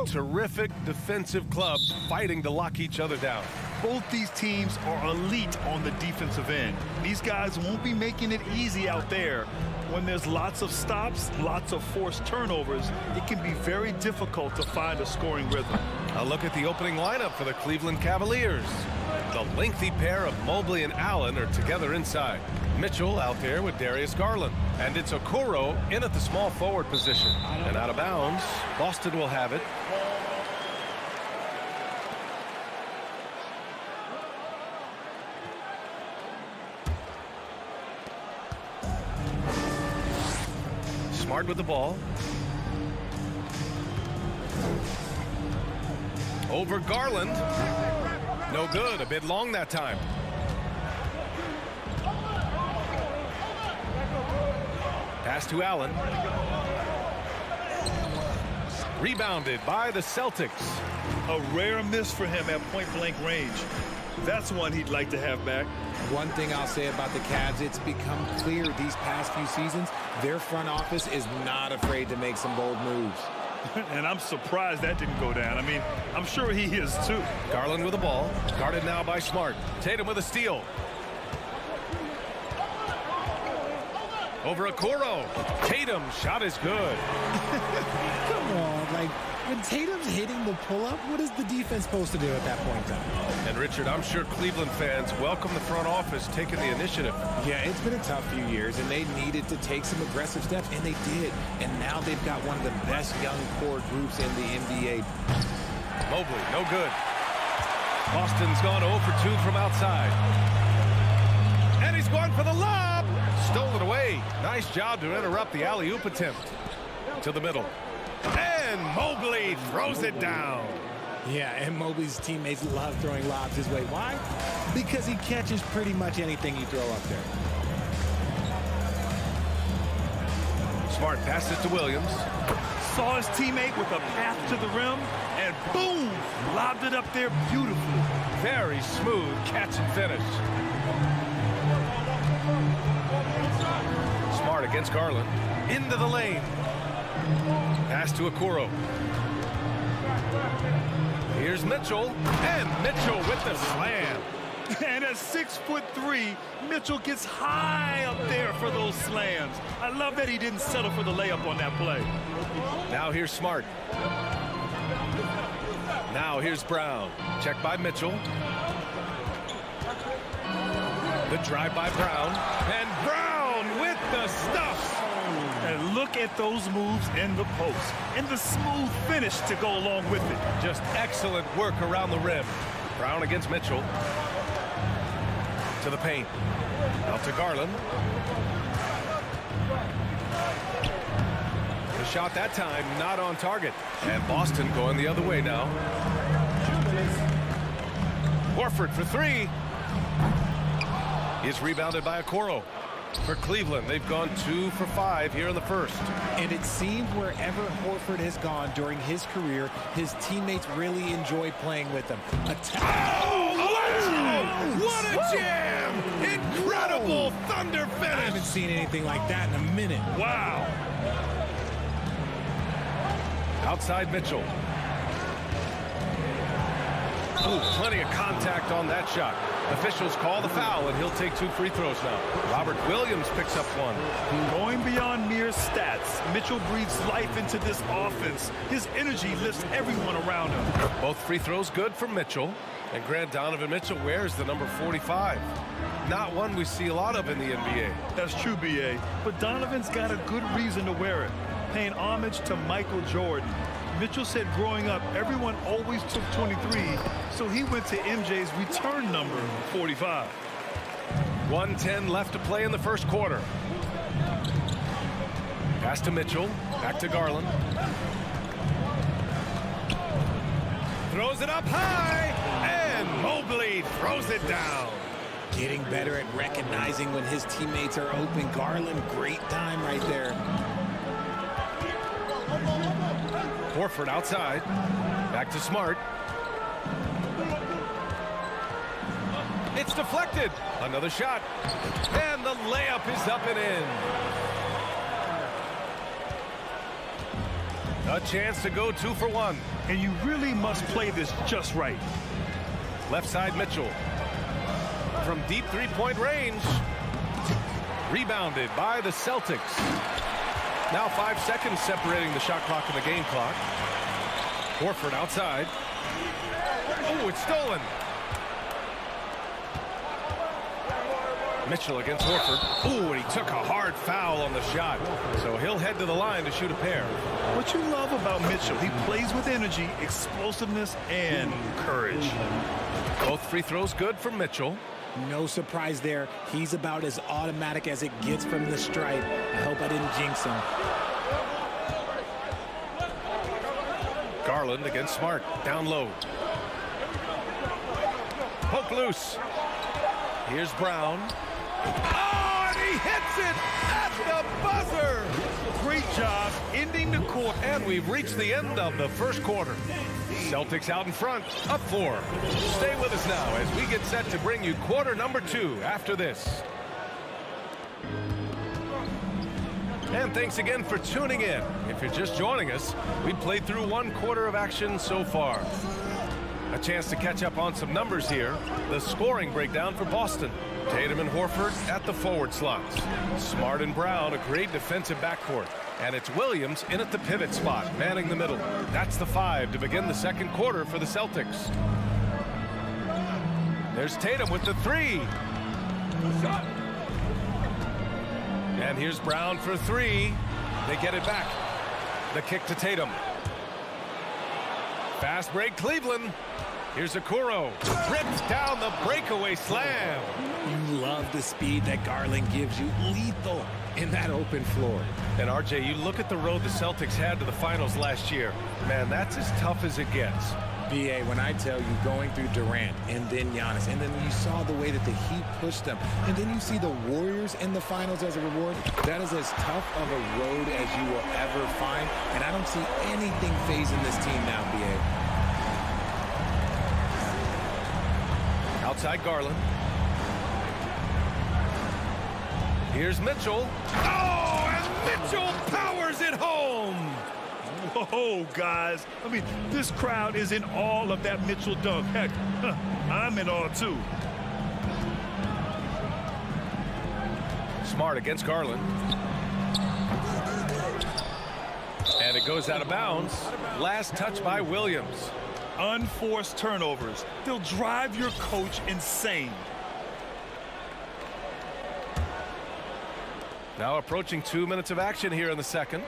Two terrific defensive clubs fighting to lock each other down. Both these teams are elite on the defensive end. These guys won't be making it easy out there. When there's lots of stops, lots of forced turnovers, it can be very difficult to find a scoring rhythm. A look at the opening lineup for the Cleveland Cavaliers. The lengthy pair of Mobley and Allen are together inside. Mitchell out there with Darius Garland. And it's Okoro in at the small forward position. And out of bounds, Boston will have it. Smart with the ball. Over Garland. No good. A bit long that time. Pass to Allen. Rebounded by the Celtics. A rare miss for him at point-blank range. That's one he'd like to have back. One thing I'll say about the Cavs, it's become clear these past few seasons, their front office is not afraid to make some bold moves. And I'm surprised that didn't go down. I mean, I'm sure he is too. Garland with the ball. Guarded now by Smart. Tatum with a steal. Over Okoro. Tatum shot is good. Come on, like when Tatum's hitting the pull-up, what is the defense supposed to do at that point in time? And Richard, I'm sure Cleveland fans welcome the front office taking the initiative. Yeah, it's been a tough few years, and they needed to take some aggressive steps, and they did. And now they've got one of the best young core groups in the NBA. Mobley, no good. Boston's gone 0 for 2 from outside. And he's going for the lob. Stole it away. Nice job to interrupt the alley-oop attempt. To the middle. And Mobley throws it down. Yeah, and Mobley's teammates love throwing lobs his way. Why? Because he catches pretty much anything you throw up there. Smart passes to Williams. Saw his teammate with a path to the rim, and boom! Lobbed it up there beautifully. Very smooth catch and finish. Smart against Garland. Into the lane. Pass to Okoro. Here's Mitchell. And Mitchell with the slam. And at 6'3", Mitchell gets high up there for those slams. I love that he didn't settle for the layup on that play. Now here's Smart. Now here's Brown. Checked by Mitchell. The drive by Brown. And Brown with the stuff. And look at those moves in the post. And the smooth finish to go along with it. Just excellent work around the rim. Brown against Mitchell. To the paint. Out to Garland. The shot that time not on target. And Boston going the other way now. Horford for three. Is rebounded by Okoro. For Cleveland, they've gone 2 for 5 here in the first. And it seems wherever Horford has gone during his career, his teammates really enjoy playing with him. What a jam! Incredible thunder finish! I haven't seen anything like that in a minute. Wow! Outside Mitchell. Ooh, plenty of contact on that shot. Officials call the foul, and he'll take 2 free throws now. Robert Williams picks up 1. Going beyond mere stats, Mitchell breathes life into this offense. His energy lifts everyone around him. Both free throws good for Mitchell. And Grant Donovan Mitchell wears the number 45. Not one we see a lot of in the NBA. That's true, B.A. But Donovan's got a good reason to wear it. Paying homage to Michael Jordan. Mitchell said growing up, everyone always took 23, so he went to MJ's return number, 45. 1:10 left to play in the first quarter. Pass to Mitchell, back to Garland. Throws it up high, and Mobley throws it down. Getting better at recognizing when his teammates are open. Garland, great time right there. Horford outside. Back to Smart. It's deflected. Another shot. And the layup is up and in. A chance to go 2 for 1. And you really must play this just right. Left side Mitchell. From deep three-point range. Rebounded by the Celtics. Now 5 seconds separating the shot clock and the game clock. Horford outside. Oh, it's stolen. Mitchell against Horford. Oh, and he took a hard foul on the shot. So he'll head to the line to shoot a pair. What you love about Mitchell, he plays with energy, explosiveness, and courage. Both free throws good for Mitchell. No surprise there. He's about as automatic as it gets from the stripe. I hope I didn't jinx him. Garland against Smart. Down low. Poke loose. Here's Brown. Oh, and he hits it at the buzzer. Great job ending the quarter. And we've reached the end of the first quarter. Celtics out in front, up 4. Stay with us now as we get set to bring you quarter number 2 after this. And thanks again for tuning in. If you're just joining us, we played through 1 quarter of action so far. A chance to catch up on some numbers here. The scoring breakdown for Boston. Tatum and Horford at the forward slots. Smart and Brown, a great defensive backcourt. And it's Williams in at the pivot spot, manning the middle. That's the 5 to begin the second quarter for the Celtics. There's Tatum with the 3. And here's Brown for 3. They get it back. The kick to Tatum. Fast break, Cleveland. Here's Okoro. Rips down the breakaway slam. You love the speed that Garland gives you. Lethal in that open floor. And RJ, you look at the road the Celtics had to the finals last year. Man, that's as tough as it gets. BA, when I tell you going through Durant and then Giannis, and then you saw the way that the Heat pushed them, and then you see the Warriors in the finals as a reward, that is as tough of a road as you will ever find, and I don't see anything phasing this team now, BA. Outside Garland. Here's Mitchell. Oh, and Mitchell powers it home. Whoa, guys. I mean, this crowd is in awe of that Mitchell dunk. Heck, I'm in awe, too. Smart against Garland. And it goes out of bounds. Last touch by Williams. Unforced turnovers. They'll drive your coach insane. Now approaching 2 minutes of action here in the second.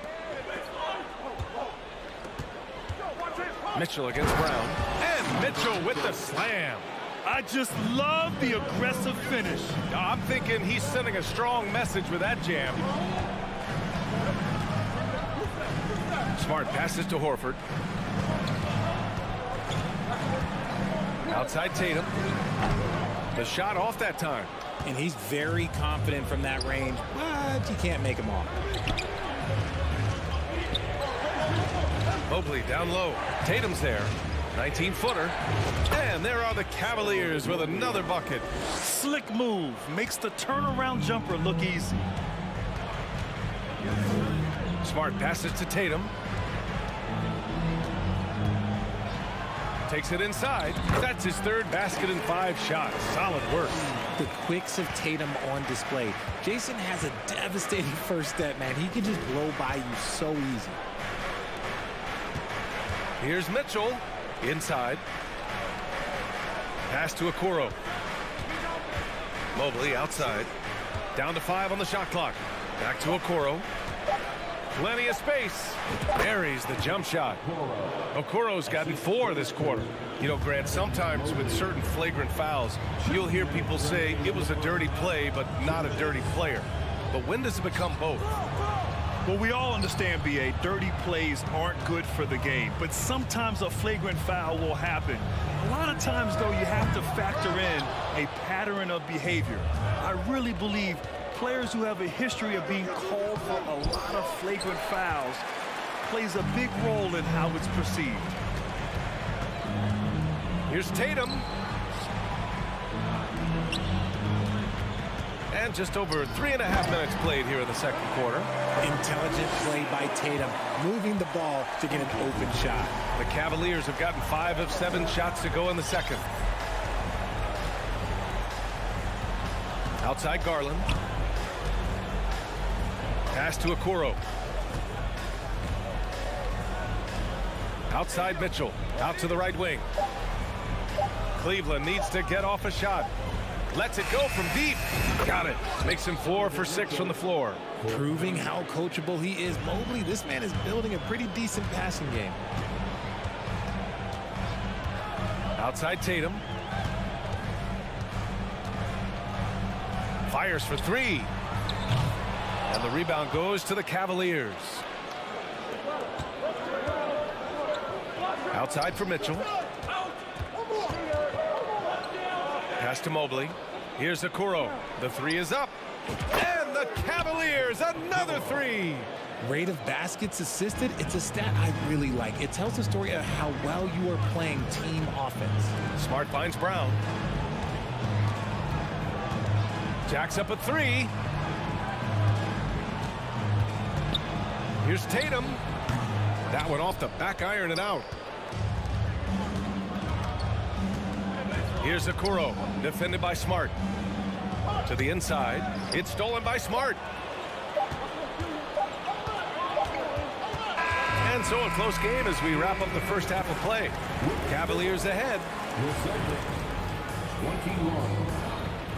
Mitchell against Brown. And Mitchell with the slam. I just love the aggressive finish. I'm thinking he's sending a strong message with that jam. Smart passes to Horford. Outside Tatum. The shot off that time. And he's very confident from that range, but you can't make him off. Mobley down low. Tatum's there. 19-footer. And there are the Cavaliers with another bucket. Slick move. Makes the turnaround jumper look easy. Smart passes to Tatum. Takes it inside. That's his 3rd basket in 5 shots. Solid work. The quicks of Tatum on display. Jason has a devastating first step, man. He can just blow by you so easy. Here's Mitchell. Inside. Pass to Okoro. Mobley outside. Down to 5 on the shot clock. Back to Okoro. Plenty of space. Buries the jump shot. Okoro's gotten 4 this quarter. You know, Grant, sometimes with certain flagrant fouls, you'll hear people say it was a dirty play, but not a dirty player. But when does it become both? Well, we all understand, B.A., dirty plays aren't good for the game, but sometimes a flagrant foul will happen. A lot of times, though, you have to factor in a pattern of behavior. I really believe players who have a history of being called for a lot of flagrant fouls plays a big role in how it's perceived. Here's Tatum. And just over 3.5 minutes played here in the second quarter. Intelligent play by Tatum, moving the ball to get an open shot. The Cavaliers have gotten 5 of 7 shots to go in the second. Outside Garland. Pass to Okoro. Outside Mitchell. Out to the right wing. Cleveland needs to get off a shot. Lets it go from deep. Got it. Makes him 4 for 6 from the floor. Proving how coachable he is. Mobley, this man is building a pretty decent passing game. Outside Tatum. Fires for 3. And the rebound goes to the Cavaliers. Outside for Mitchell. Pass to Mobley. Here's Okoro. The 3 is up. And the Cavaliers, another 3. Rate of baskets assisted, it's a stat I really like. It tells the story of how well you are playing team offense. Smart finds Brown. Jacks up a 3. Here's Tatum. That one off the back iron and out. Here's Okoro, defended by Smart. To the inside. It's stolen by Smart. And so a close game as we wrap up the first half of play. Cavaliers ahead. 21.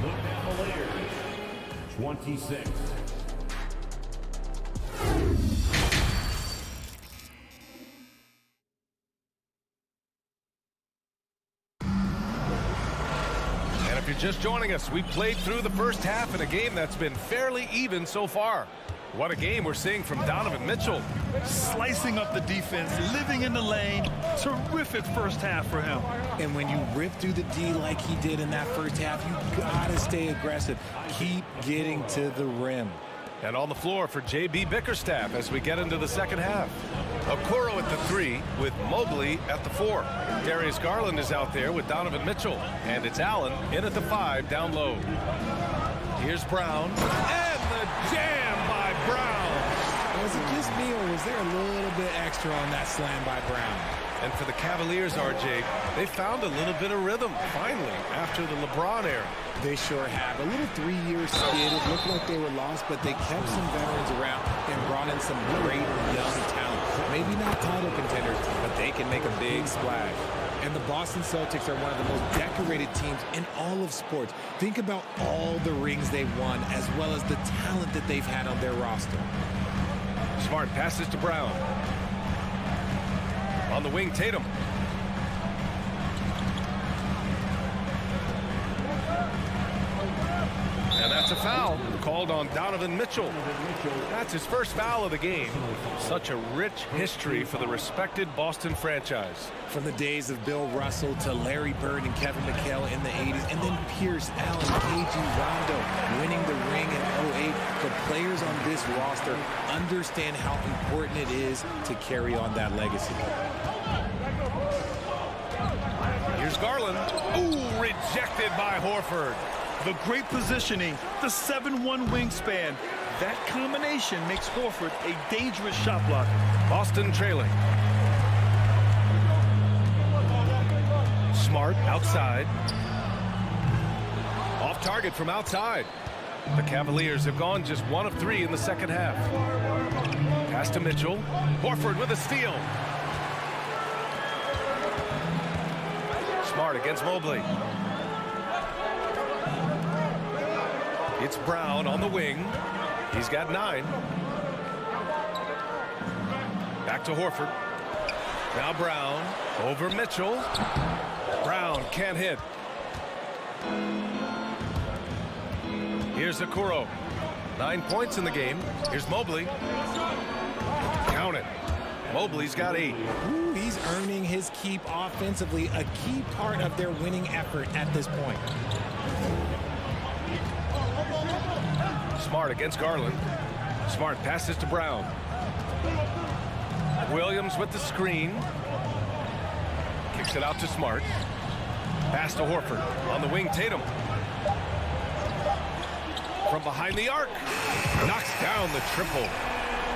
The Cavaliers 26. If you're just joining us, we played through the first half in a game that's been fairly even so far. What a game we're seeing from Donovan Mitchell. Slicing up the defense, living in the lane. Terrific first half for him. And when you rip through the D like he did in that first half, you gotta stay aggressive. Keep getting to the rim. And on the floor for J.B. Bickerstaff as we get into the second half. Okoro at the 3 with Mobley at the 4. Darius Garland is out there with Donovan Mitchell. And it's Allen in at the 5 down low. Here's Brown. And the jam by Brown. Was it just me or was there a little bit extra on that slam by Brown? And for the Cavaliers, RJ, they found a little bit of rhythm, finally, after the LeBron era. They sure have. A little 3-year skid. It looked like they were lost, but they kept some veterans around and brought in some great young talent. Maybe not title contenders, but they can make a big splash. And the Boston Celtics are one of the most decorated teams in all of sports. Think about all the rings they've won, as well as the talent that they've had on their roster. Smart passes to Brown. On the wing, Tatum. And that's a foul called on Donovan Mitchell. That's his first foul of the game. Such a rich history for the respected Boston franchise. From the days of Bill Russell to Larry Bird and Kevin McHale in the 80s, and then Pierce, Allen, KG, Rondo winning the ring in 08. The players on this roster understand how important it is to carry on that legacy. Here's Garland. Ooh, rejected by Horford. The great positioning, the 7'1" wingspan. That combination makes Horford a dangerous shot blocker. Boston trailing. Smart outside. Off target from outside. The Cavaliers have gone just 1 of 3 in the second half. Pass to Mitchell. Horford with a steal. Smart against Mobley. It's Brown on the wing. He's got 9. Back to Horford. Now Brown over Mitchell. Brown can't hit. Here's Okoro. 9 points in the game. Here's Mobley. Count it. Mobley's got 8. Ooh, he's earning his keep offensively, a key part of their winning effort at this point. Smart against Garland. Smart passes to Brown. Williams with the screen. Kicks it out to Smart. Pass to Horford. On the wing, Tatum. From behind the arc. Knocks down the triple.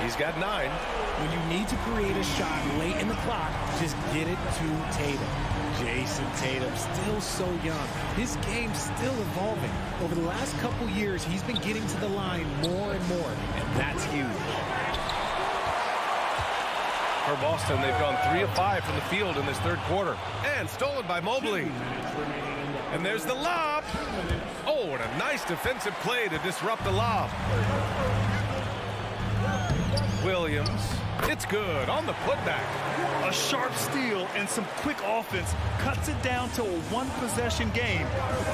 He's got 9. When you need to create a shot late in the clock, just get it to Tatum. Jason Tatum, still so young. His game's still evolving. Over the last couple years, he's been getting to the line more and more, and that's huge. For Boston, they've gone 3 of 5 from the field in this third quarter. And stolen by Mobley. And there's the lob. Oh, and a nice defensive play to disrupt the lob. Williams. It's good on the putback. A sharp steal and some quick offense cuts it down to a one-possession game.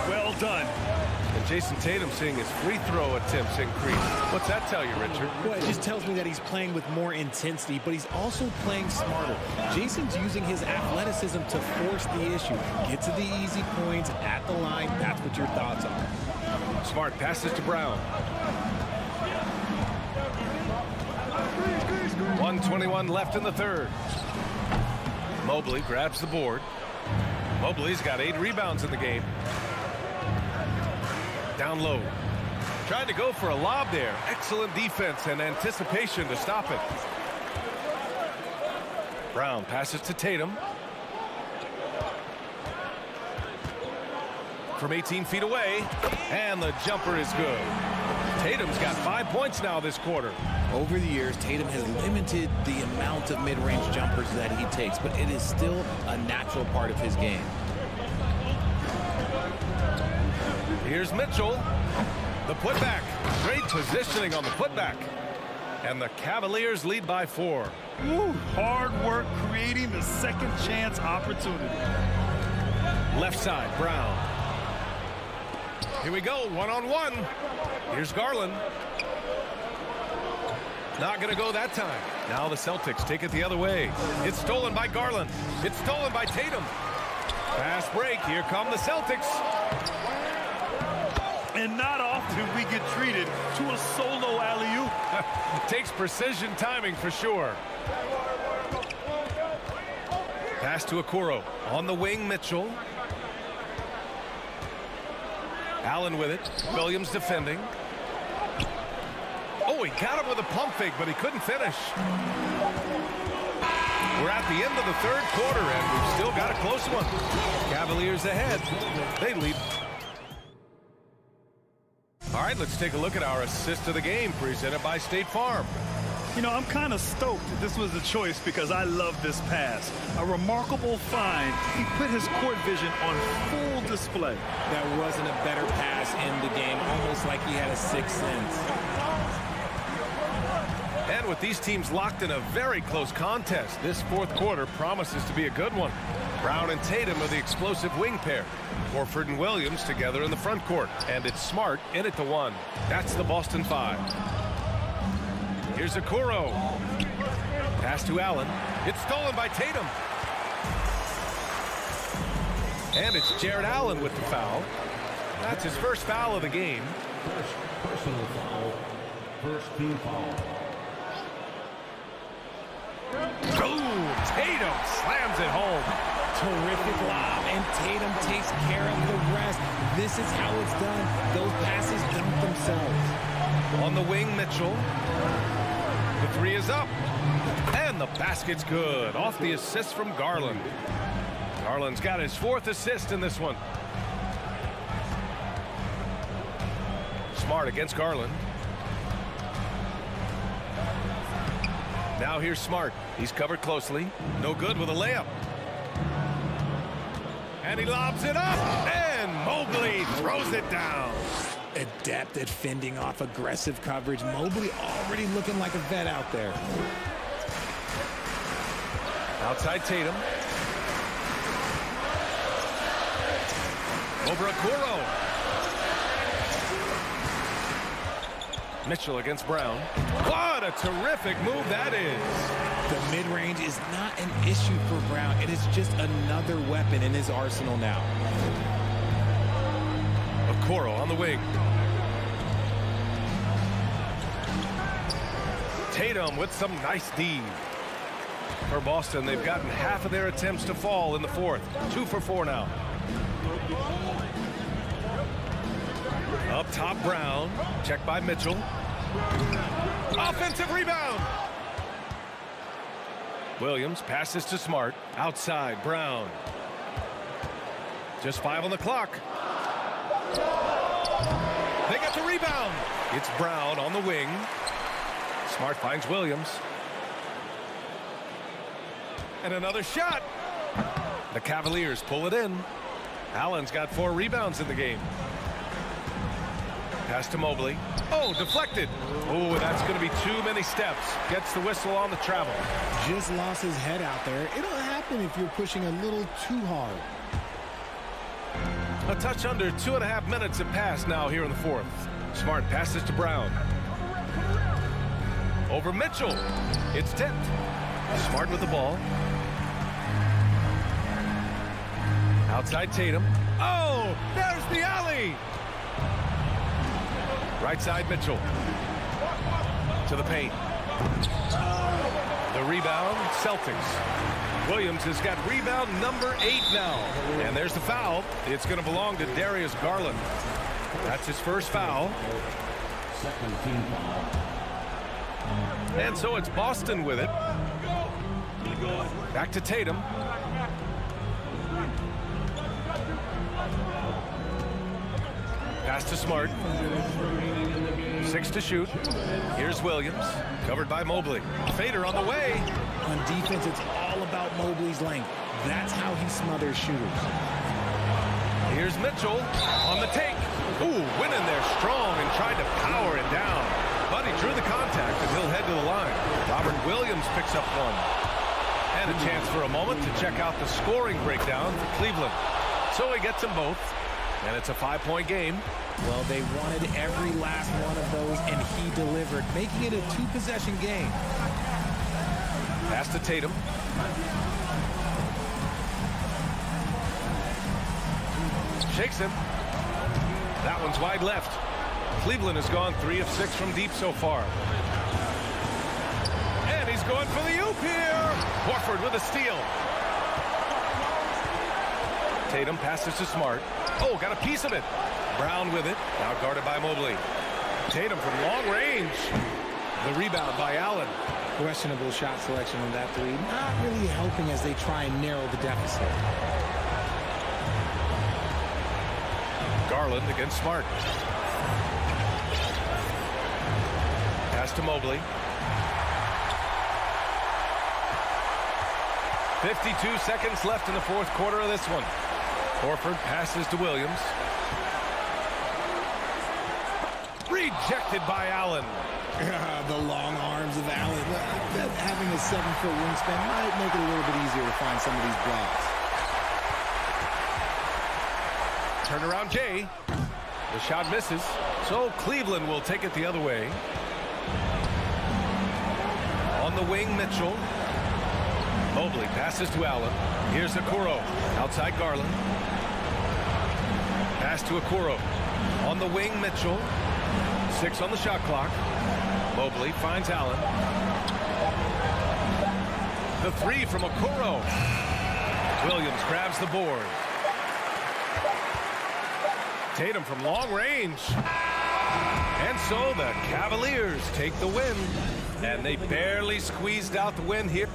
Well done. And Jason Tatum seeing his free throw attempts increase. What's that tell you, Richard? Well, it just tells me that he's playing with more intensity, but he's also playing smarter. Jason's using his athleticism to force the issue. Get to the easy points at the line. That's what your thoughts are. Smart passes to Brown. 1:21 left in the third. Mobley grabs the board. Mobley's got 8 rebounds in the game. Down low. Trying to go for a lob there. Excellent defense and anticipation to stop it. Brown passes to Tatum. From 18 feet away. And the jumper is good. Tatum's got 5 points now this quarter. Over the years, Tatum has limited the amount of mid-range jumpers that he takes, but it is still a natural part of his game. Here's Mitchell. The putback. Great positioning on the putback. And the Cavaliers lead by 4. Woo, hard work creating the second chance opportunity. Left side, Brown. Here we go, one-on-one. Here's Garland. Not going to go that time. Now the Celtics take it the other way. It's stolen by Garland. It's stolen by Tatum. Fast break. Here come the Celtics. And not often we get treated to a solo alley-oop. Takes precision timing for sure. Pass to Okoro. On the wing, Mitchell. Allen with it. Williams defending. Oh, he got him with a pump fake, but he couldn't finish. We're at the end of the third quarter, and we've still got a close one. Cavaliers ahead. They lead. All right, let's take a look at our assist of the game, presented by State Farm. You know, I'm kind of stoked this was a choice because I love this pass. A remarkable find. He put his court vision on full display. There wasn't a better pass in the game, almost like he had a sixth sense. And with these teams locked in a very close contest, this fourth quarter promises to be a good one. Brown and Tatum are the explosive wing pair. Horford and Williams together in the front court. And it's Smart in at the 1. That's the Boston 5. Here's Okoro. Pass to Allen. It's stolen by Tatum. And it's Jared Allen with the foul. That's his first foul of the game. First personal foul. First team foul. Boom! Tatum slams it home. Terrific lob, and Tatum takes care of the rest. This is how it's done. Those passes dump themselves. On the wing, Mitchell. The 3 is up. And the basket's good. Off the assist from Garland. Garland's got his 4th assist in this one. Smart against Garland. Now here's Smart. He's covered closely. No good with a layup. And he lobs it up. And Mobley throws it down. Adept at fending off aggressive coverage. Mobley already looking like a vet out there. Outside Tatum. Over Okoro. Mitchell against Brown. What a terrific move that is. The mid-range is not an issue for Brown. It is just another weapon in his arsenal now. Okoro on the wing. Tatum with some nice D. For Boston, they've gotten half of their attempts to fall in the fourth. 2 for 4 now. Up top, Brown. Checked by Mitchell. Offensive rebound. Williams passes to Smart. Outside, Brown. Just 5 on the clock. They got the rebound. It's Brown on the wing. Smart finds Williams. And another shot. The Cavaliers pull it in. Allen's got 4 rebounds in the game. Pass to Mobley. Oh, deflected. Oh, that's going to be too many steps. Gets the whistle on the travel. Just lost his head out there. It'll happen if you're pushing a little too hard. A touch under 2.5 minutes have passed now here in the fourth. Smart passes to Brown. Over Mitchell. It's tipped. Smart with the ball. Outside Tatum. Oh, there's the alley. Right side Mitchell. To the paint. The rebound, Celtics. Williams has got rebound number 8 now. And there's the foul. It's going to belong to Darius Garland. That's his first foul. Second team foul. And so it's Boston with it. Back to Tatum. Pass to Smart. 6 to shoot. Here's Williams. Covered by Mobley. Fader on the way. On defense, it's all about Mobley's length. That's how he smothers shooters. Here's Mitchell on the take. Ooh, went in there strong and tried to power it down. But he drew the contact and he'll head to the line. Robert Williams picks up 1. And a chance for a moment to check out the scoring breakdown for Cleveland. So he gets them both. And it's a 5-point game. Well, they wanted every last one of those, and he delivered, making it a 2-possession game. Pass to Tatum. Shakes him. That one's wide left. Cleveland has gone 3 of 6 from deep so far. And he's going for the oop here. Horford with a steal. Tatum passes to Smart. Oh, got a piece of it. Brown with it. Now guarded by Mobley. Tatum from long range. The rebound by Allen. Questionable shot selection on that 3. Not really helping as they try and narrow the deficit. Garland against Smart. Pass to Mobley. 52 seconds left in the fourth quarter of this one. Horford passes to Williams. Rejected by Allen. The long arms of Allen. Having a 7-foot wingspan might make it a little bit easier to find some of these blocks. Turnaround Jay. The shot misses. So Cleveland will take it the other way. On the wing, Mitchell. Mobley passes to Allen. Here's Okoro. Outside Garland. Pass to Okoro. On the wing, Mitchell. 6 on the shot clock. Mobley finds Allen. The 3 from Okoro. Williams grabs the board. Tatum from long range. And so the Cavaliers take the win. And they barely squeezed out the win here.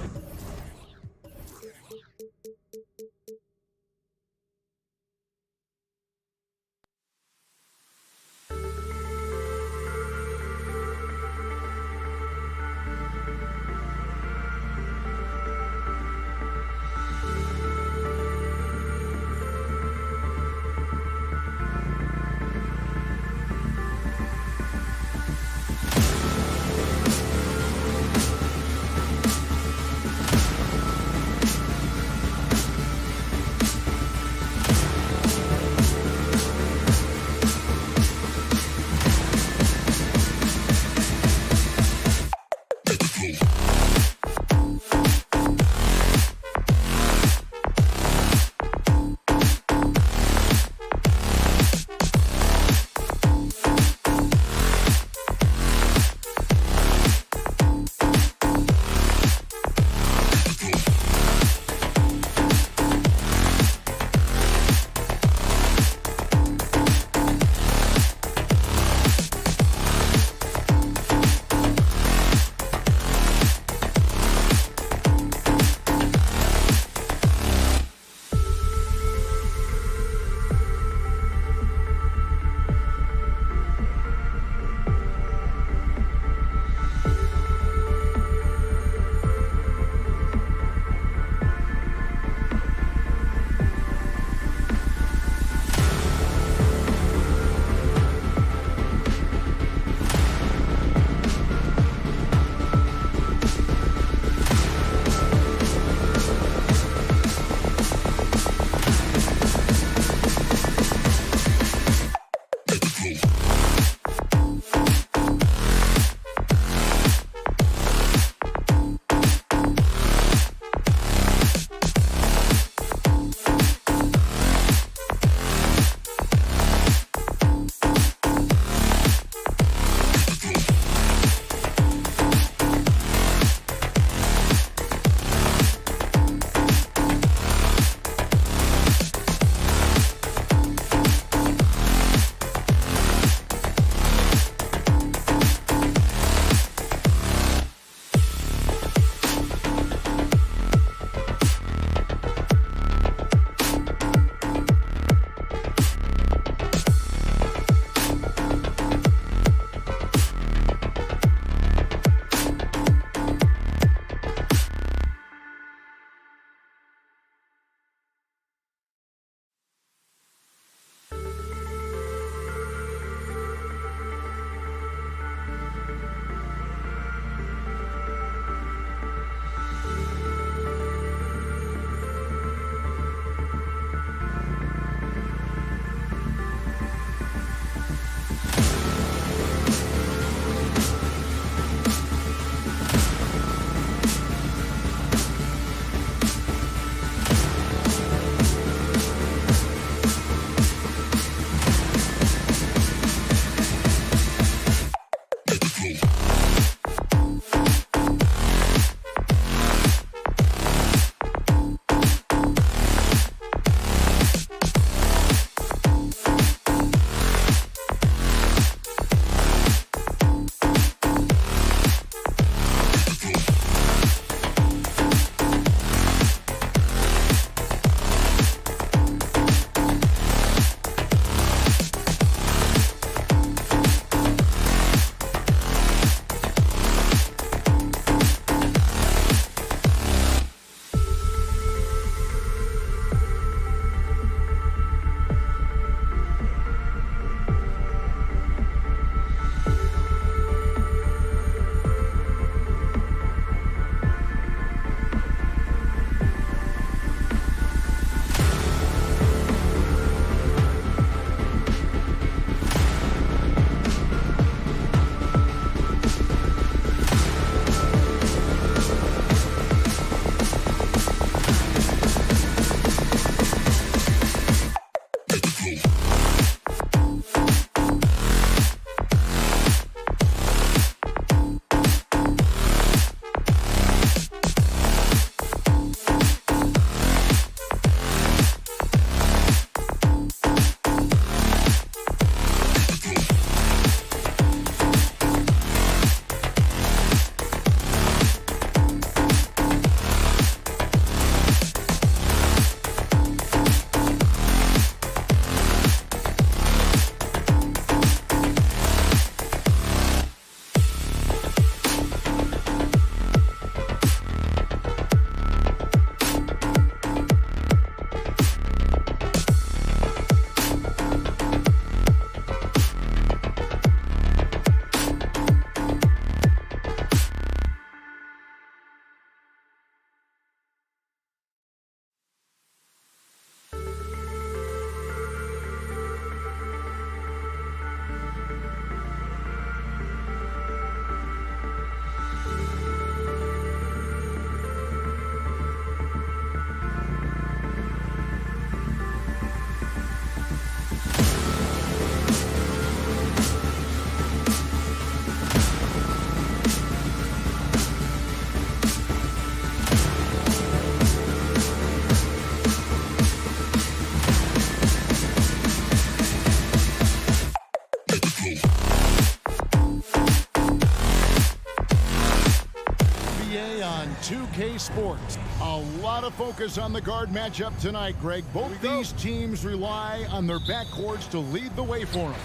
2K Sports. A lot of focus on the guard matchup tonight, Greg. Both these teams rely on their backcourts to lead the way for them.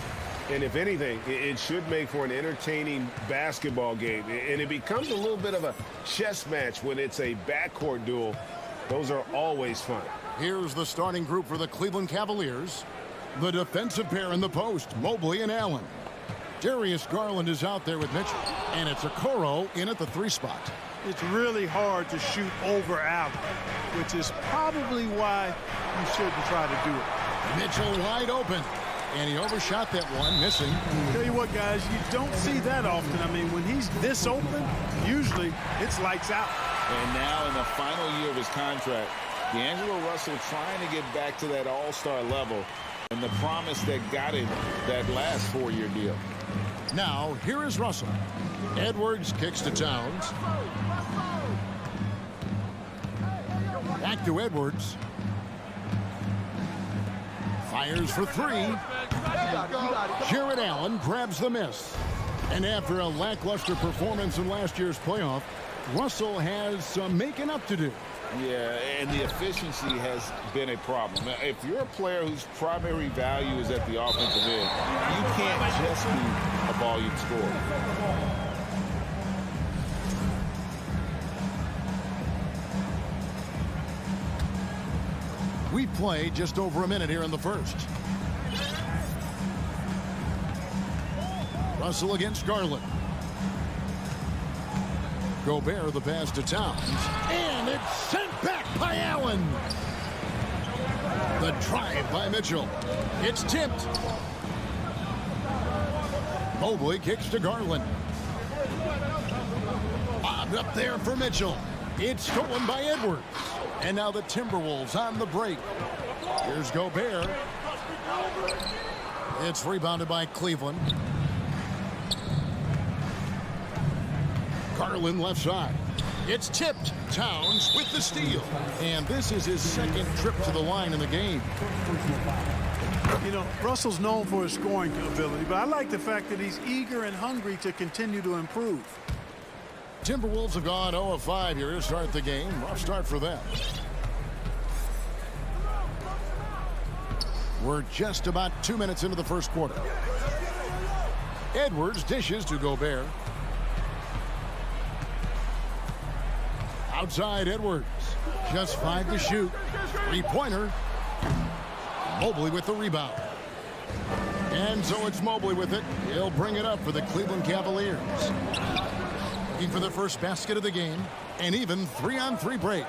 And if anything, it should make for an entertaining basketball game. And it becomes a little bit of a chess match when it's a backcourt duel. Those are always fun. Here's the starting group for the Cleveland Cavaliers. The defensive pair in the post, Mobley and Allen. Darius Garland is out there with Mitchell. And it's Okoro in at the 3 spot. It's really hard to shoot over Allen, which is probably why you shouldn't try to do it. Mitchell wide open. And he overshot that one, missing. Tell you what, guys, you don't see that often. I mean, when he's this open, usually it's lights out. And now in the final year of his contract, D'Angelo Russell trying to get back to that all-star level and the promise that got him that last 4-year deal. Now, here is Russell. Edwards kicks to Towns. Back to Edwards. Fires for 3. Jared Allen grabs the miss. And after a lackluster performance in last year's playoff, Russell has some making up to do. Yeah, and the efficiency has been a problem. Now, if you're a player whose primary value is at the offensive end, you can't just be a volume scorer. We play just over a minute here in the first. Russell against Garland. Gobert the pass to Towns. And it's sent back by Allen. The drive by Mitchell. It's tipped. Mobley kicks to Garland. Bobbed up there for Mitchell. It's stolen by Edwards. And now the Timberwolves on the break. Here's Gobert. It's rebounded by Cleveland. Garland left side. It's tipped. Towns with the steal. And this is his second trip to the line in the game. You know, Russell's known for his scoring ability, but I like the fact that he's eager and hungry to continue to improve. Timberwolves have gone 0 of 5 here to start the game. Rough start for them. We're just about 2 minutes into the first quarter. Edwards dishes to Gobert. Outside Edwards. Just 5 to shoot. 3-pointer. Mobley with the rebound. And so it's Mobley with it. He'll bring it up for the Cleveland Cavaliers. Looking for the first basket of the game. And even 3-on-3 break.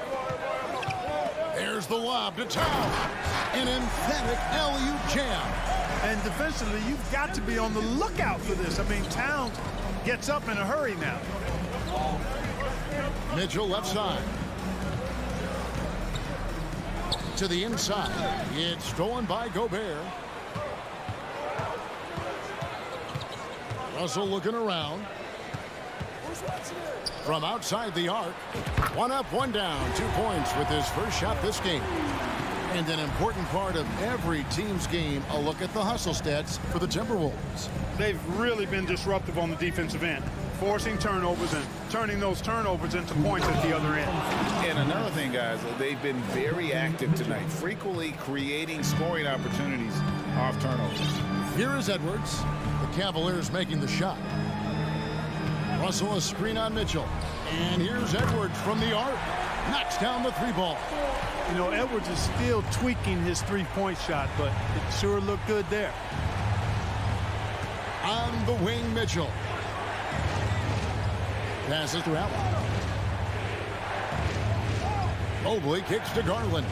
There's the lob to Towns. An emphatic alley-oop jam. And defensively, you've got to be on the lookout for this. I mean, Towns gets up in a hurry now. Mitchell left side. To the inside. It's stolen by Gobert. Russell looking around. From outside the arc. 1 up, 1 down. 2 points with his first shot this game. And an important part of every team's game, a look at the hustle stats for the Timberwolves. They've really been disruptive on the defensive end, forcing turnovers and turning those turnovers into points at the other end. And another thing, guys, they've been very active tonight, frequently creating scoring opportunities off turnovers. Here is Edwards. The Cavaliers making the shot. Russell a screen on Mitchell. And here's Edwards from the arc. Knocks down the 3-ball. You know, Edwards is still tweaking his 3-point shot, but it sure looked good there. On the wing, Mitchell. Passes to Allen. Mobley kicks to Garland.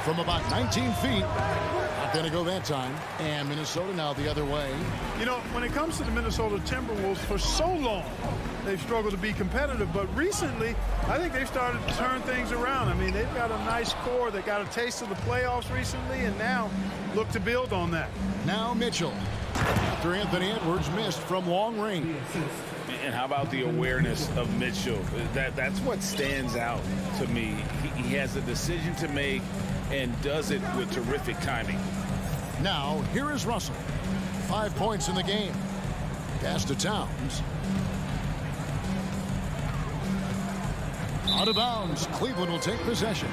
From about 19 feet. Not going to go that time. And Minnesota now the other way. You know, when it comes to the Minnesota Timberwolves, for so long, they've struggled to be competitive. But recently, I think they've started to turn things around. I mean, they've got a nice core. They got a taste of the playoffs recently, and now look to build on that. Now Mitchell. After Anthony Edwards missed from long range. And how about the awareness of Mitchell? That's what stands out to me. He has a decision to make and does it with terrific timing. Now, here is Russell. 5 points in the game. Pass to Towns. Out of bounds. Cleveland will take possession.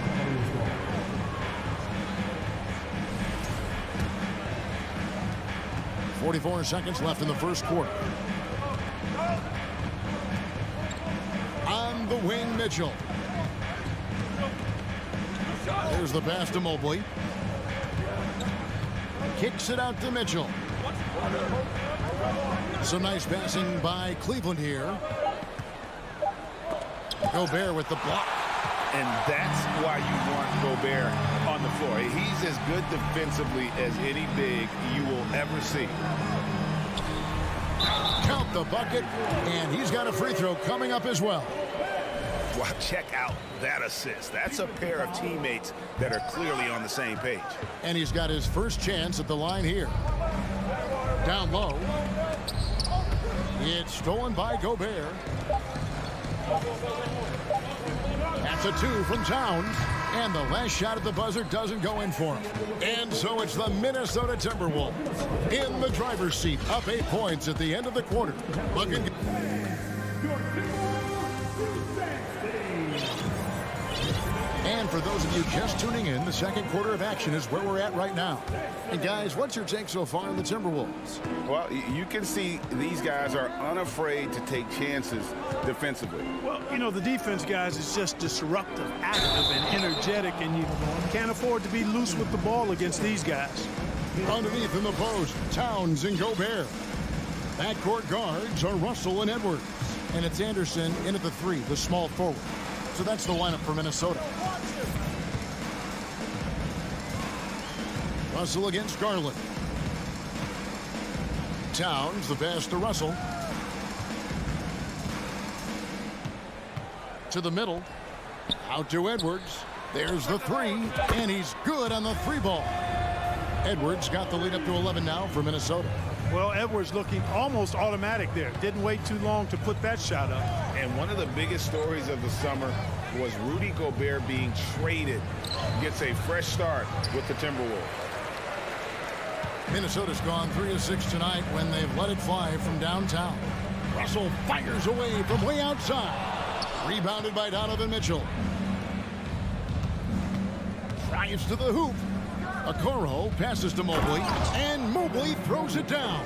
.44 seconds left in the first quarter. On the wing, Mitchell. There's the pass to Mobley. Kicks it out to Mitchell. Some nice passing by Cleveland here. Gobert with the block. And that's why you want Gobert on the floor. He's as good defensively as any big you will ever see. Count the bucket, and he's got a free throw coming up as well. Wow, check out that assist. That's a pair of teammates that are clearly on the same page. And he's got his first chance at the line here. Down low. It's stolen by Gobert. That's a 2 from Towns. And the last shot at the buzzer doesn't go in for him. And so it's the Minnesota Timberwolves in the driver's seat, up 8 points at the end of the quarter. Looking. And for those of you just tuning in, the second quarter of action is where we're at right now. And guys, what's your take so far on the Timberwolves? Well, you can see these guys are unafraid to take chances defensively. Well, you know, the defense, guys, is just disruptive, active, and energetic, and you can't afford to be loose with the ball against these guys. Underneath in the post, Towns and Gobert. Backcourt guards are Russell and Edwards. And it's Anderson in at the 3, the small forward. So that's the lineup for Minnesota. Russell against Garland. Towns, the pass to Russell. To the middle. Out to Edwards. There's the 3, and he's good on the 3 ball. Edwards got the lead up to 11 now for Minnesota. Well, Edwards looking almost automatic there. Didn't wait too long to put that shot up. And one of the biggest stories of the summer was Rudy Gobert being traded. Gets a fresh start with the Timberwolves. Minnesota's gone 3 of 6 tonight when they've let it fly from downtown. Russell fires away from way outside. Rebounded by Donovan Mitchell. Drives to the hoop. Okoro passes to Mobley, and Mobley throws it down.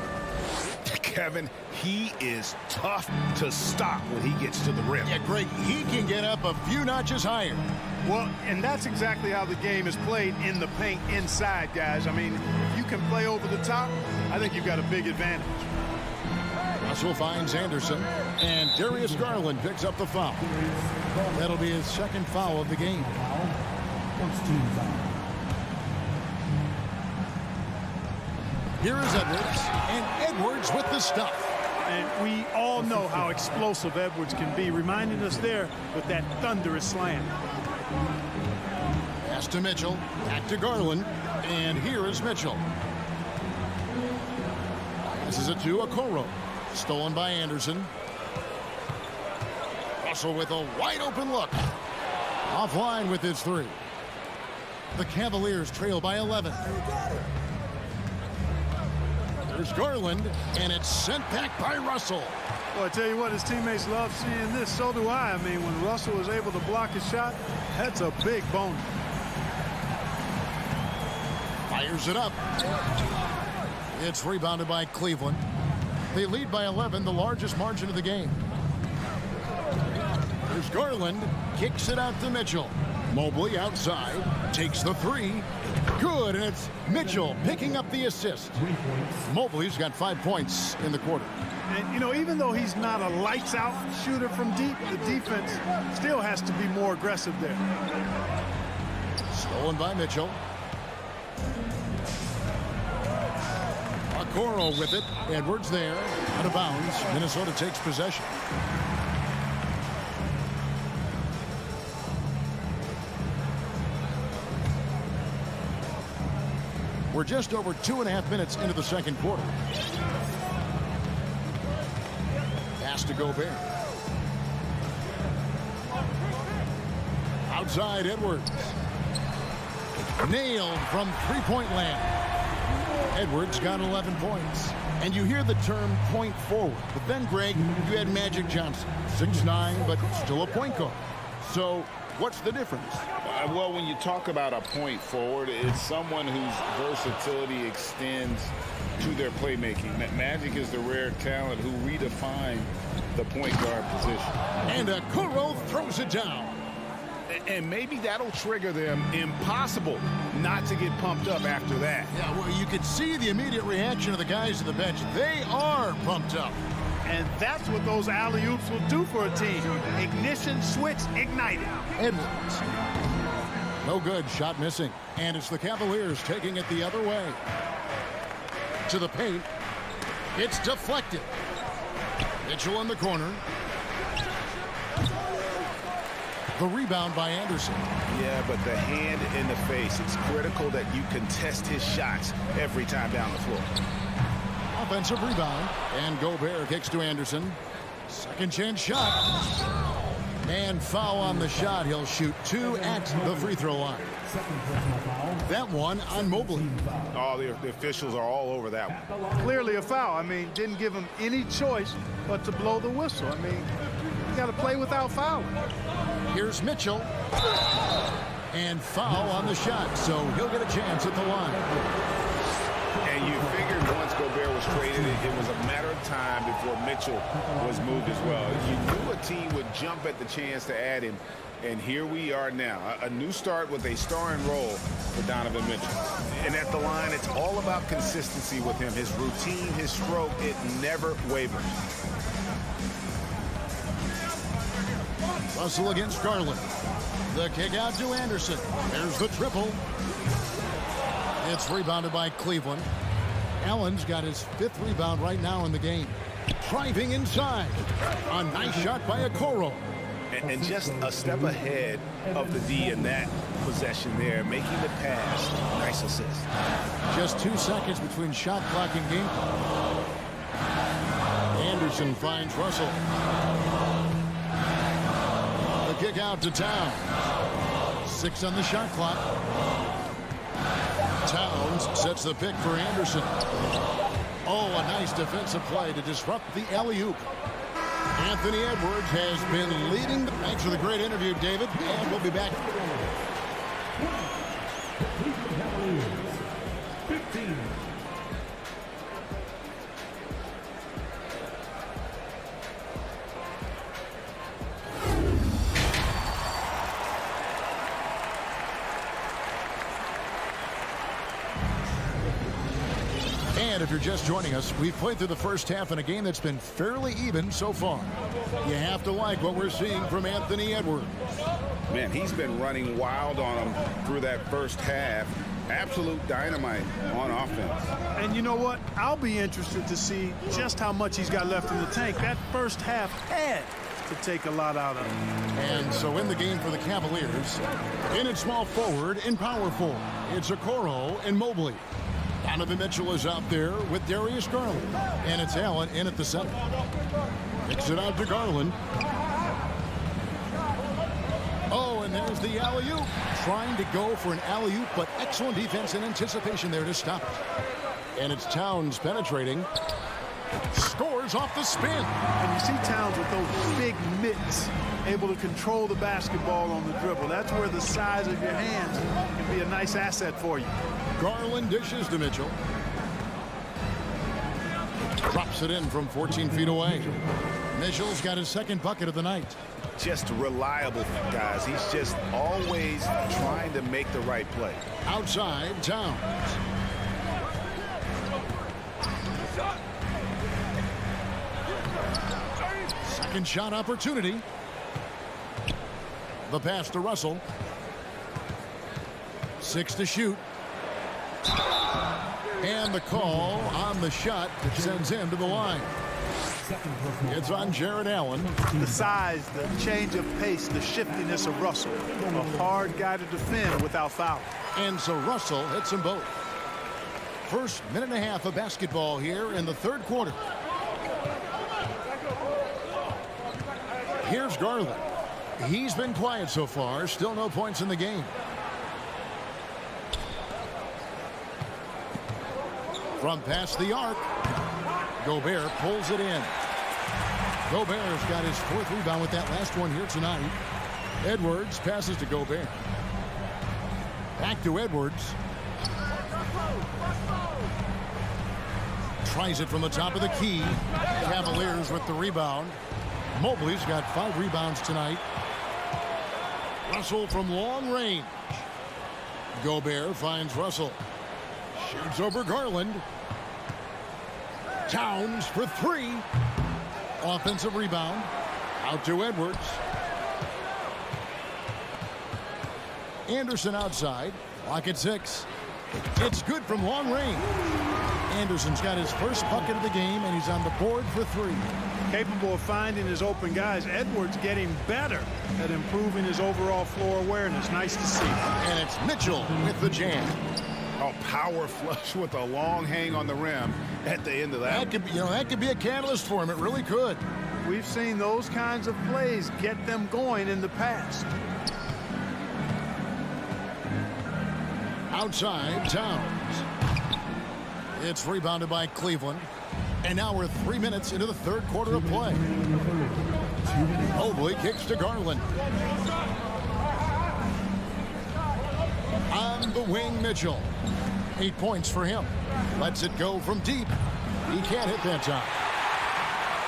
Kevin, he is tough to stop when he gets to the rim. Yeah, Greg, he can get up a few notches higher. Well, and that's exactly how the game is played in the paint inside, guys. I mean, if you can play over the top, I think you've got a big advantage. Russell finds Anderson, and Darius Garland picks up the foul. That'll be his second foul of the game. Here is Edwards, and Edwards with the stuff. And we all know how explosive Edwards can be, reminding us there with that thunderous slam. Pass to Mitchell, back to Garland, and here is Mitchell. This is it to Okoro. Stolen by Anderson. Russell with a wide open look. Offline with his 3. The Cavaliers trail by 11. There's Garland, and it's sent back by Russell. Well, I tell you what, his teammates love seeing this. So do I. I mean, when Russell was able to block a shot, that's a big bonus. Fires it up. It's rebounded by Cleveland. They lead by 11, the largest margin of the game. There's Garland, kicks it out to Mitchell. Mobley outside, takes the 3. Good, and it's Mitchell picking up the assist. Mobley's got 5 points in the quarter. And, you know, even though he's not a lights-out shooter from deep, the defense still has to be more aggressive there. Stolen by Mitchell. Okoro with it. Edwards there. Out of bounds. Minnesota takes possession. We're just over 2.5 minutes into the second quarter. Pass to Gobert. Outside Edwards. Nailed from three-point land. Edwards got 11 points. And you hear the term point forward. But then, Greg, you had Magic Johnson. 6'9", but still a point guard. So what's the difference? Well, when you talk about a point forward, it's someone whose versatility extends to their playmaking. Magic is the rare talent who redefined the point guard position. And Okoro throws it down. And maybe that'll trigger them. Impossible not to get pumped up after that. Yeah, well, you could see the immediate reaction of the guys on the bench. They are pumped up. And that's what those alley-oops will do for a team. Ignition switch ignited. Edwards. No good. Shot missing. And it's the Cavaliers taking it the other way. To the paint. It's deflected. Mitchell in the corner. The rebound by Anderson. Yeah, but the hand in the face. It's critical that you contest his shots every time down the floor. Offensive rebound. And Gobert kicks to Anderson. Second chance shot. And foul on the shot. He'll shoot 2 at the free throw line. That one on Mobley. Oh, the officials are all over that one. Clearly a foul. I mean, didn't give him any choice but to blow the whistle. I mean, you got to play without fouling. Here's Mitchell. And foul on the shot, so he'll get a chance at the line. And you figured once Gobert was traded, it was a matter of time before Mitchell was moved as well. You knew a team would jump at the chance to add him, and here we are now. A new start with a starring role for Donovan Mitchell. And at the line, it's all about consistency with him. His routine, his stroke, it never wavers. Russell against Garland. The kick out to Anderson. There's the triple. It's rebounded by Cleveland. Allen's got his 5th rebound right now in the game. Driving inside. A nice shot by Okoro. And just a step ahead of the D in that possession there, making the pass. Nice assist. Just 2 seconds between shot clock and game clock. Anderson finds Russell. The kick out to Towns. 6 on the shot clock. Towns sets the pick for Anderson. Oh, a nice defensive play to disrupt the alley-oop. Anthony Edwards has been leading. Thanks for the great interview, David. And we'll be back. Cavaliers, 15. And if you're just joining us, we've played through the first half in a game that's been fairly even so far. You have to like what we're seeing from Anthony Edwards. Man, he's been running wild on him through that first half. Absolute dynamite on offense. And you know what? I'll be interested to see just how much he's got left in the tank. That first half had to take a lot out of him. And so in the game for the Cavaliers, in at small forward, in power forward, it's Okoro and Mobley. Donovan Mitchell is out there with Darius Garland. And it's Allen in at the center. Kicks it out to Garland. Oh, and there's the alley-oop. Trying to go for an alley-oop, but excellent defense and anticipation there to stop it. And it's Towns penetrating. Scores off the spin. And you see Towns with those big mitts, able to control the basketball on the dribble. That's where the size of your hands can be a nice asset for you. Garland dishes to Mitchell. Drops it in from 14 feet away. Mitchell's got his 2nd bucket of the night. Just reliable, guys. He's just always trying to make the right play. Outside, Towns. Second shot opportunity. The pass to Russell. 6 to shoot. And the call on the shot that sends him to the line. It's on Jared Allen. The size, the change of pace, the shiftiness of Russell. A hard guy to defend without foul. And so Russell hits them both. First minute and a half of basketball here in the 3rd quarter. Here's Garland. He's been quiet so far. Still no points in the game. From past the arc, Gobert pulls it in. Gobert's got his 4th rebound with that last one here tonight. Edwards passes to Gobert. Back to Edwards. Tries it from the top of the key. Cavaliers with the rebound. Mobley's got 5 rebounds tonight. Russell from long range. Gobert finds Russell. Shoots over Garland. Towns for 3. Offensive rebound. Out to Edwards. Anderson outside. Clock at 6. It's good from long range. Anderson's got his first bucket of the game, and he's on the board for 3. Capable of finding his open guys. Edwards getting better at improving his overall floor awareness. Nice to see. And it's Mitchell with the jam. A power flush with a long hang on the rim at the end of that. That could be a catalyst for him. It really could. We've seen those kinds of plays get them going in the past. Outside, Towns. It's rebounded by Cleveland. And now we're 3 minutes into the third quarter of play. Mobley kicks to Garland. On the wing, Mitchell. 8 points for him. Lets it go from deep. He can't hit that time.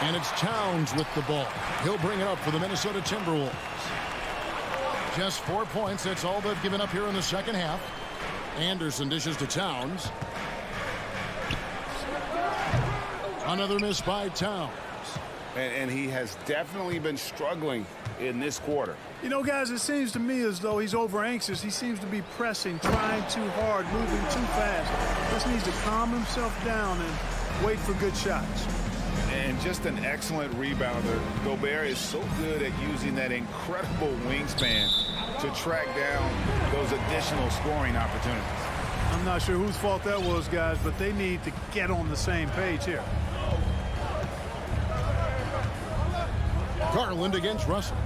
And it's Towns with the ball. He'll bring it up for the Minnesota Timberwolves. Just 4 points. That's all they've given up here in the second half. Anderson dishes to Towns. Another miss by Towns. And he has definitely been struggling in this quarter. You know, guys, it seems to me as though he's over anxious. He seems to be pressing, trying too hard, moving too fast. Just needs to calm himself down and wait for good shots. And just an excellent rebounder. Gobert is so good at using that incredible wingspan to track down those additional scoring opportunities. I'm not sure whose fault that was, guys, but they need to get on the same page here. Garland against Russell.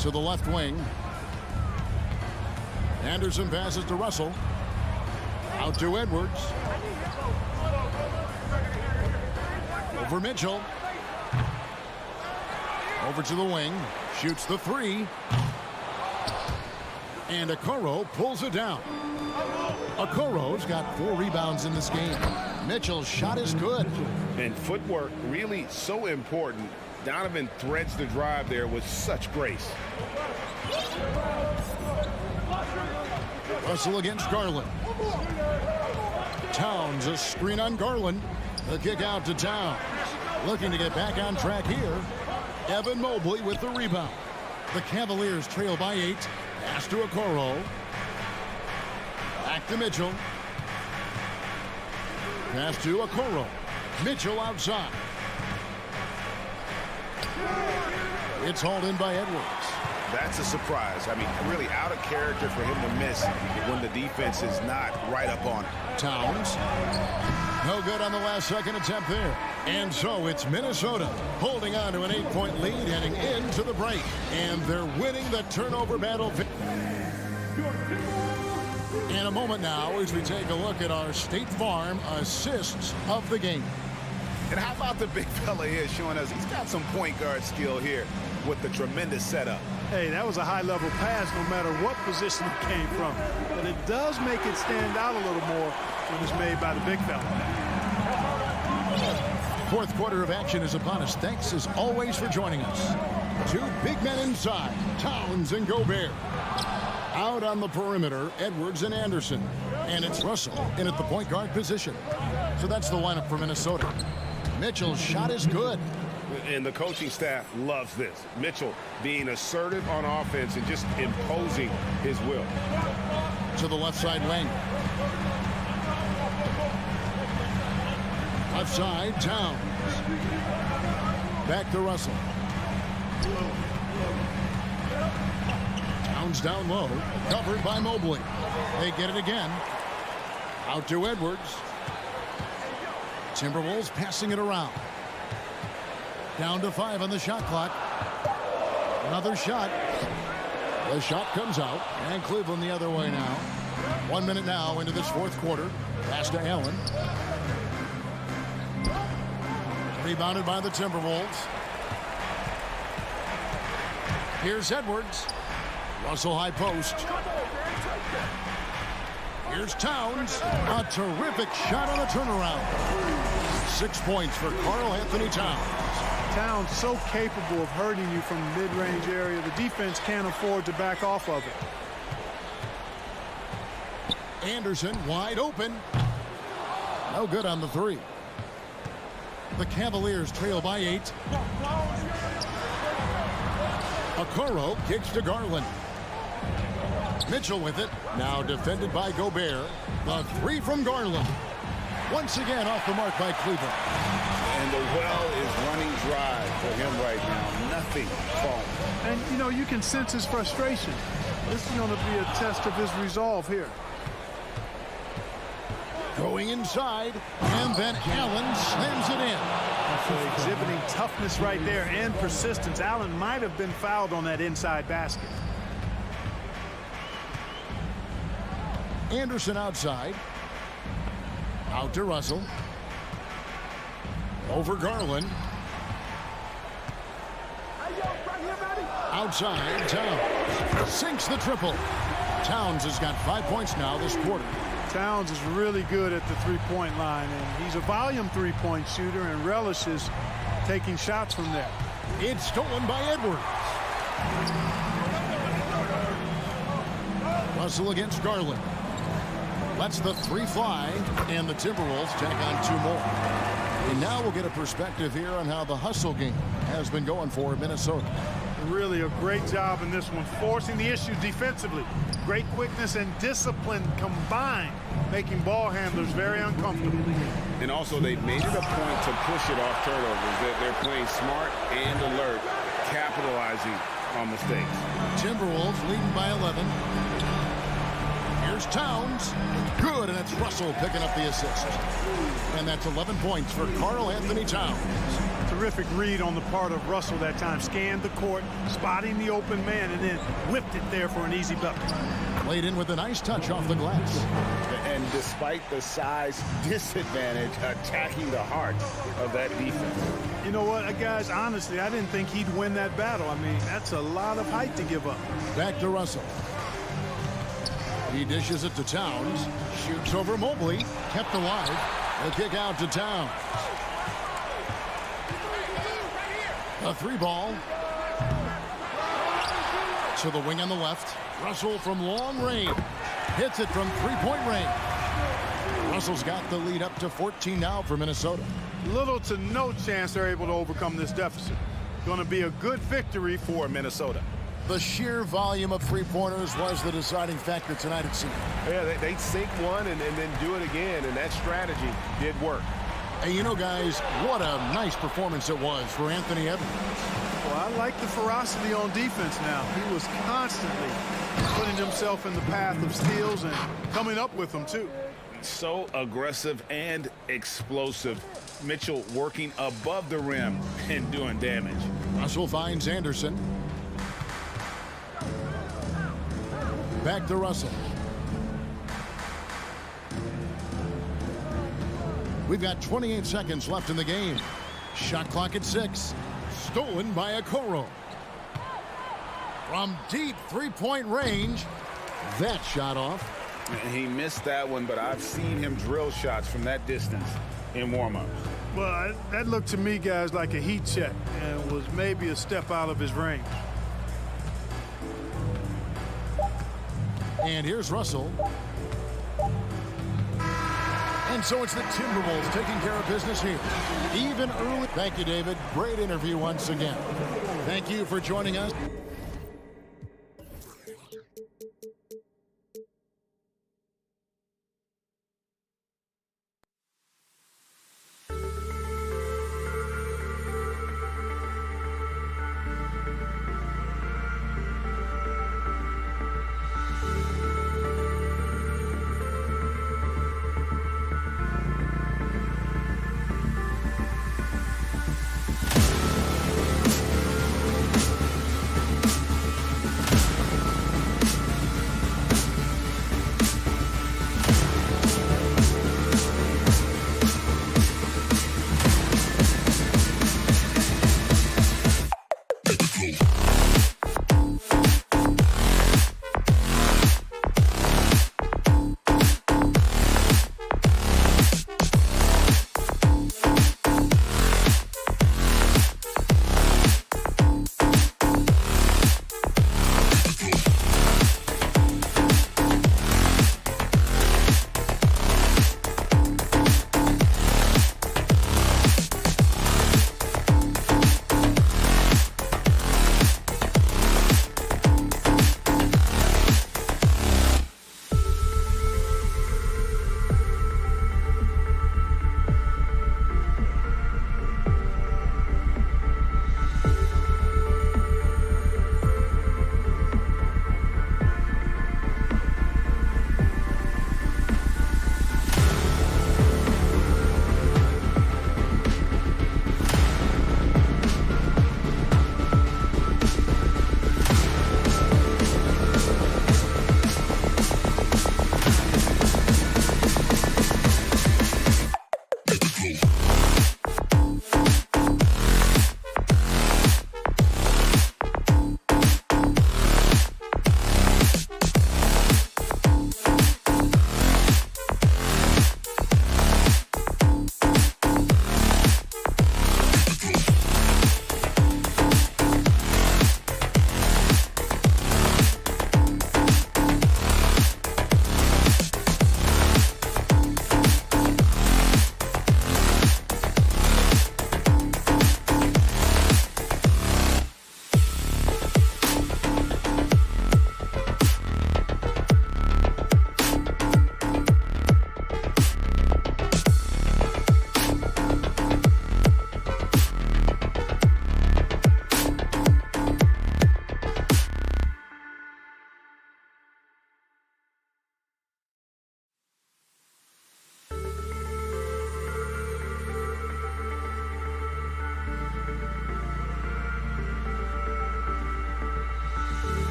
To the left wing. Anderson passes to Russell. Out to Edwards. Over Mitchell. Over to the wing. Shoots the 3. And Okoro pulls it down. Okoro's got 4 rebounds in this game. Mitchell's shot is good. And footwork really so important. Donovan threads the drive there with such grace. Russell against Garland. Towns, a screen on Garland. The kick out to Towns. Looking to get back on track here. Evan Mobley with the rebound. The Cavaliers trail by 8. Pass to Okoro. Back to Mitchell. Pass to Okoro. Mitchell outside. It's hauled in by Edwards. That's a surprise. I mean, really out of character for him to miss when the defense is not right up on him. Towns. No good on the last second attempt there. And so it's Minnesota holding on to an 8-point lead heading into the break. And they're winning the turnover battle. In a moment now as we take a look at our State Farm assists of the game. And how about the big fella here showing us he's got some point guard skill here with the tremendous setup. Hey, that was a high-level pass no matter what position it came from. But it does make it stand out a little more when it's made by the big fella. Fourth quarter of action is upon us. Thanks as always for joining us. 2 big men inside, Towns and Gobert. Out on the perimeter, Edwards and Anderson. And it's Russell in at the point guard position. So that's the lineup for Minnesota. Mitchell's shot is good. And the coaching staff loves this. Mitchell being assertive on offense and just imposing his will. To the left side wing. Left side, Towns. Back to Russell. Towns down low. Covered by Mobley. They get it again. Out to Edwards. Timberwolves passing it around. Down to 5 on the shot clock. Another shot. The shot comes out. And Cleveland the other way now. 1 minute now into this fourth quarter. Pass to Allen. Rebounded by the Timberwolves. Here's Edwards. Russell high post. Here's Towns. A terrific shot on the turnaround. 6 points for Karl Anthony Towns. Towns so capable of hurting you from the mid-range area. The defense can't afford to back off of it. Anderson wide open. No good on the three. The Cavaliers trail by 8. Okoro kicks to Garland. Mitchell with it. Now defended by Gobert. The three from Garland. Once again off the mark by Cleveland. And the well is running dry for him right now. Nothing falling. And, you know, you can sense his frustration. This is going to be a test of his resolve here. Going inside, and then Allen slams it in. Exhibiting toughness right there and persistence. Allen might have been fouled on that inside basket. Anderson outside. Out to Russell. Over Garland. Outside, Towns. Sinks the triple. Towns has got 5 points now this quarter. Towns is really good at the three-point line, and he's a volume three-point shooter and relishes taking shots from there. It's stolen by Edwards. Russell against Garland. Lets the three fly, and the Timberwolves tack on 2 more. And now we'll get a perspective here on how the hustle game has been going for Minnesota. Really a great job in this one, forcing the issue defensively. Great quickness and discipline combined, making ball handlers very uncomfortable. And also, they've made it a point to push it off turnovers. They're playing smart and alert, capitalizing on mistakes. Timberwolves leading by 11. Here's Towns. Good, and it's Russell picking up the assist. And that's 11 points for Karl Anthony Towns. Terrific read on the part of Russell that time. Scanned the court, spotting the open man, and then whipped it there for an easy bucket. Played in with a nice touch off the glass. And despite the size disadvantage, attacking the heart of that defense. You know what, guys, honestly, I didn't think he'd win that battle. I mean, that's a lot of height to give up. Back to Russell. He dishes it to Towns. Shoots over Mobley. Kept alive. The kick out to Towns. A 3-ball. To the wing on the left. Russell from long range. Hits it from 3-point range. Russell's got the lead up to 14 now for Minnesota. Little to no chance they're able to overcome this deficit. Going to be a good victory for Minnesota. The sheer volume of three-pointers was the deciding factor tonight, it seemed. Yeah, they sink one and then do it again, and that strategy did work. And you know, guys, what a nice performance it was for Anthony Edwards. Well, I like the ferocity on defense now. He was constantly putting himself in the path of steals and coming up with them, too. So aggressive and explosive. Mitchell working above the rim and doing damage. Russell finds Anderson. Back to Russell. We've got 28 seconds left in the game. Shot clock at 6. Stolen by Okoro. From deep three-point range. That shot off. He missed that one, but I've seen him drill shots from that distance in warm-ups. Well, that looked to me, guys, like a heat check and was maybe a step out of his range. And here's Russell. And so it's the Timberwolves taking care of business here. Even early. Thank you, David. Great interview once again. Thank you for joining us.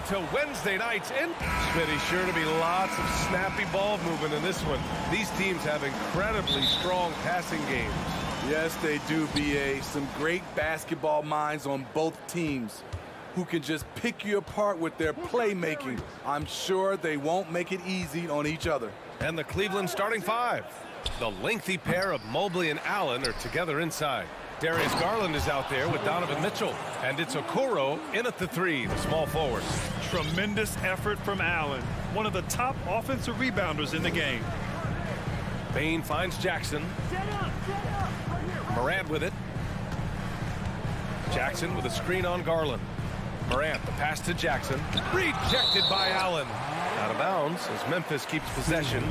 to Wednesday nights in. Smitty, sure to be lots of snappy ball movement in this one. These teams have incredibly strong passing games. Yes, they do, BA. Some great basketball minds on both teams who can just pick you apart with their playmaking. I'm sure they won't make it easy on each other. And the Cleveland starting five. The lengthy pair of Mobley and Allen are together inside. Darius Garland is out there with Donovan Mitchell. And it's Okoro in at the three, the small forward. Tremendous effort from Allen, one of the top offensive rebounders in the game. Bane finds Jackson. Morant with it. Jackson with a screen on Garland. Morant, the pass to Jackson. Rejected by Allen. Out of bounds as Memphis keeps possession.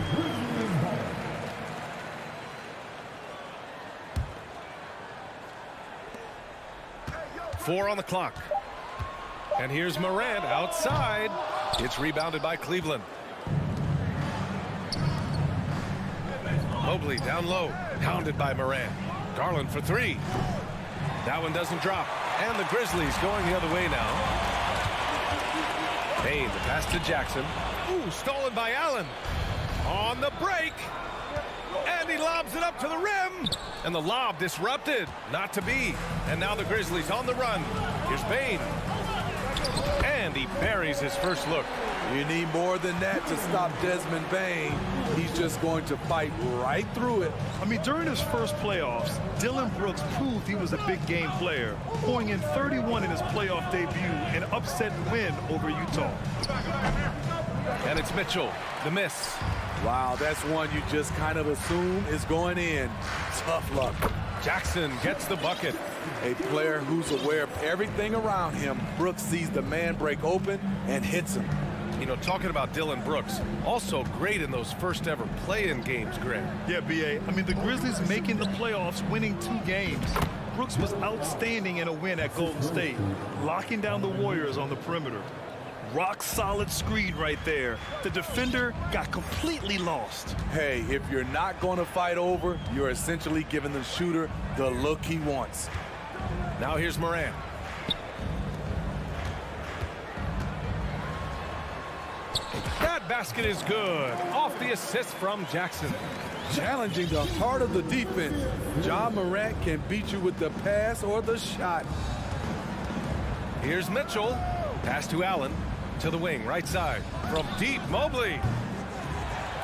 Four on the clock. And here's Morant outside. It's rebounded by Cleveland. Mobley down low. Pounded by Morant. Garland for three. That one doesn't drop. And the Grizzlies going the other way now. Bane, the pass to Jackson. Ooh, stolen by Allen. On the break. And he lobs it up to the rim. And the lob disrupted. Not to be. And now the Grizzlies on the run. Here's Bane. And he buries his first look. You need more than that to stop Desmond Bane. He's just going to fight right through it. I mean, during his first playoffs, Dillon Brooks proved he was a big game player, pouring in 31 in his playoff debut, an upset win over Utah. And it's Mitchell, the miss. Wow, that's one you just kind of assume is going in. Tough luck. Jackson gets the bucket. A player who's aware of everything around him. Brooks sees the man break open and hits him. You know, talking about Dillon Brooks, also great in those first ever play-in games, Greg. Yeah, B.A. I mean, the Grizzlies making the playoffs, winning 2 games. Brooks was outstanding in a win at Golden State, locking down the Warriors on the perimeter. Rock-solid screen right there. The defender got completely lost. Hey, if you're not going to fight over, you're essentially giving the shooter the look he wants. Now here's Morant. That basket is good. Off the assist from Jackson. Challenging the heart of the defense. Ja Morant can beat you with the pass or the shot. Here's Mitchell. Pass to Allen. To the wing, right side. From deep, Mobley.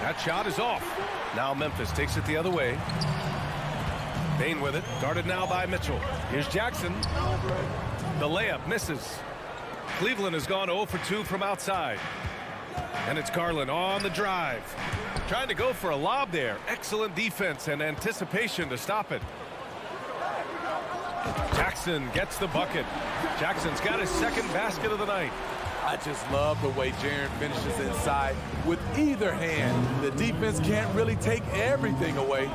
That shot is off. Now Memphis takes it the other way. Bane with it. Guarded now by Mitchell. Here's Jackson. The layup misses. Cleveland has gone 0 for 2 from outside. And it's Garland on the drive. Trying to go for a lob there. Excellent defense and anticipation to stop it. Jackson gets the bucket. Jackson's got his second basket of the night. I just love the way Jaren finishes inside with either hand. The defense can't really take everything away.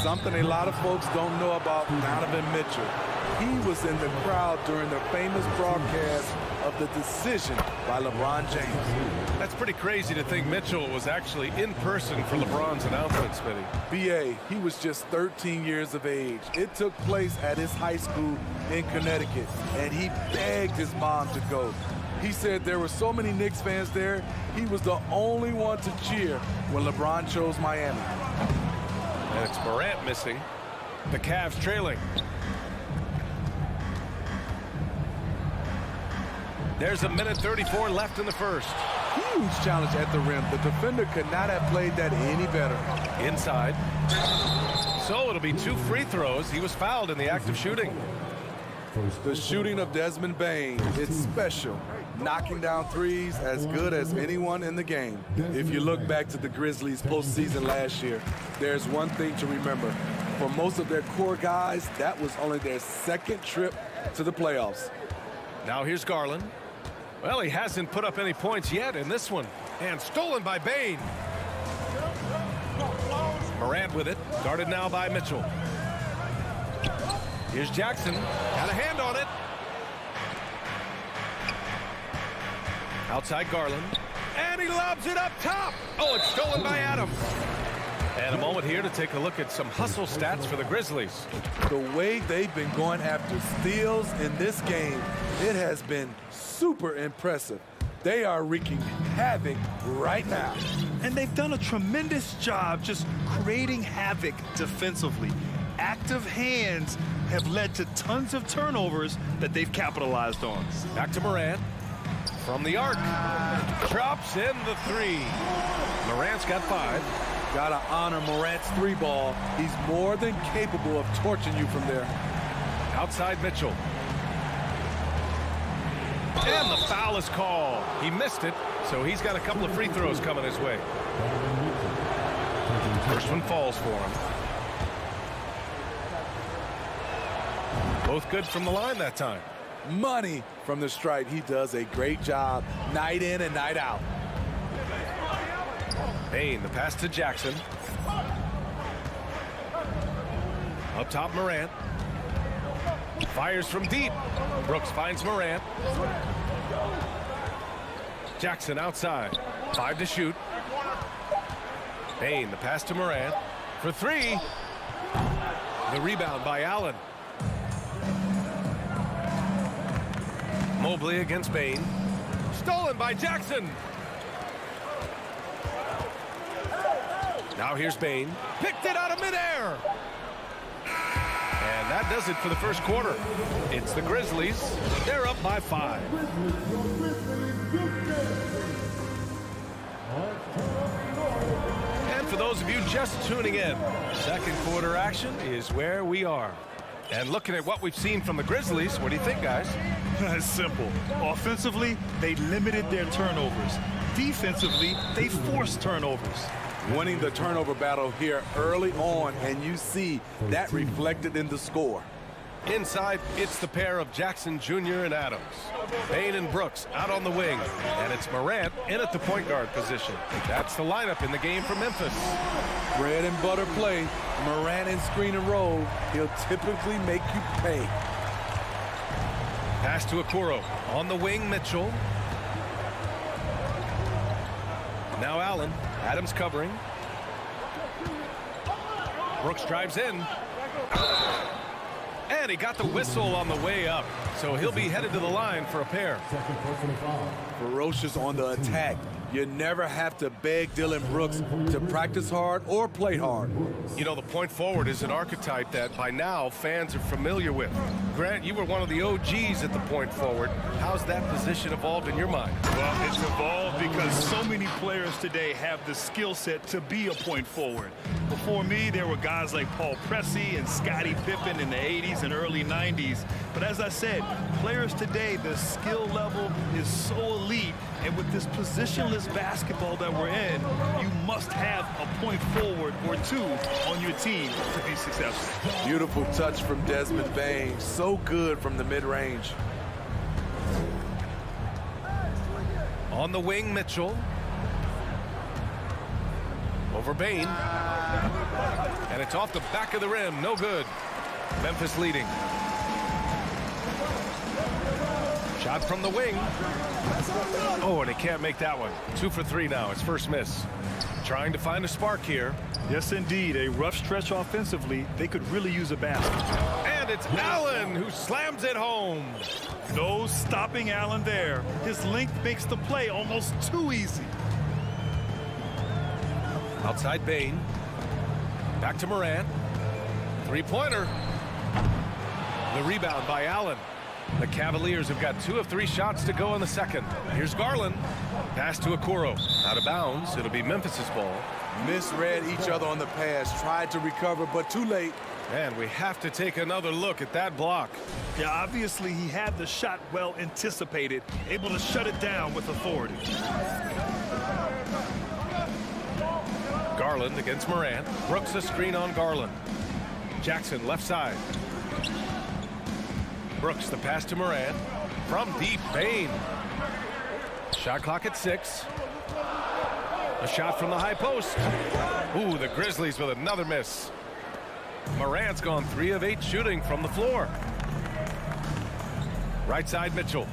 Something a lot of folks don't know about Donovan Mitchell. He was in the crowd during the famous broadcast of the decision by LeBron James. That's pretty crazy to think Mitchell was actually in person for LeBron's announcement, Smitty. BA, he was just 13 years of age. It took place at his high school in Connecticut, and he begged his mom to go. He said there were so many Knicks fans there, he was the only one to cheer when LeBron chose Miami. And it's Morant missing. The Cavs trailing. There's a minute 34 left in the first. Huge challenge at the rim. The defender could not have played that any better. Inside. So it'll be 2 free throws. He was fouled in the act of shooting. The shooting of Desmond Bane, it's special. Knocking down threes as good as anyone in the game. If you look back to the Grizzlies postseason last year, there's one thing to remember. For most of their core guys, that was only their second trip to the playoffs. Now here's Garland. Well, he hasn't put up any points yet in this one. And stolen by Bane. Morant with it. Guarded now by Mitchell. Here's Jackson. Got a hand on it. Outside Garland. And he lobs it up top. Oh, it's stolen by Adams. And a moment here to take a look at some hustle stats for the Grizzlies. The way they've been going after steals in this game, it has been super impressive. They are wreaking havoc right now. And they've done a tremendous job just creating havoc defensively. Active hands have led to tons of turnovers that they've capitalized on. Back to Morant. From the arc. Drops in the three. Morant's got 5. Gotta honor Morant's 3-ball. He's more than capable of torching you from there. Outside Mitchell. And the foul is called. He missed it, so he's got a couple of free throws coming his way. First one falls for him. Both good from the line that time. Money from the stripe. He does a great job night in and night out. Bane, the pass to Jackson. Up top, Morant. Fires from deep. Brooks finds Morant. Jackson outside. 5 to shoot. Bane, the pass to Morant. For 3. The rebound by Allen. Mobley against Bane. Stolen by Jackson. Now here's Bane. Picked it out of midair. And that does it for the first quarter. It's the Grizzlies. They're up by 5. And for those of you just tuning in, second quarter action is where we are. And looking at what we've seen from the Grizzlies, what do you think, guys? It's simple. Offensively, they limited their turnovers. Defensively, they forced turnovers. Winning the turnover battle here early on, and you see that reflected in the score. Inside, it's the pair of Jackson Jr. and Adams. Bane and Brooks out on the wing, and it's Morant in at the point guard position. That's the lineup in the game for Memphis. Bread and butter play. Morant in screen and roll. He'll typically make you pay. Pass to Okoro. On the wing, Mitchell. Now Allen. Adams covering. Brooks drives in. And he got the whistle on the way up. So he'll be headed to the line for a pair. Ferocious on the attack. You never have to beg Dylan Brooks to practice hard or play hard. You know, the point forward is an archetype that by now fans are familiar with. Grant, you were one of the OGs at the point forward. How's that position evolved in your mind? Well, it's evolved because so many players today have the skill set to be a point forward. Before me, there were guys like Paul Pressey and Scottie Pippen in the 80s and early 90s. But as I said, players today, the skill level is so elite. And with this positionless basketball that we're in, you must have a point forward or 2 on your team to be successful. Beautiful touch from Desmond Bane. So good from the mid-range. On the wing, Mitchell. Over Bane. And it's off the back of the rim. No good. Memphis leading. Shot from the wing. Oh, and he can't make that one. 2 for 3 now. His first miss. Trying to find a spark here. Yes, indeed. A rough stretch offensively. They could really use a basket. And it's Allen who slams it home. No stopping Allen there. His length makes the play almost too easy. Outside Bane. Back to Morant. 3-pointer. The rebound by Allen. The Cavaliers have got 2 of 3 shots to go in the second. Here's Garland. Pass to Okoro. Out of bounds. It'll be Memphis's ball. Misread each other on the pass. Tried to recover, but too late. And we have to take another look at that block. Yeah, obviously he had the shot well anticipated, able to shut it down with authority. Garland against Morant. Brooks a screen on Garland. Jackson left side. Brooks the pass to Morant. From deep, Bane. Shot clock at 6. A shot from the high post. Ooh, the Grizzlies with another miss. Morant's gone 3 of 8 shooting from the floor. Right side Mitchell.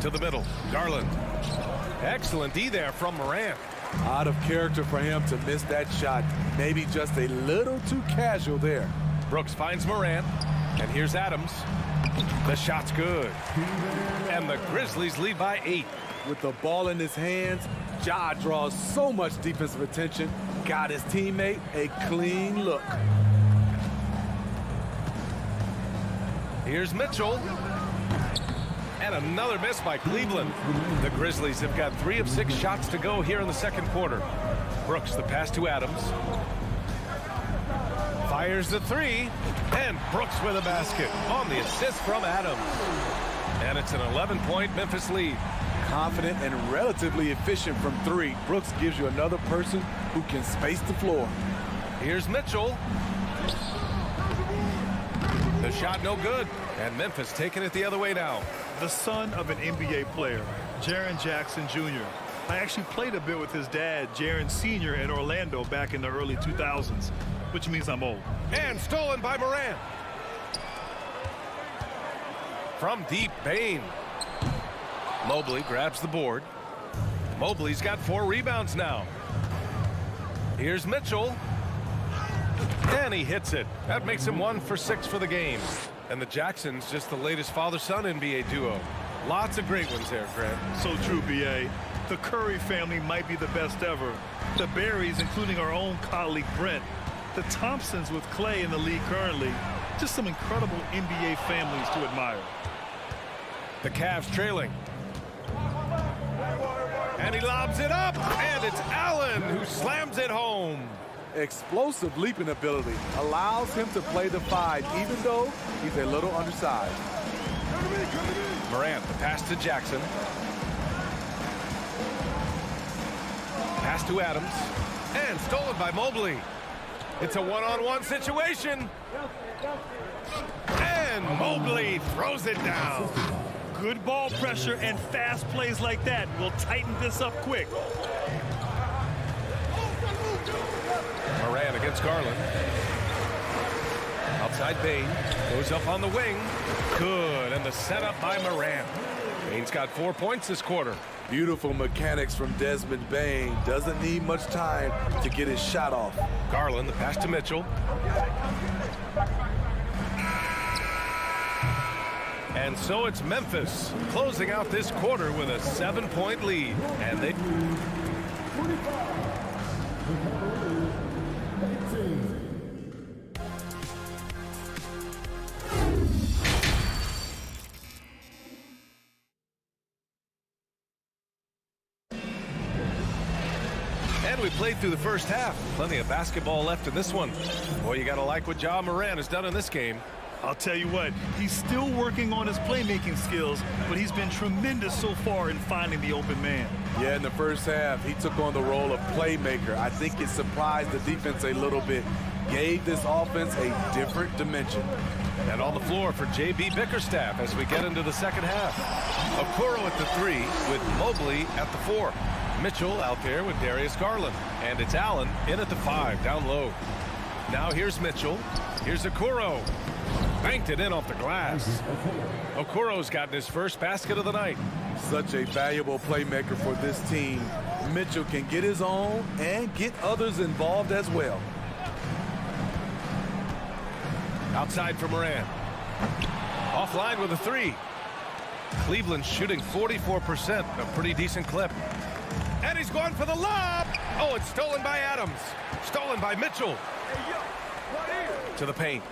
To the middle, Garland. Excellent D there from Morant. Out of character for him to miss that shot. Maybe just a little too casual there. Brooks finds Morant, and here's Adams. The shot's good. And the Grizzlies lead by 8. With the ball in his hands, Ja draws so much defensive attention. Got his teammate a clean look. Here's Mitchell. And another miss by Cleveland. The Grizzlies have got 3 of 6 shots to go here in the second quarter. Brooks, the pass to Adams. Fires the 3. And Brooks with a basket on the assist from Adams. And it's an 11-point Memphis lead. Confident and relatively efficient from 3. Brooks gives you another person who can space the floor. Here's Mitchell. The shot no good. And Memphis taking it the other way now. The son of an NBA player, Jaren Jackson Jr. I actually played a bit with his dad, Jaren Sr. in Orlando back in the early 2000s, which means I'm old. And stolen by Morant. From deep, Bane. Mobley grabs the board. Mobley's got 4 rebounds now. Here's Mitchell. And he hits it. That makes him 1 for 6 for the game. And the Jacksons just the latest father-son NBA duo. Lots of great ones there, Grant. So true, B.A. The Curry family might be the best ever. The Berries, including our own colleague Brent. The Thompsons with Clay in the league currently. Just some incredible NBA families to admire. The Cavs trailing. And he lobs it up. And it's Allen who slams it home. Explosive leaping ability allows him to play the 5, even though he's a little undersized. Morant, the pass to Jackson. Pass to Adams. And stolen by Mobley. It's a one-on-one situation. And Mobley throws it down. Good ball pressure and fast plays like that will tighten this up quick. Morant against Garland. Outside Bane. Goes up on the wing. Good. And the setup by Morant. Bane's got 4 points this quarter. Beautiful mechanics from Desmond Bane. Doesn't need much time to get his shot off. Garland, the pass to Mitchell. And so it's Memphis closing out this quarter with a 7-point lead. And they... And we played through the first half. Plenty of basketball left in this one. Boy, you got to like what Ja Morant has done in this game. I'll tell you what, he's still working on his playmaking skills, but he's been tremendous so far in finding the open man. Yeah, in the first half, he took on the role of playmaker. I think it surprised the defense a little bit. Gave this offense a different dimension. And on the floor for J.B. Bickerstaff as we get into the second half. Okoro at the 3 with Mobley at the 4. Mitchell out there with Darius Garland. And it's Allen in at the 5, down low. Now here's Mitchell. Here's Okoro. Banked it in off the glass. Okoro's gotten his first basket of the night. Such a valuable playmaker for this team. Mitchell can get his own and get others involved as well. Outside for Morant. Offline with a 3. Cleveland shooting 44%, a pretty decent clip. And he's going for the lob. Oh, it's stolen by Adams. Stolen by Mitchell. To the paint.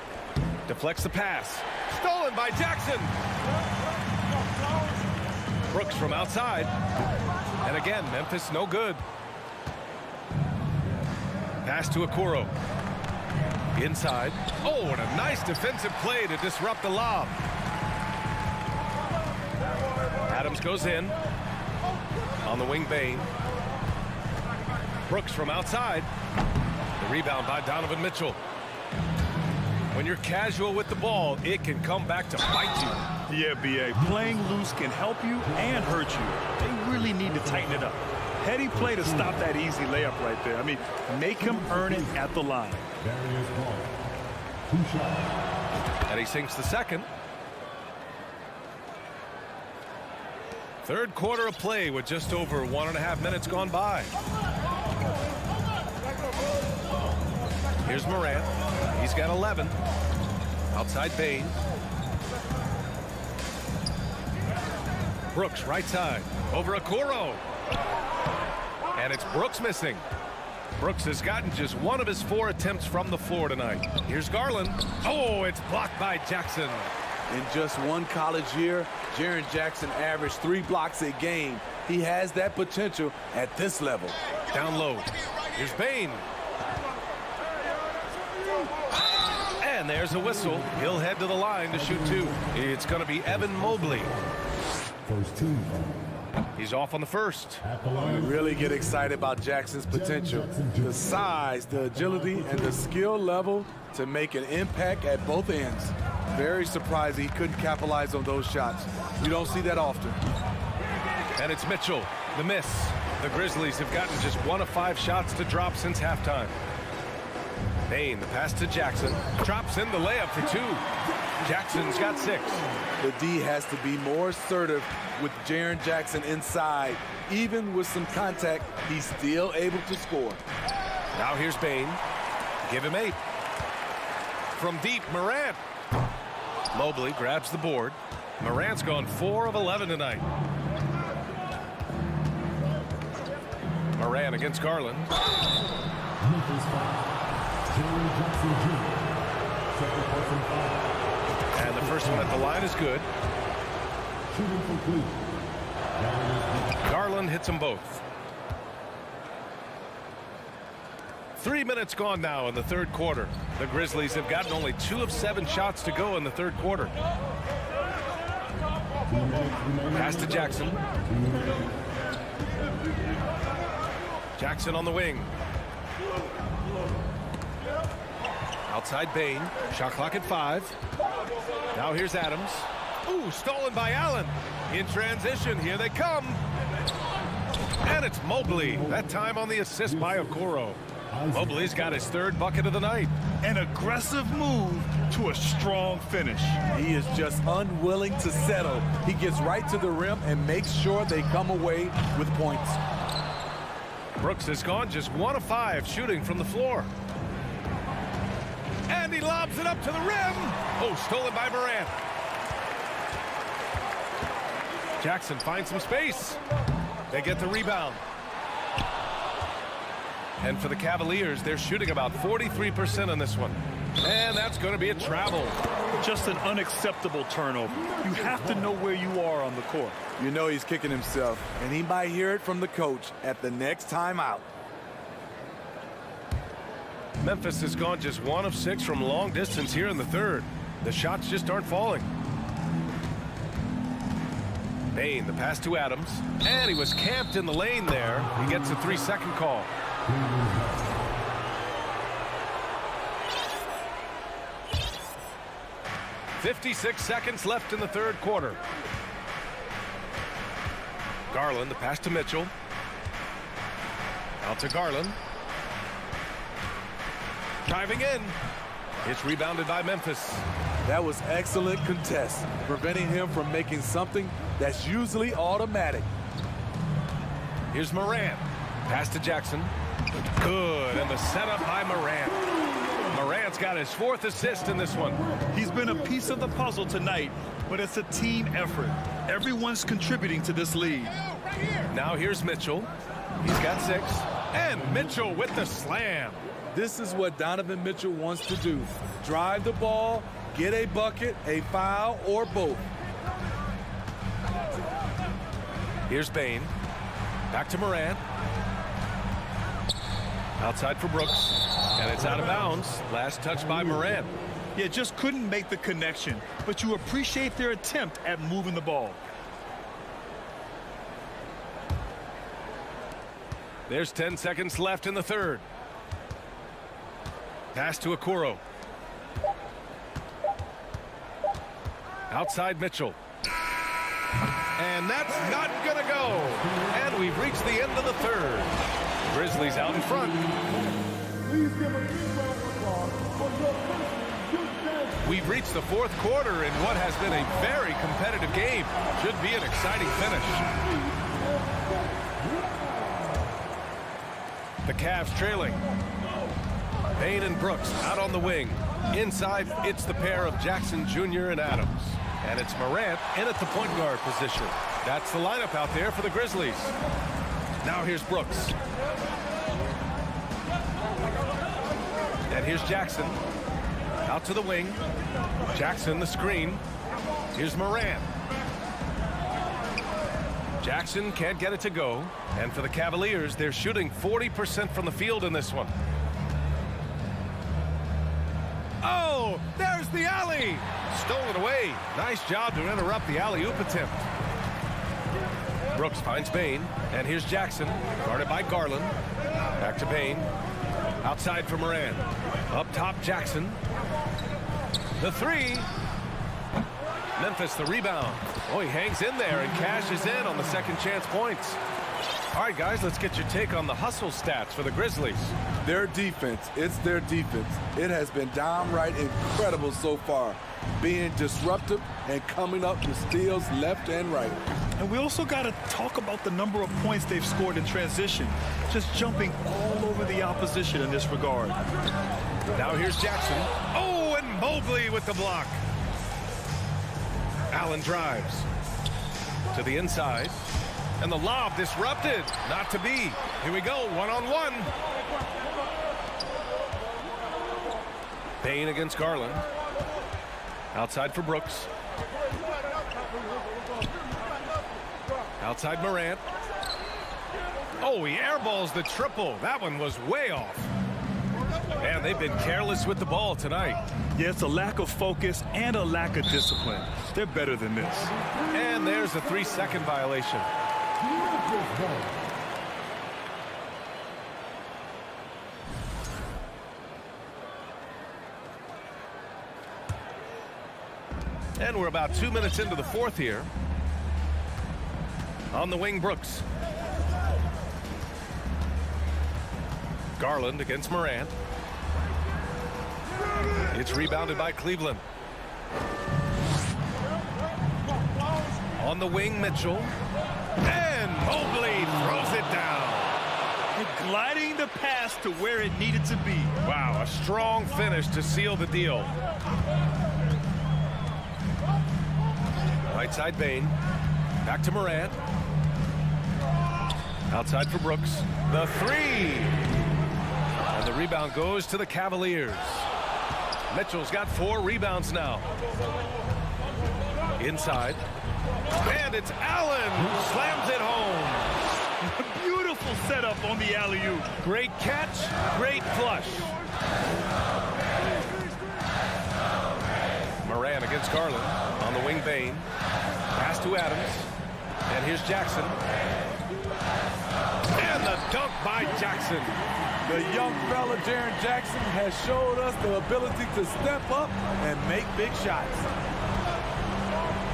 Deflects the pass. Stolen by Jackson. Brooks from outside. And again, Memphis no good. Pass to Okoro. Inside. Oh, and a nice defensive play to disrupt the lob. Adams goes in. On the wing, Bane. Brooks from outside. The rebound by Donovan Mitchell. When you're casual with the ball, it can come back to bite you. Yeah, B.A. Playing loose can help you and hurt you. They really need to tighten it up. Heady play to stop that easy layup right there. I mean, make him earn it at the line. And he sinks the second. Third quarter of play with just over 1.5 minutes gone by. Here's Morant. He's got 11. Outside Bain. Brooks, right side. Over Okoro. And it's Brooks missing. Brooks has gotten just one of his 4 attempts from the floor tonight. Here's Garland. Oh, it's blocked by Jackson. In just one college year, Jaren Jackson averaged 3 blocks a game. He has that potential at this level. Down low. Here's Bain. And there's a whistle. He'll head to the line to shoot 2. It's going to be Evan Mobley. First team. He's off on the first. Really get excited about Jackson's potential. The size, the agility, and the skill level to make an impact at both ends. Very surprised he couldn't capitalize on those shots. You don't see that often. And it's Mitchell, the miss. The Grizzlies have gotten just 1 of 5 shots to drop since halftime. Bain, the pass to Jackson. Drops in the layup for 2. Jackson's got 6. The D has to be more assertive with Jaren Jackson inside. Even with some contact, he's still able to score. Now here's Bain. Give him 8. From deep, Morant. Mobley grabs the board. Morant's gone 4 of 11 tonight. Morant against Garland. Memphis foul. Jaren Jackson Jr. Second person foul. And the first one at the line is good. Shooting complete. Garland hits them both. 3 minutes gone now in the third quarter. The Grizzlies have gotten only 2 of 7 shots to go in the third quarter. Pass to Jackson. Jackson on the wing. Outside Bain. Shot clock at 5. Now here's Adams. Ooh, stolen by Allen. In transition, here they come. And it's Mobley. That time on the assist by Okoro. Mobley's got his 3rd bucket of the night. An aggressive move to a strong finish. He is just unwilling to settle. He gets right to the rim and makes sure they come away with points. Brooks has gone just 1 of 5 shooting from the floor. And he lobs it up to the rim. Oh, stolen by Morant. Jackson finds some space. They get the rebound. And for the Cavaliers, they're shooting about 43% on this one. And that's going to be a travel. Just an unacceptable turnover. You have to know where you are on the court. You know he's kicking himself, and he might hear it from the coach at the next timeout. Memphis has gone just 1 of 6 from long distance here in the third. The shots just aren't falling. Bain, the pass to Adams. And he was camped in the lane there. He gets a 3-second call. "56 seconds left in the third quarter. Garland, the pass to Mitchell. Out to Garland. Driving in. It's rebounded by Memphis. That was excellent contest, preventing him from making something that's usually automatic. Here's Morant. Pass to Jackson. Good, and the setup by Morant. Morant's got his 4th assist in this one. He's been a piece of the puzzle tonight, but it's a team effort. Everyone's contributing to this lead. Now here's Mitchell. He's got 6. And Mitchell with the slam. This is what Donovan Mitchell wants to do. Drive the ball, get a bucket, a foul, or both. Here's Bain. Back to Morant. Outside for Brooks. And it's out of bounds. Last touch by Morant. Yeah, just couldn't make the connection, but you appreciate their attempt at moving the ball. There's 10 seconds left in the third. Pass to Okoro. Outside Mitchell. And that's not going to go. And we've reached the end of the third. Grizzlies out in front. We've reached the fourth quarter in what has been a very competitive game. Should be an exciting finish. The Cavs trailing. Payne and Brooks out on the wing. Inside, it's the pair of Jackson Jr. and Adams. And it's Morant in at the point guard position. That's the lineup out there for the Grizzlies. Now here's Brooks. And here's Jackson. Out to the wing. Jackson, the screen. Here's Morant. Jackson can't get it to go. And for the Cavaliers, they're shooting 40% from the field in this one. Oh, there's the alley. Stolen away. Nice job to interrupt the alley-oop attempt. Brooks finds Payne. And here's Jackson, guarded by Garland. Back to Payne. Outside for Morant. Up top, Jackson. The three. Memphis, the rebound. Oh, he hangs in there and cashes in on the second chance points. All right, guys, let's get your take on the hustle stats for the Grizzlies. Their defense, it's their defense. It has been downright incredible so far, being disruptive and coming up with steals left and right. And we also got to talk about the number of points they've scored in transition, just jumping all over the opposition in this regard. Now here's Jackson. Oh, and Mobley with the block. Allen drives to the inside. And the lob disrupted. Not to be. Here we go, one-on-one. Payne against Garland. Outside for Brooks. Outside Morant. Oh, he airballs the triple. That one was way off. Man, they've been careless with the ball tonight. Yeah, it's a lack of focus and a lack of discipline. They're better than this. And there's a 3-second violation. And we're about 2 minutes into the fourth here. On the wing, Brooks. Garland against Morant. It's rebounded by Cleveland. On the wing, Mitchell. And Mobley throws it down. Gliding the pass to where it needed to be. Wow, a strong finish to seal the deal. Right side, Payne. Back to Morant. Outside for Brooks. The three. And the rebound goes to the Cavaliers. Mitchell's got 4 rebounds now. Inside. And it's Allen who slams it home. A beautiful setup on the alley-oop. Great catch, great flush. Morant against Garland. On the wing, Payne. Pass to Adams. And here's Jackson. And the dunk by Jackson. The young fella, Jaren Jackson, has showed us the ability to step up and make big shots.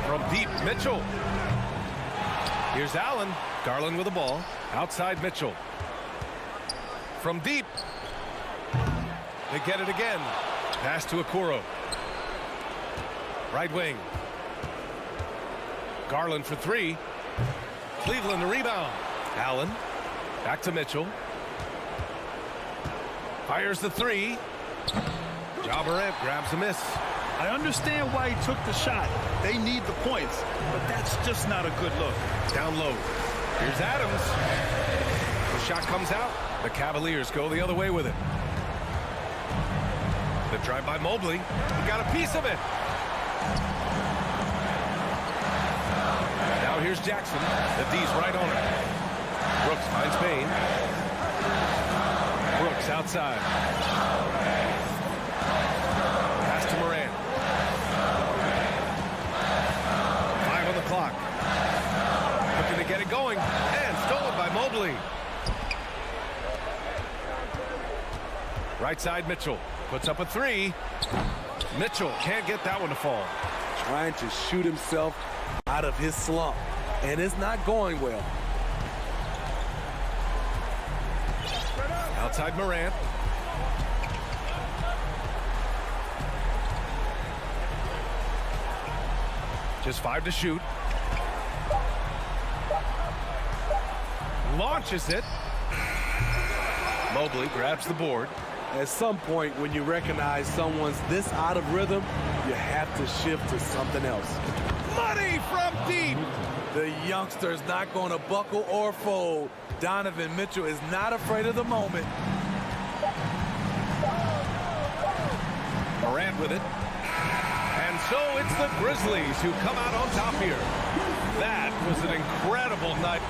From deep, Mitchell. Here's Allen. Garland with the ball. Outside Mitchell. From deep. They get it again. Pass to Okoro. Right wing. Garland for 3. Cleveland the rebound. Allen. Back to Mitchell. Fires the 3. Ja Morant grabs a miss. I understand why he took the shot. They need the points, but that's just not a good look. Down low. Here's Adams. The shot comes out. The Cavaliers go the other way with it. The drive by Mobley. He got a piece of it. Now here's Jackson. The D's right on it. Brooks finds Payne. Brooks outside. Pass to Morant. 5 on the clock. Looking to get it going. And stolen by Mobley. Right side, Mitchell. Puts up a 3. Mitchell can't get that one to fall. Trying to shoot himself out of his slump, and it's not going well. Outside Morant. Just 5 to shoot. Launches it. Mobley grabs the board. At some point, when you recognize someone's this out of rhythm, you have to shift to something else. Money from deep. The youngster's not going to buckle or fold. Donovan Mitchell is not afraid of the moment. Morant with it. And so it's the Grizzlies who come out on top here. That was an incredible night.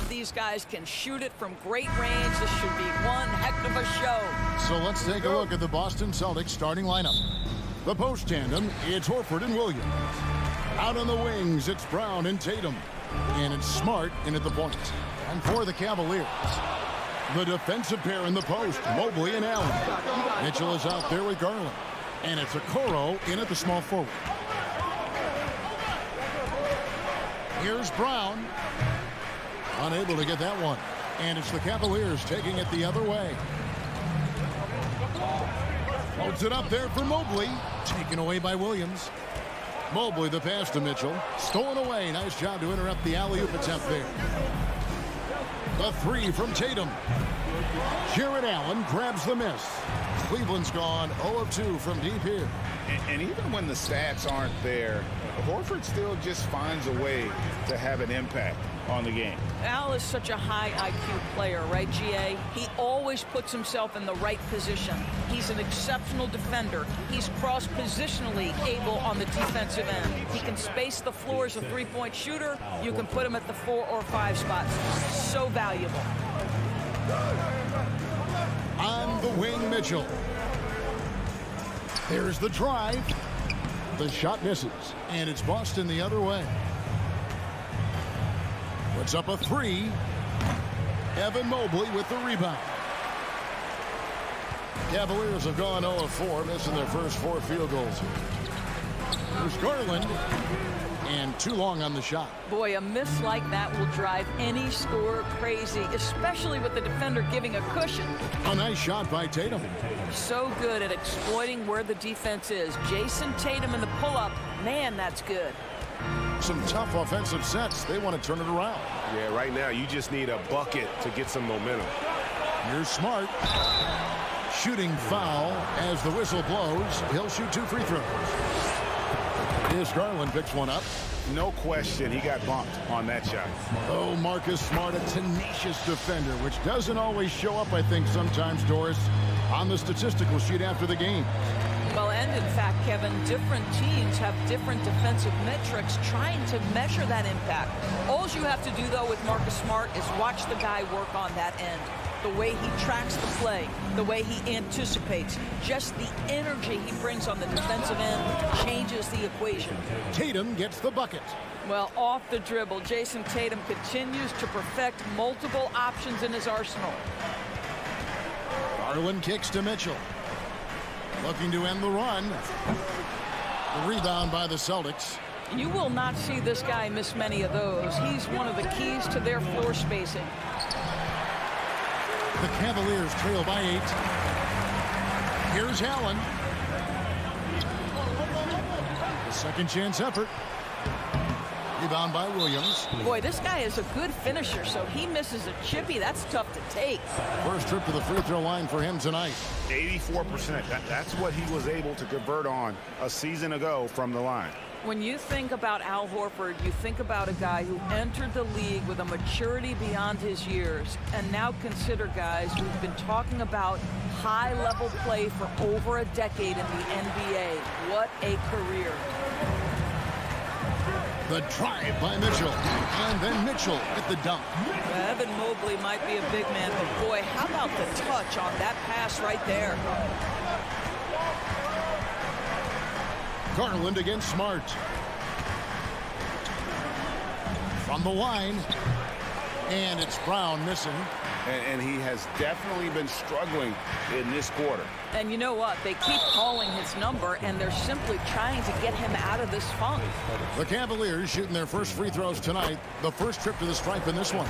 These guys can shoot it from great range. This should be one heck of a show. So let's take a look at the Boston Celtics starting lineup. The post tandem, it's Horford and Williams. Out on the wings, it's Brown and Tatum. And it's Smart in at the point. And for the Cavaliers, the defensive pair in the post, Mobley and Allen. Mitchell is out there with Garland. And it's Okoro in at the small forward. Here's Brown. Unable to get that one. And it's the Cavaliers taking it the other way. Holds it up there for Mobley. Taken away by Williams. Mobley the pass to Mitchell. Stolen away. Nice job to interrupt the alley-oop attempt there. The three from Tatum. Jared Allen grabs the miss. Cleveland's gone 0 of 2 from deep here. And even when the stats aren't there, Horford still just finds a way to have an impact on the game. Al is such a high IQ player, right, GA? He always puts himself in the right position. He's an exceptional defender. He's cross-positionally able on the defensive end. He can space the floor as a three-point shooter. You can put him at the 4 or 5 spots. So valuable. On the wing, Mitchell. There's the drive. The shot misses. And it's Boston the other way. Puts up a three. Evan Mobley with the rebound. Cavaliers have gone 0 of 4, missing their first 4 field goals. There's Garland. And too long on the shot. Boy, a miss like that will drive any scorer crazy, especially with the defender giving a cushion. A nice shot by Tatum. So good at exploiting where the defense is. Jason Tatum in the pull-up. Man, that's good. Some tough offensive sets. They want to turn it around. Yeah, right now you just need a bucket to get some momentum. Here's Smart. Shooting foul as the whistle blows. He'll shoot 2 free throws. Here's Garland picks one up. No question, he got bumped on that shot. Oh, Marcus Smart, a tenacious defender, which doesn't always show up, I think, sometimes, Doris, on the statistical sheet after the game. Well, and in fact, Kevin, different teams have different defensive metrics trying to measure that impact. All you have to do, though, with Marcus Smart is watch the guy work on that end. The way he tracks the play, the way he anticipates, just the energy he brings on the defensive end changes the equation. Tatum gets the bucket. Well, off the dribble, Jason Tatum continues to perfect multiple options in his arsenal. Garland kicks to Mitchell. Looking to end the run. The rebound by the Celtics. You will not see this guy miss many of those. He's one of the keys to their floor spacing. The Cavaliers trail by 8. Here's Allen. The second chance effort. Rebound by Williams. Boy, this guy is a good finisher, so he misses a chippy. That's tough to take. First trip to the free throw line for him tonight. 84%. That's what he was able to convert on a season ago from the line. When you think about Al Horford, you think about a guy who entered the league with a maturity beyond his years. And now consider guys who've been talking about high-level play for over a decade in the NBA. What a career. The drive by Mitchell. And then Mitchell at the dunk. Evan Mobley might be a big man, but boy, how about the touch on that pass right there? Garland against Smart. From the line. And it's Brown missing. And he has definitely been struggling in this quarter. And you know what? They keep calling his number, and they're simply trying to get him out of this funk. The Cavaliers shooting their first free throws tonight. The first trip to the stripe in this one.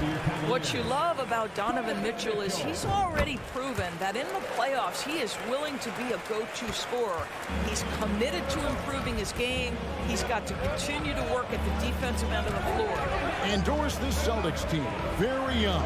What you love about Donovan Mitchell is he's already proven that in the playoffs, he is willing to be a go-to scorer. He's committed to improving his game. He's got to continue to work at the defensive end of the floor. And Doris, this Celtics team, very young.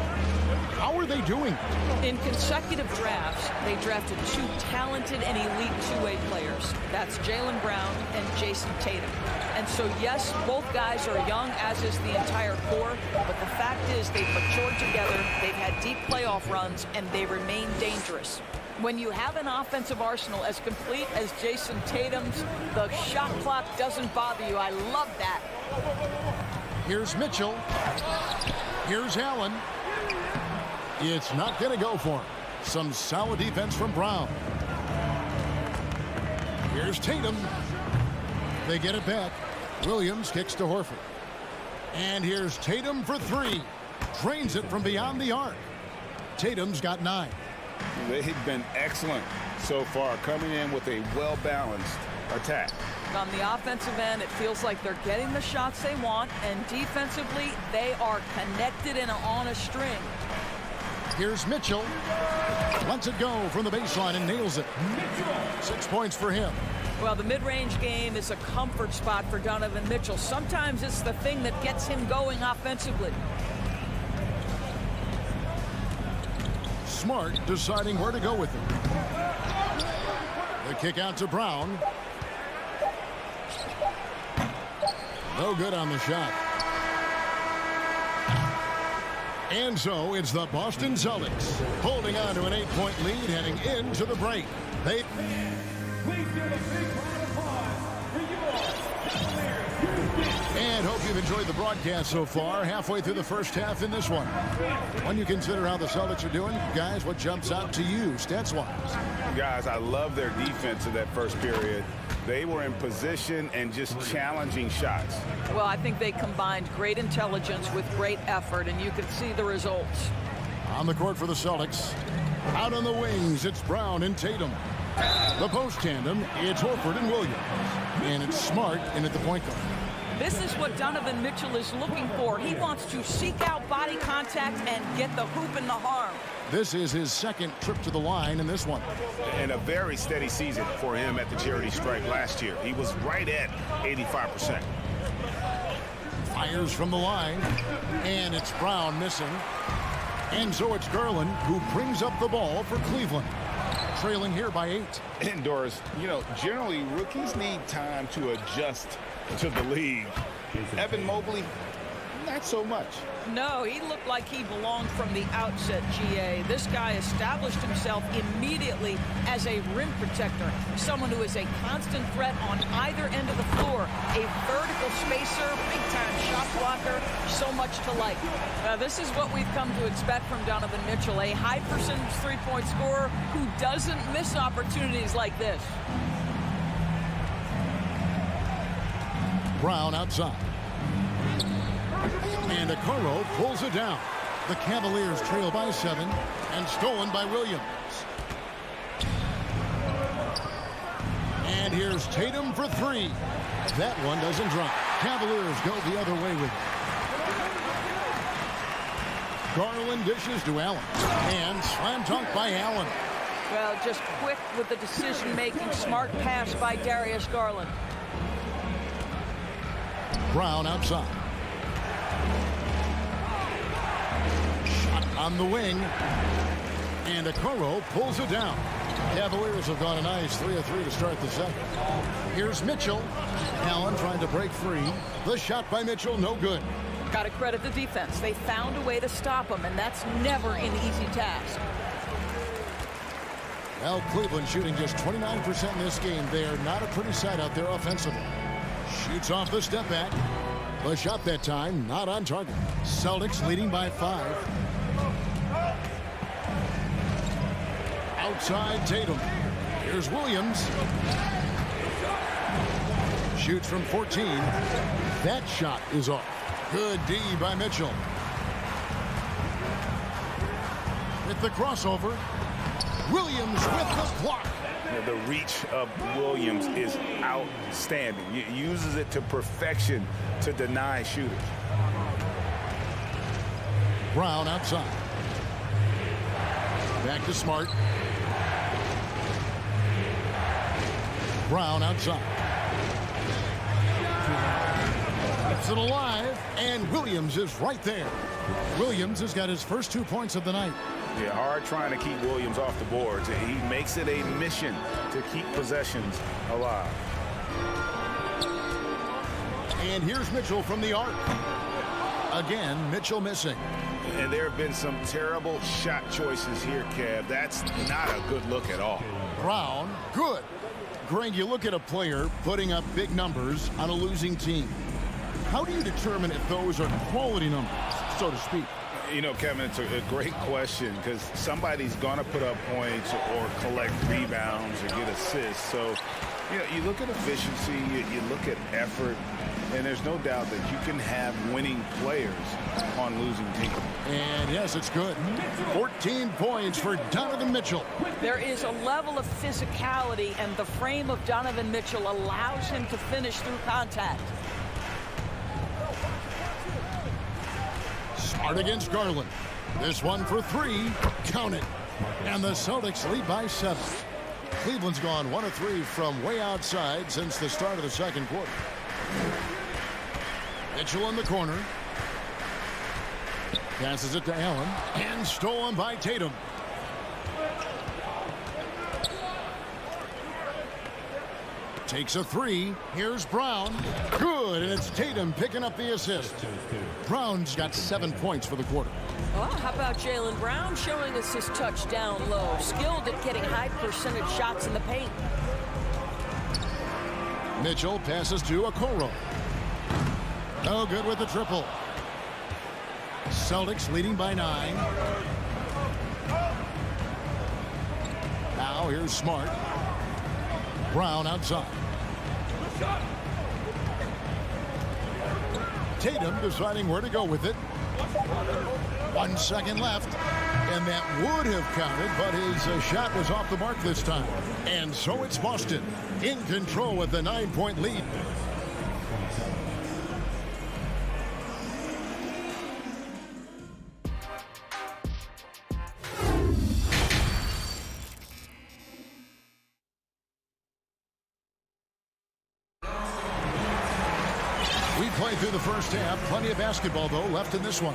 How are they doing? In consecutive drafts, they drafted 2 talented and elite two-way players. That's Jaylen Brown and Jason Tatum. And so, yes, both guys are young, as is the entire core, but the fact is they've matured together, they've had deep playoff runs, and they remain dangerous. When you have an offensive arsenal as complete as Jason Tatum's, the shot clock doesn't bother you. I love that. Here's Mitchell. Here's Allen. It's not going to go for him. Some solid defense from Brown. Here's Tatum. They get it back. Williams kicks to Horford. And here's Tatum for three. Drains it from beyond the arc. Tatum's got 9. They've been excellent so far, coming in with a well-balanced attack. On the offensive end, it feels like they're getting the shots they want, and defensively, they are connected and on a string. Here's Mitchell. Lets it go from the baseline and nails it. 6 points for him. Well, the mid-range game is a comfort spot for Donovan Mitchell. Sometimes it's the thing that gets him going offensively. Smart deciding where to go with it. The kick out to Brown. No good on the shot. And so it's the Boston Celtics holding on to an 8-point lead heading into the break. They... And hope you've enjoyed the broadcast so far. Halfway through the first half in this one. When you consider how the Celtics are doing, guys, what jumps out to you stats-wise? Guys, I love their defense in that first period. They were in position and just challenging shots. Well, I think they combined great intelligence with great effort, and you can see the results. On the court for the Celtics. Out on the wings, it's Brown and Tatum. The post tandem, it's Horford and Williams. And it's Smart in at the point guard. This is what Donovan Mitchell is looking for. He wants to seek out body contact and get the hoop in the harm. This is his second trip to the line in this one. And a very steady season for him at the charity stripe last year. He was right at 85%. Fires from the line. And it's Brown missing. And so it's Garland who brings up the ball for Cleveland. Trailing here by 8. And Doris, you know, generally rookies need time to adjust to the league. Evan Mobley, not so much. No, he looked like he belonged from the outset, GA. This guy established himself immediately as a rim protector, someone who is a constant threat on either end of the floor, a vertical spacer, big-time shot blocker, so much to like. This is what we've come to expect from Donovan Mitchell, a high-percentage three-point scorer who doesn't miss opportunities like this. Brown outside. And Okoro pulls it down. The Cavaliers trail by 7 and stolen by Williams. And here's Tatum for 3. That one doesn't drop. Cavaliers go the other way with it. Garland dishes to Allen. And slam dunk by Allen. Well, just quick with the decision-making. Smart pass by Darius Garland. Brown outside. Shot on the wing. And Okoro pulls it down. Cavaliers have gone a nice 3-of-3 to start the second. Here's Mitchell. Allen trying to break free. The shot by Mitchell, no good. Got to credit the defense. They found a way to stop him, and that's never an easy task. Well, Cleveland shooting just 29% in this game. They are not a pretty sight out there offensively. Shoots off the step back. The shot that time, not on target. Celtics leading by 5. Outside Tatum. Here's Williams. Shoots from 14. That shot is off. Good D by Mitchell. With the crossover. Williams with the block. The reach of Williams is outstanding. He uses it to perfection to deny shooters. Brown outside. Back to Smart. Brown outside. Keeps it alive, and Williams is right there. Williams has got his first 2 points of the night. Yeah, hard trying to keep Williams off the boards. He makes it a mission to keep possessions alive. And here's Mitchell from the arc. Again, Mitchell missing. And there have been some terrible shot choices here, Kev. That's not a good look at all. Brown, good. Greg, you look at a player putting up big numbers on a losing team. How do you determine if those are quality numbers, so to speak? You know, Kevin, it's a great question because somebody's going to put up points or collect rebounds or get assists. So, you know, you look at efficiency, you look at effort, and there's no doubt that you can have winning players on losing teams. And yes, it's good. 14 points for Donovan Mitchell. There is a level of physicality, and the frame of Donovan Mitchell allows him to finish through contact. Smart against Garland. This one for three. Count it. And the Celtics lead by 7. Cleveland's gone 1 of 3 from way outside since the start of the second quarter. Mitchell in the corner. Passes it to Allen. And stolen by Tatum. Takes a 3. Here's Brown. Good, and it's Tatum picking up the assist. Brown's got 7 points for the quarter. Well, how about Jaylen Brown showing us his touchdown low? Skilled at getting high percentage shots in the paint. Mitchell passes to Okoro. No good with the triple. Celtics leading by 9. Now here's Smart. Brown outside. Tatum deciding where to go with it. 1 second left, and that would have counted, but his shot was off the mark this time. And so it's Boston in control with the 9-point lead. We played through the first half. Plenty of basketball, though, left in this one.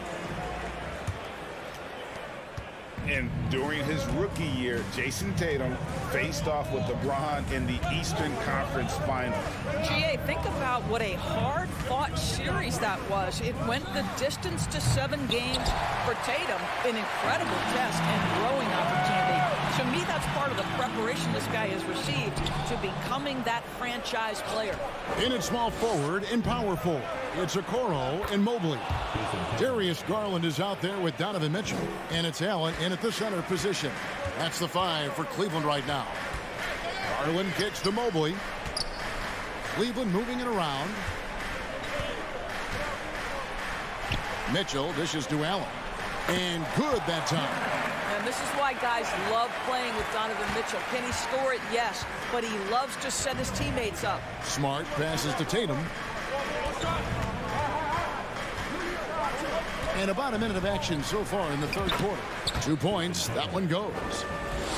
And during his rookie year, Jason Tatum faced off with LeBron in the Eastern Conference Final. GA, think about what a hard-fought series that was. It went the distance to 7 games for Tatum. An incredible test and growing opportunity. To me, that's part of the preparation this guy has received to becoming that franchise player. In at small forward and power forward, it's Okoro and Mobley. Darius Garland is out there with Donovan Mitchell, and it's Allen in at the center position. That's the 5 for Cleveland right now. Garland kicks to Mobley. Cleveland moving it around. Mitchell dishes to Allen. And good that time. And this is why guys love playing with Donovan Mitchell. Can he score it? Yes. But he loves to set his teammates up. Smart passes to Tatum. And about a minute of action so far in the third quarter. 2 points. That one goes.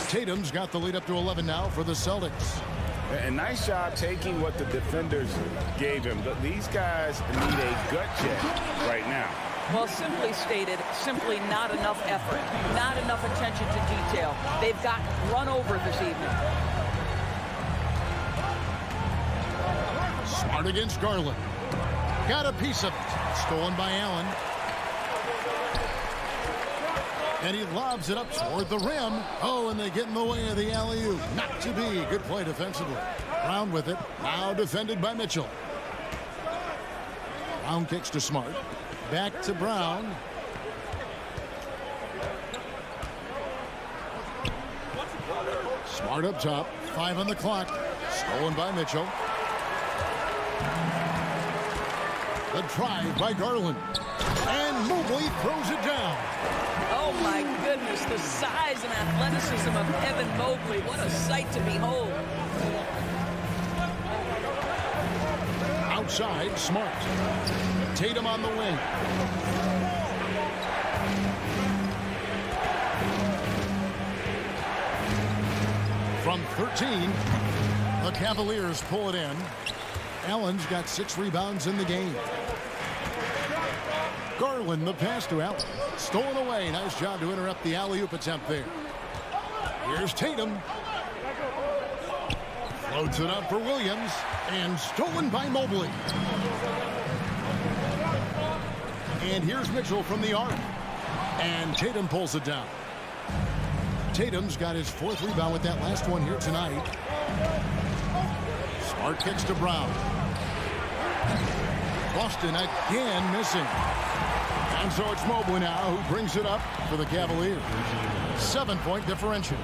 Tatum's got the lead up to 11 now for the Celtics. A nice job taking what the defenders gave him. These guys need a gut check right now. Well, simply stated, simply not enough effort, not enough attention to detail. They've got run over this evening. Smart against Garland. Got a piece of it. Stolen by Allen. And he lobs it up toward the rim. Oh, and they get in the way of the alley-oop. Not to be. Good play defensively. Brown with it. Now defended by Mitchell. Brown kicks to Smart. Back to Brown. Smart up top. 5 on the clock. Stolen by Mitchell. The drive by Garland. And Mobley throws it down. Oh, my goodness. The size and athleticism of Evan Mobley. What a sight to behold. Outside, Smart. Tatum on the wing. From 13, the Cavaliers pull it in. Allen's got 6 rebounds in the game. Garland, the pass to Allen. Stolen away. Nice job to interrupt the alley-oop attempt there. Here's Tatum. Floats it up for Williams. And stolen by Mobley. And here's Mitchell from the arc. And Tatum pulls it down. Tatum's got his 4th rebound with that last one here tonight. Smart kicks to Brown. Boston again missing. And so it's Mobley now who brings it up for the Cavaliers. 7-point differential.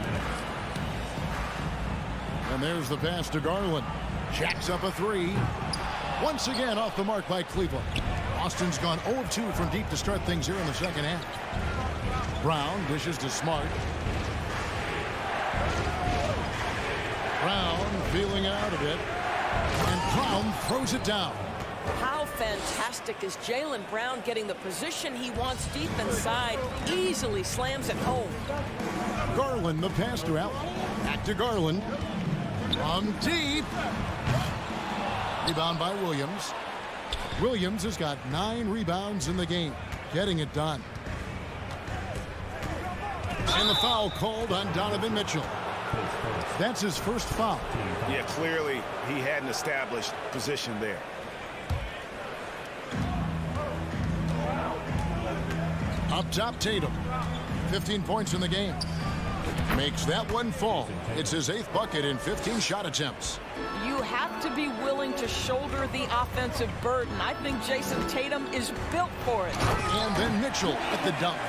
And there's the pass to Garland. Jacks up a 3. Once again off the mark by Cleveland. Boston's gone 0 of 2 from deep to start things here in the second half. Brown dishes to Smart. Brown feeling out a bit. And Brown throws it down. How fantastic is Jaylen Brown getting the position he wants deep inside, easily slams it home. Garland the pass to Allen. Back to Garland. From deep. Rebound by Williams. Williams has got 9 rebounds in the game, getting it done. And the foul called on Donovan Mitchell. That's his first foul. Yeah, clearly he had an established position there. Up top, Tatum. 15 points in the game. Makes that one fall. It's his 8th bucket in 15 shot attempts. You have to be willing to shoulder the offensive burden. I think Jason Tatum is built for it. And then Mitchell at the dunk.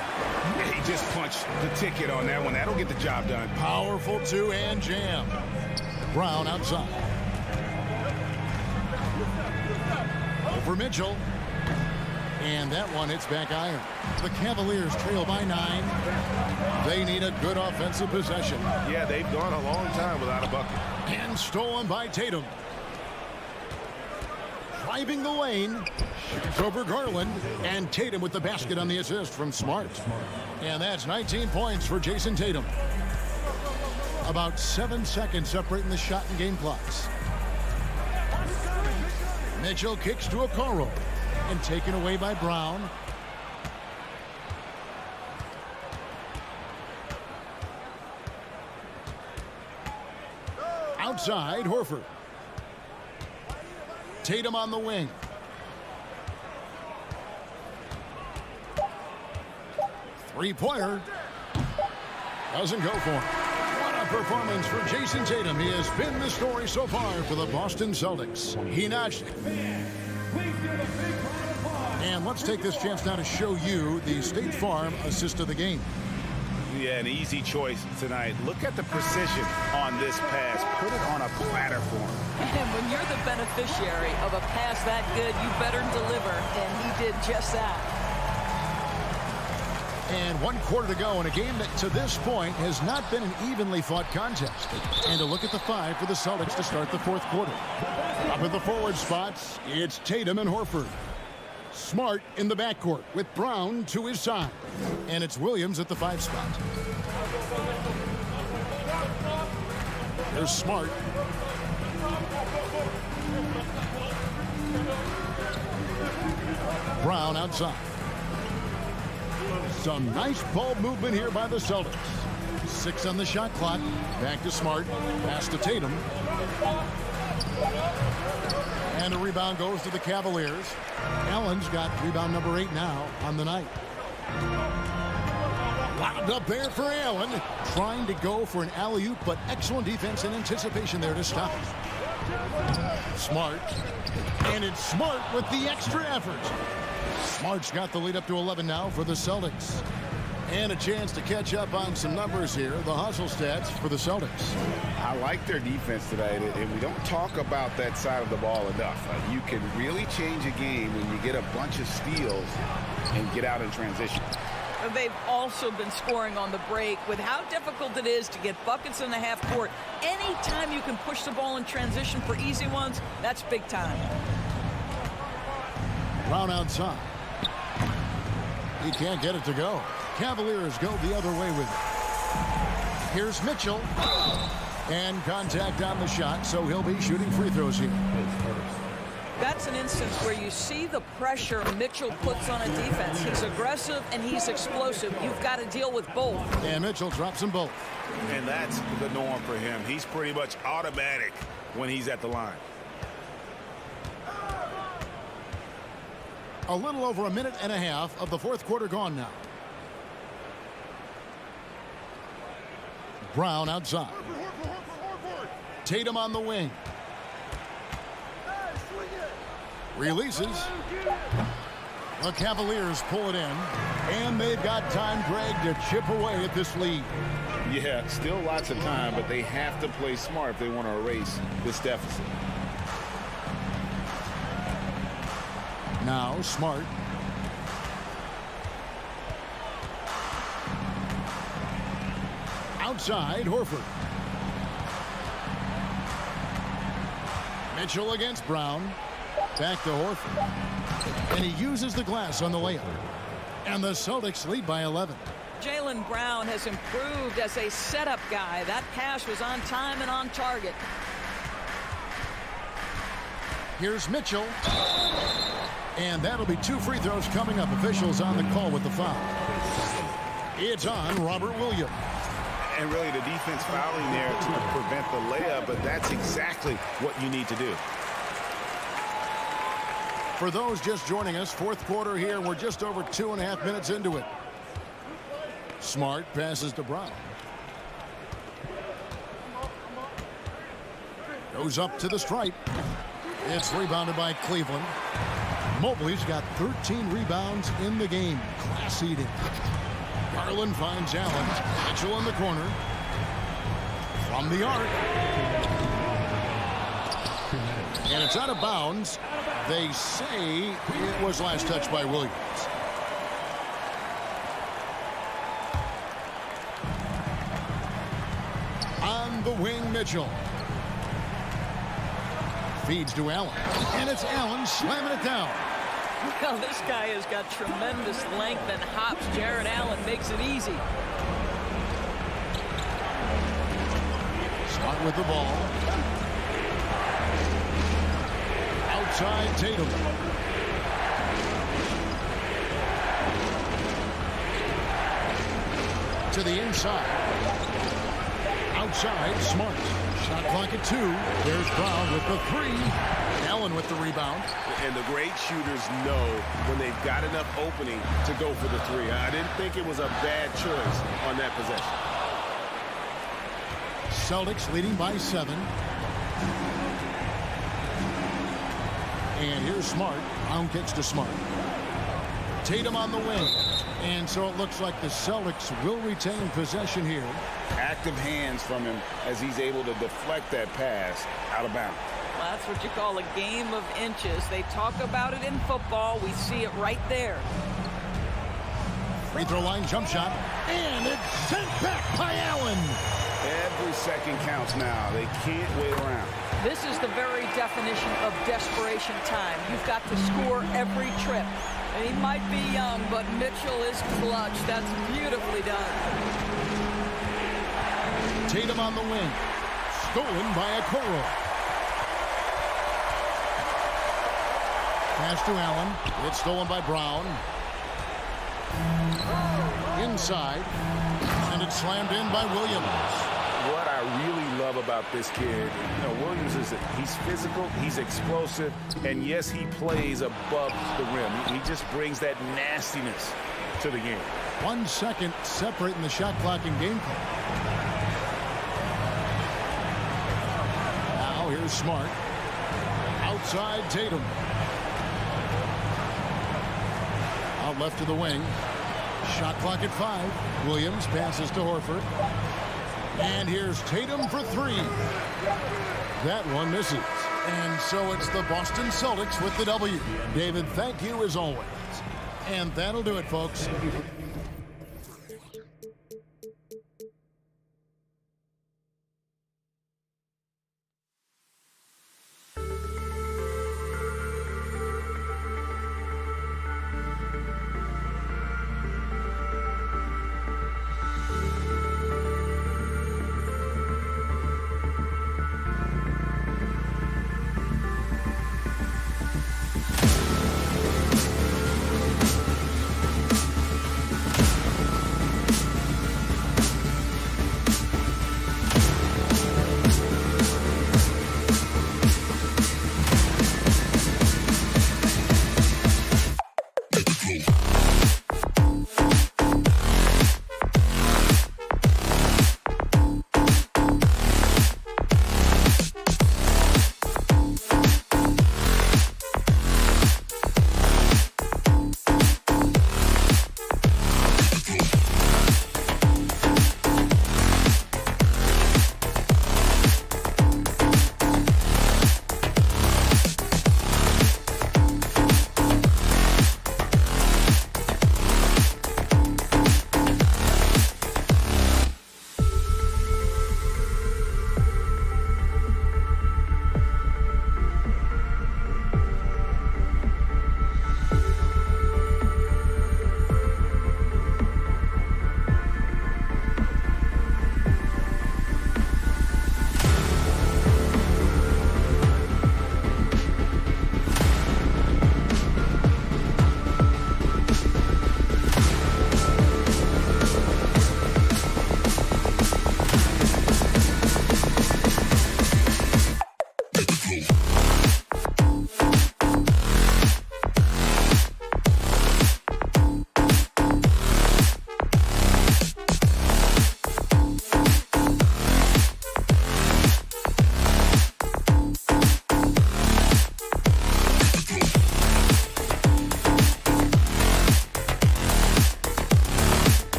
Yeah, he just punched the ticket on that one. That'll get the job done. Powerful 2-hand jam. Brown outside. Over Mitchell. And that one hits back iron. The Cavaliers trail by 9. They need a good offensive possession. Yeah, they've gone a long time without a bucket. And stolen by Tatum. Driving the lane. Shoots over Garland. And Tatum with the basket on the assist from Smart. And that's 19 points for Jason Tatum. About 7 seconds separating the shot and game clocks. Mitchell kicks to Okoro. And taken away by Brown. Outside, Horford. Tatum on the wing. Three-pointer. Doesn't go for him. What a performance for Jason Tatum. He has been the story so far for the Boston Celtics. He notched it. And let's take this chance now to show you the State Farm assist of the game. Yeah, an easy choice tonight. Look at the precision on this pass. Put it on a platter for him. And when you're the beneficiary of a pass that good, you better deliver. And he did just that. And 1 quarter to go in a game that to this point has not been an evenly fought contest. And a look at the 5 for the Celtics to start the 4th quarter. Up at the forward spots, it's Tatum and Horford. Smart in the backcourt with Brown to his side. And it's Williams at the 5 spot. There's Smart. Brown outside. Some nice ball movement here by the Celtics. 6 on the shot clock. Back to Smart. Pass to Tatum. And a rebound goes to the Cavaliers. Allen's got rebound number 8 now on the night. Lobbed up there for Allen. Trying to go for an alley-oop, but excellent defense and anticipation there to stop it. Smart. And it's Smart with the extra effort. Smart's got the lead up to 11 now for the Celtics. And a chance to catch up on some numbers here. The hustle stats for the Celtics. I like their defense today, and we don't talk about that side of the ball enough. You can really change a game when you get a bunch of steals and get out in transition. They've also been scoring on the break. With how difficult it is to get buckets in the half court, anytime you can push the ball in transition for easy ones, that's big time. Brown outside. He can't get it to go. Cavaliers go the other way with it. Here's Mitchell. And contact on the shot, so he'll be shooting free throws here. That's an instance where you see the pressure Mitchell puts on a defense. He's aggressive and he's explosive. You've got to deal with both. And Mitchell drops them both. And that's the norm for him. He's pretty much automatic when he's at the line. A little over a minute and a half of the 4th quarter gone now. Brown outside. Tatum on the wing. Releases. The Cavaliers pull it in, and they've got time, Greg, to chip away at this lead. Yeah, still lots of time, but they have to play smart if they want to erase this deficit. Now Smart. Outside, Horford. Mitchell against Brown. Back to Horford. And he uses the glass on the layup. And the Celtics lead by 11. Jaylen Brown has improved as a setup guy. That pass was on time and on target. Here's Mitchell. And that'll be 2 free throws coming up. Officials on the call with the foul. It's on Robert Williams. And really the defense fouling there to prevent the layup, but that's exactly what you need to do. For those just joining us, fourth quarter here. We're just over 2.5 minutes into it. Smart passes to Brown. Goes up to the stripe. It's rebounded by Cleveland. Mobley's got 13 rebounds in the game. Class eating. Garland finds Allen. Mitchell in the corner. From the arc. And it's out of bounds. They say it was last touched by Williams. On the wing, Mitchell. Feeds to Allen. And it's Allen slamming it down. Well, this guy has got tremendous length and hops. Jared Allen makes it easy. Scott with the ball. Outside Tatum. To the inside. Outside, Smart. Shot clock at 2. There's Brown with the 3. Allen with the rebound. And the great shooters know when they've got enough opening to go for the 3. I didn't think it was a bad choice on that possession. Celtics leading by 7. And here's Smart. Brown kicks to Smart. Tatum on the wing. And so it looks like the Celtics will retain possession here. Active hands from him as he's able to deflect that pass out of bounds. Well, that's what you call a game of inches. They talk about it in football. We see it right there. Free throw line jump shot. And it's sent back by Allen. Every second counts now. They can't wait around. This is the very definition of desperation time. You've got to score every trip. He might be young, but Mitchell is clutch. That's beautifully done. Tatum on the wing. Stolen by Okoro. Pass to Allen. It's stolen by Brown. Inside. And it's slammed in by Williams. What I really love about this kid, Williams is that he's physical, he's explosive, and yes, he plays above the rim. He just brings that nastiness to the game. 1 second separating the shot clock and game clock. Now here's Smart. Outside Tatum. Out left to the wing. Shot clock at 5. Williams passes to Horford. And here's Tatum for 3. That one misses. And so it's the Boston Celtics with the W. David, thank you as always. And that'll do it, folks.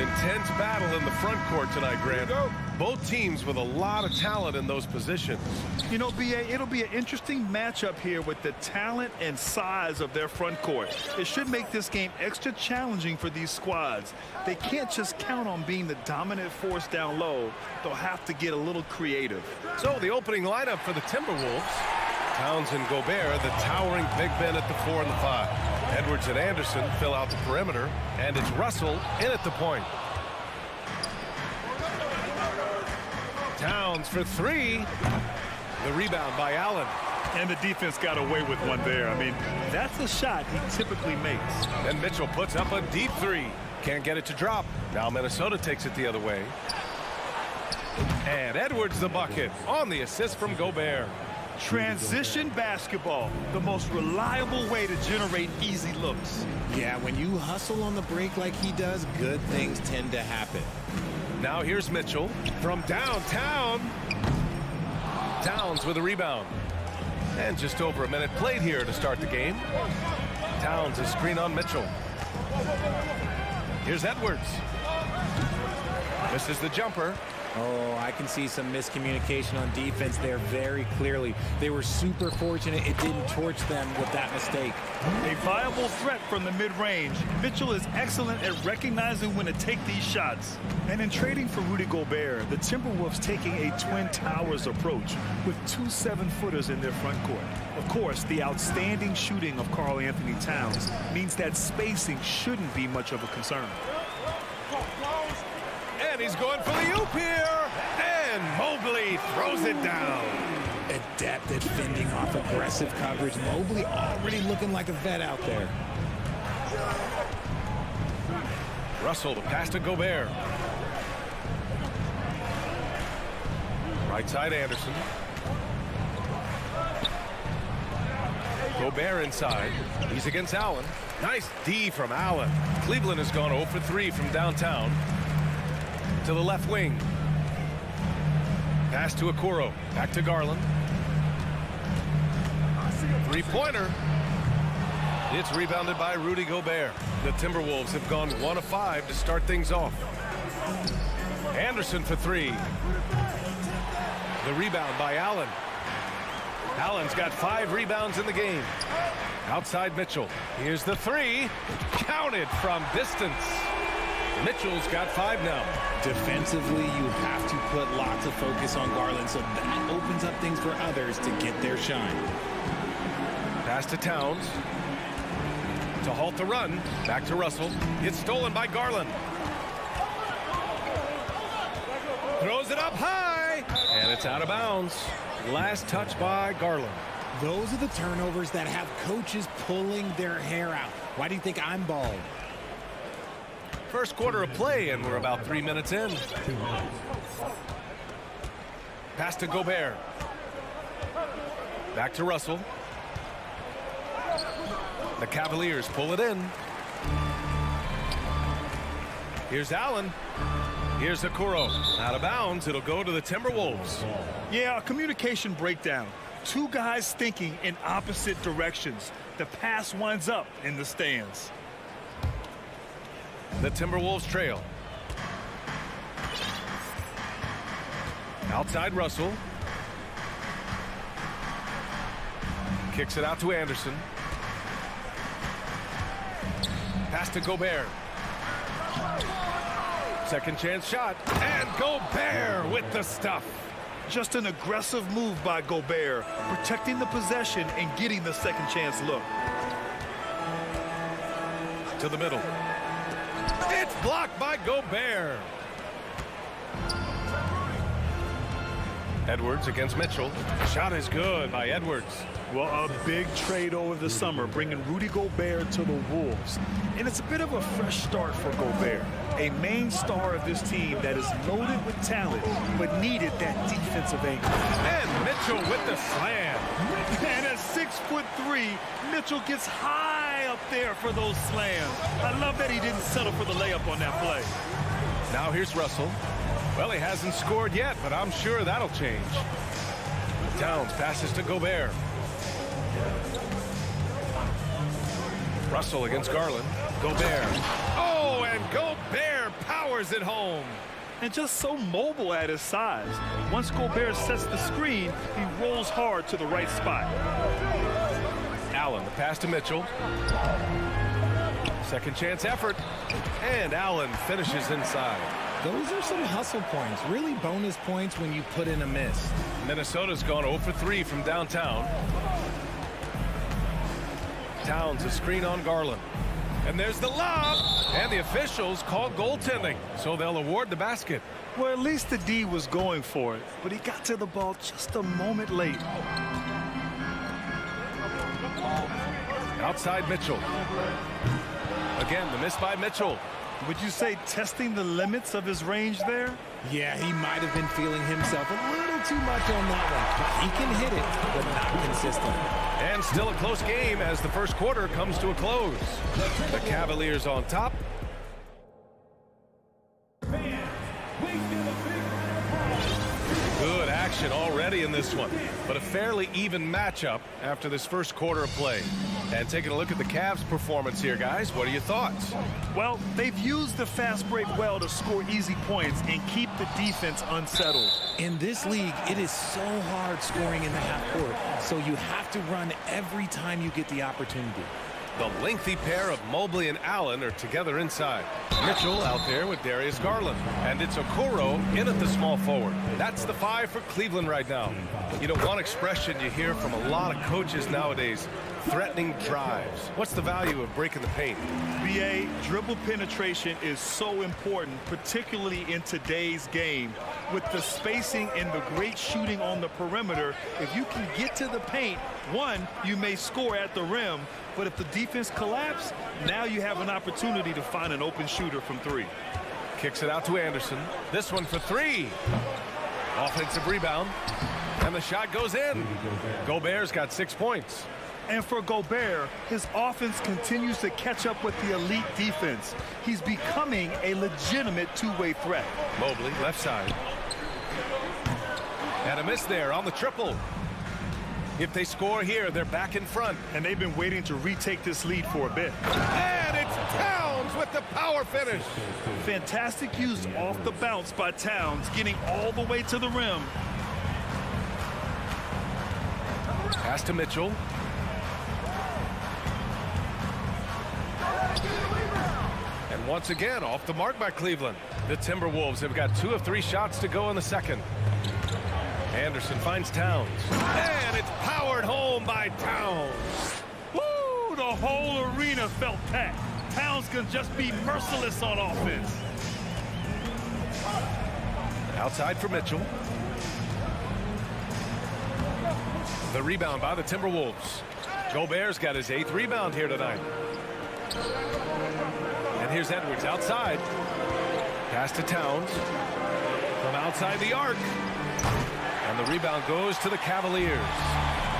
Intense battle in the front court tonight, Grant. Both teams with a lot of talent in those positions. You know, B.A., it'll be an interesting matchup here with the talent and size of their front court. It should make this game extra challenging for these squads. They can't just count on being the dominant force down low. They'll have to get a little creative. So the opening lineup for the Timberwolves. Towns and Gobert, the towering big men at the 4 and the 5. Edwards and Anderson fill out the perimeter, and it's Russell in at the point. Towns for 3. The rebound by Allen. And the defense got away with one there. I mean, that's a shot he typically makes. And Mitchell puts up a deep 3. Can't get it to drop. Now Minnesota takes it the other way. And Edwards the bucket on the assist from Gobert. Transition basketball, the most reliable way to generate easy looks. Yeah, when you hustle on the break like he does, good things tend to happen. Now here's Mitchell from downtown. Towns with a rebound. And just over a minute played here to start the game. Towns a screen on Mitchell. Here's Edwards. Misses the jumper. Oh, I can see some miscommunication on defense there very clearly. They were super fortunate it didn't torch them with that mistake. A viable threat from the mid-range. Mitchell is excellent at recognizing when to take these shots. And in trading for Rudy Gobert, the Timberwolves taking a Twin Towers approach with 2 7-footers in their front court. Of course, the outstanding shooting of Karl Anthony Towns means that spacing shouldn't be much of a concern. And he's going for the oop here. And Mobley throws it down. Adept at fending off aggressive coverage. Mobley already looking like a vet out there. Russell to pass to Gobert. Right side Anderson. Gobert inside. He's against Allen. Nice D from Allen. Cleveland has gone 0 for 3 from downtown. To the left wing. Pass to Okoro. Back to Garland. Three-pointer. It's rebounded by Rudy Gobert. The Timberwolves have gone 1 of 5 to start things off. Anderson for 3. The rebound by Allen. Allen's got 5 rebounds in the game. Outside Mitchell. Here's the 3. Counted from distance. Mitchell's got 5 now. Defensively, you have to put lots of focus on Garland, so that opens up things for others to get their shine. Pass to Towns. To halt the run. Back to Russell. It's stolen by Garland. Throws it up high. And it's out of bounds. Last touch by Garland. Those are the turnovers that have coaches pulling their hair out. Why do you think I'm bald? First quarter of play, and we're about 3 minutes in. Pass to Gobert. Back to Russell. The Cavaliers pull it in. Here's Allen. Here's Okoro. Out of bounds. It'll go to the Timberwolves. Yeah, a communication breakdown. 2 guys thinking in opposite directions. The pass winds up in the stands. The Timberwolves trail. Outside Russell. Kicks it out to Anderson. Pass to Gobert. Second chance shot. And Gobert with the stuff. Just an aggressive move by Gobert, protecting the possession and getting the second chance look. To the middle. It's blocked by Gobert. Edwards against Mitchell. Shot is good by Edwards. Well, a big trade over the summer, bringing Rudy Gobert to the Wolves. And it's a bit of a fresh start for Gobert, a main star of this team that is loaded with talent, but needed that defensive anchor. And Mitchell with the slam. And at 6'3", Mitchell gets high up there for those slams. I love that he didn't settle for the layup on that play. Now here's Russell. Well, he hasn't scored yet, but I'm sure that'll change. Towns passes to Gobert. Russell against Garland. Gobert. Oh, and Gobert powers it home. And just so mobile at his size. Once Gobert sets the screen, he rolls hard to the right spot. Allen, the pass to Mitchell. Second chance effort. And Allen finishes inside. Those are some hustle points, really bonus points when you put in a miss. Minnesota's gone 0 for 3 from downtown. Towns a screen on Garland. And there's the lob. And the officials call goaltending, so they'll award the basket. Well, at least the D was going for it, but he got to the ball just a moment late. Outside Mitchell. Again, the miss by Mitchell. Would you say testing the limits of his range there? Yeah, he might have been feeling himself a little too much on that one. He can hit it, but not consistent. And still a close game as the first quarter comes to a close. The Cavaliers on top. Good action already in this one, but a fairly even matchup after this first quarter of play. And taking a look at the Cavs' performance here, guys, what are your thoughts? Well, they've used the fast break well to score easy points and keep the defense unsettled. In this league, it is so hard scoring in the half court, so you have to run every time you get the opportunity. The lengthy pair of Mobley and Allen are together inside. Mitchell out there with Darius Garland. And it's Okoro in at the small forward. That's the 5 for Cleveland right now. You know, one expression you hear from a lot of coaches nowadays, threatening drives. What's the value of breaking the paint? BA, dribble penetration is so important, particularly in today's game. With the spacing and the great shooting on the perimeter, if you can get to the paint, one, you may score at the rim, but if the defense collapses, now you have an opportunity to find an open shooter from 3. Kicks it out to Anderson. This one for 3. Offensive rebound. And the shot goes in. Gobert's got 6 points. And for Gobert, his offense continues to catch up with the elite defense. He's becoming a legitimate two-way threat. Mobley, left side. And a miss there on the triple. If they score here, they're back in front. And they've been waiting to retake this lead for a bit. And it's Towns with the power finish. Fantastic use off the bounce by Towns, getting all the way to the rim. Pass to Mitchell. And once again, off the mark by Cleveland. The Timberwolves have got 2 of 3 shots to go in the second. Anderson finds Towns. And it's powered home by Towns. Woo! The whole arena felt packed. Towns can just be merciless on offense. Outside for Mitchell. The rebound by the Timberwolves. Gobert's got his 8th rebound here tonight. And here's Edwards outside. Pass to Towns. From outside the arc. And the rebound goes to the Cavaliers.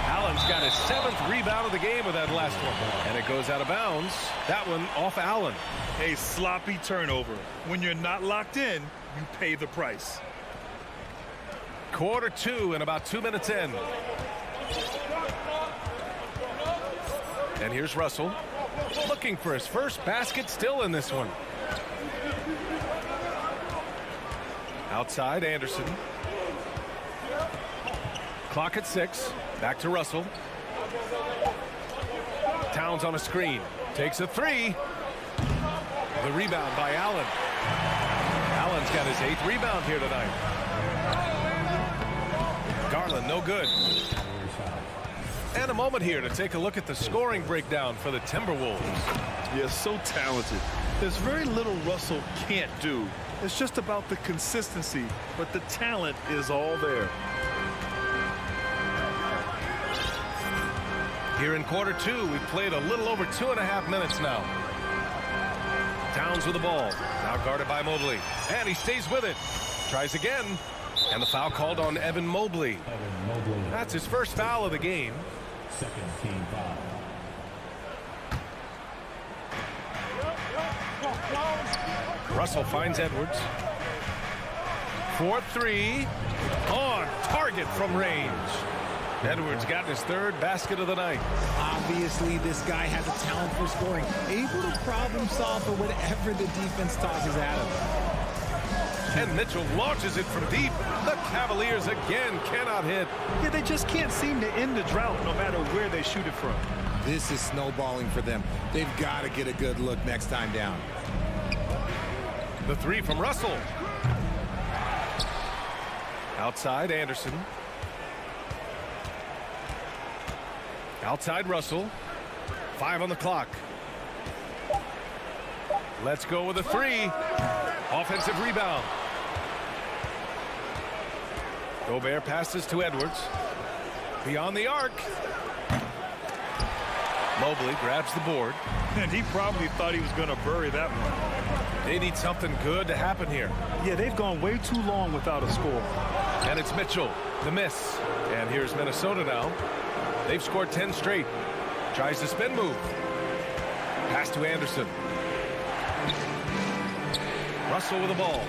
Allen's got his 7th rebound of the game with that last one. And it goes out of bounds. That one off Allen. A sloppy turnover. When you're not locked in, you pay the price. Quarter 2 and about 2 minutes in. And here's Russell. Looking for his first basket still in this one. Outside, Anderson. Clock at 6. Back to Russell. Towns on a screen. Takes a 3. The rebound by Allen. Allen's got his 8th rebound here tonight. Garland, no good. And a moment here to take a look at the scoring breakdown for the Timberwolves. Yeah, so talented. There's very little Russell can't do. It's just about the consistency, but the talent is all there. Here in quarter 2, we've played a little over 2.5 minutes now. Towns with the ball. Now guarded by Mobley. And he stays with it. Tries again. And the foul called on Evan Mobley. That's his first foul of the game. Second team foul. Russell finds Edwards. 4-3. On target from range. Edwards got his third basket of the night. Obviously, this guy has a talent for scoring, able to problem solve for whatever the defense tosses at him. And Mitchell launches it from deep. The Cavaliers again cannot hit. Yeah, they just can't seem to end the drought no matter where they shoot it from. This is snowballing for them. They've got to get a good look next time down. The three from Russell. Outside Anderson. Outside Russell. 5 on the clock. Let's go with a three. Offensive rebound. Gobert passes to Edwards. Beyond the arc. Mobley grabs the board. And he probably thought he was going to bury that one. They need something good to happen here. Yeah, they've gone way too long without a score. And it's Mitchell, the miss. And here's Minnesota now. They've scored 10 straight. Tries the spin move. Pass to Anderson. Russell with the ball.